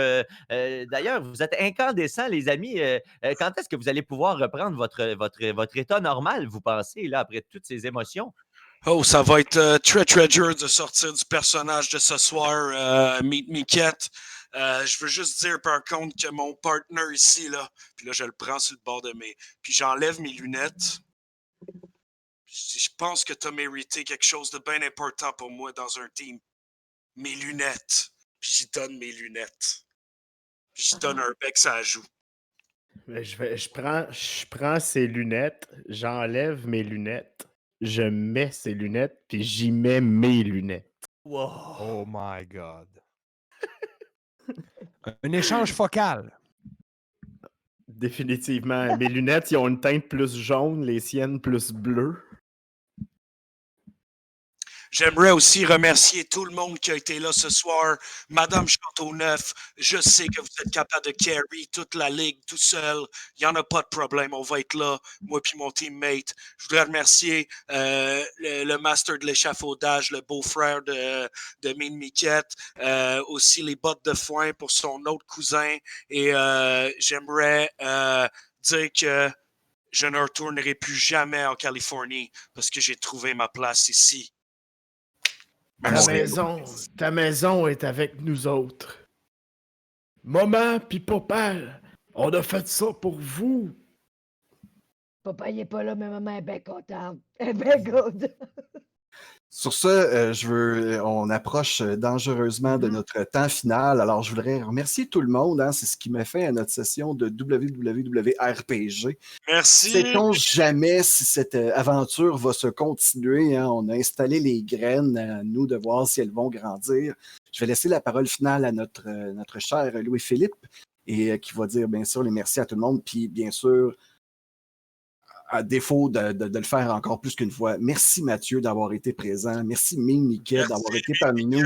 D'ailleurs, vous êtes incandescents, les amis. Quand est-ce que vous allez pouvoir reprendre votre état normal, vous pensez, là, après toutes ces émotions? Oh, ça va être très, très dur de sortir du personnage de ce soir, Meet Miquette. Je veux juste dire, par contre, que mon partner ici, là, puis là, je le prends sur le bord de mes... Puis j'enlève mes lunettes. Je pense que tu as mérité quelque chose de bien important pour moi dans un team. Mes lunettes. Puis j'y donne mes lunettes. Puis j'y donne un bec ça joue. Je prends ses lunettes, j'enlève mes lunettes, je mets ses lunettes, puis j'y mets mes lunettes. Wow. Oh my God. Un échange focal. Définitivement. Mes lunettes, ils ont une teinte plus jaune, les siennes plus bleues. J'aimerais aussi remercier tout le monde qui a été là ce soir. Madame Châteauneuf, je sais que vous êtes capable de carry toute la ligue tout seul. Il n'y en a pas de problème. On va être là, moi puis mon teammate. Je voudrais remercier le master de l'échafaudage, le beau-frère de Mine Miquette, aussi les bottes de foin pour son autre cousin. Et j'aimerais dire que je ne retournerai plus jamais en Californie parce que j'ai trouvé ma place ici. Ta maison est avec nous autres. Maman puis papa, on a fait ça pour vous. Papa, il est pas là, mais maman est bien contente. Elle est bien contente. Sur ce, on approche dangereusement de notre temps final. Alors, je voudrais remercier tout le monde. Hein, c'est ce qui met fin à notre session de WWW-RPG. Merci. Sait-on jamais si cette aventure va se continuer? Hein? On a installé les graines, à nous de voir si elles vont grandir. Je vais laisser la parole finale à notre cher Louis-Philippe, et qui va dire, bien sûr, les merci à tout le monde. Puis, bien sûr, à défaut de le faire encore plus qu'une fois, merci Mathieu d'avoir été présent. Merci Mine Miquette d'avoir été parmi nous.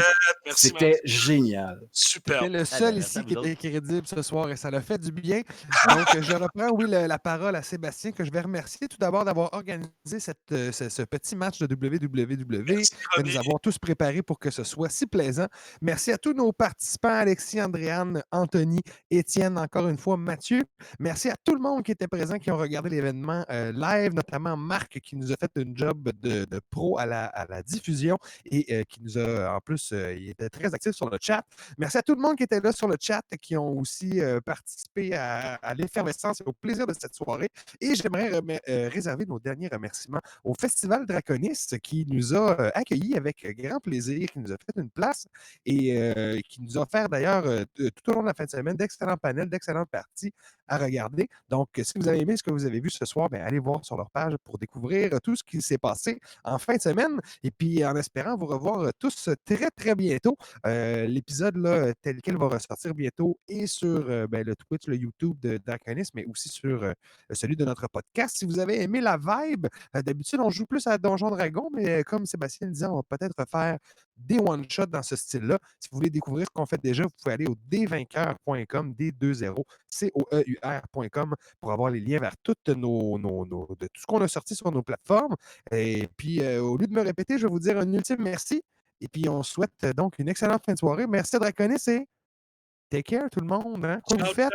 C'était génial. Super. C'était le seul ici qui était crédible ce soir et ça l'a fait du bien. Donc, je reprends, la parole à Sébastien, que je vais remercier tout d'abord d'avoir organisé ce petit match de WWW, de nous avoir tous préparés pour que ce soit si plaisant. Merci à tous nos participants, Alexis, Andréane, Anthony, Étienne, encore une fois, Mathieu. Merci à tout le monde qui était présent, qui ont regardé l'événement live, notamment Marc qui nous a fait une job de pro à la diffusion et qui nous a, en plus, il était très actif sur le chat. Merci à tout le monde qui était là sur le chat, qui ont aussi participé à l'effervescence et au plaisir de cette soirée. Et j'aimerais réserver nos derniers remerciements au Festival Draconis qui nous a accueillis avec grand plaisir, qui nous a fait une place et qui nous a offert d'ailleurs tout au long de la fin de semaine d'excellents panels, d'excellentes parties à regarder. Donc, si vous avez aimé ce que vous avez vu ce soir, bien, allez voir sur leur page pour découvrir tout ce qui s'est passé en fin de semaine. Et puis, en espérant vous revoir tous très, très bientôt. L'épisode là, tel quel va ressortir bientôt et sur le Twitch, le YouTube de Draconis, mais aussi sur celui de notre podcast. Si vous avez aimé la vibe, d'habitude, on joue plus à Donjon Dragon, mais comme Sébastien le disait, on va peut-être faire des one-shots dans ce style-là. Si vous voulez découvrir ce qu'on fait déjà, vous pouvez aller au dvainqueur.com, D20, COEUR.com pour avoir les liens vers toutes de tout ce qu'on a sorti sur nos plateformes. Et puis, au lieu de me répéter, je vais vous dire un ultime merci. Et puis, on souhaite donc une excellente fin de soirée. Merci à Draconis et take care tout le monde. Hein? Quoi vous faites?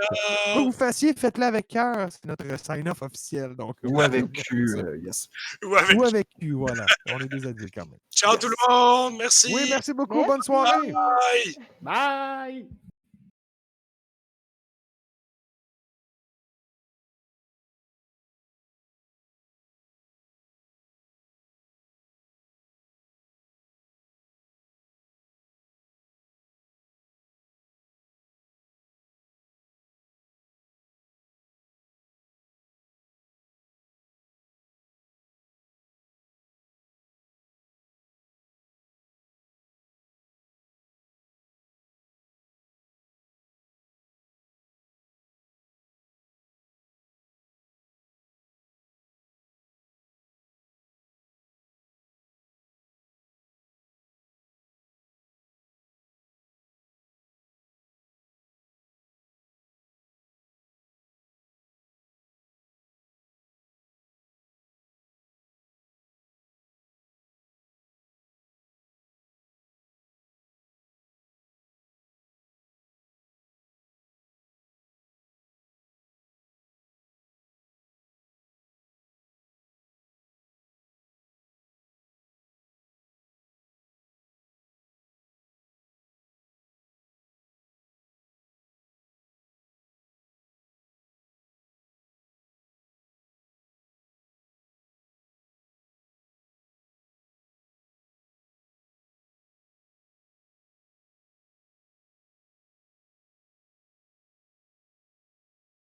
Quoi vous fassiez, faites-le avec cœur. C'est notre sign-off officiel. Donc, Ou avec Q, yes. Ou avec Q, voilà. On est des adultes quand même. Ciao tout le monde. Merci. Oui, merci beaucoup. Bonne soirée. Bye. Bye!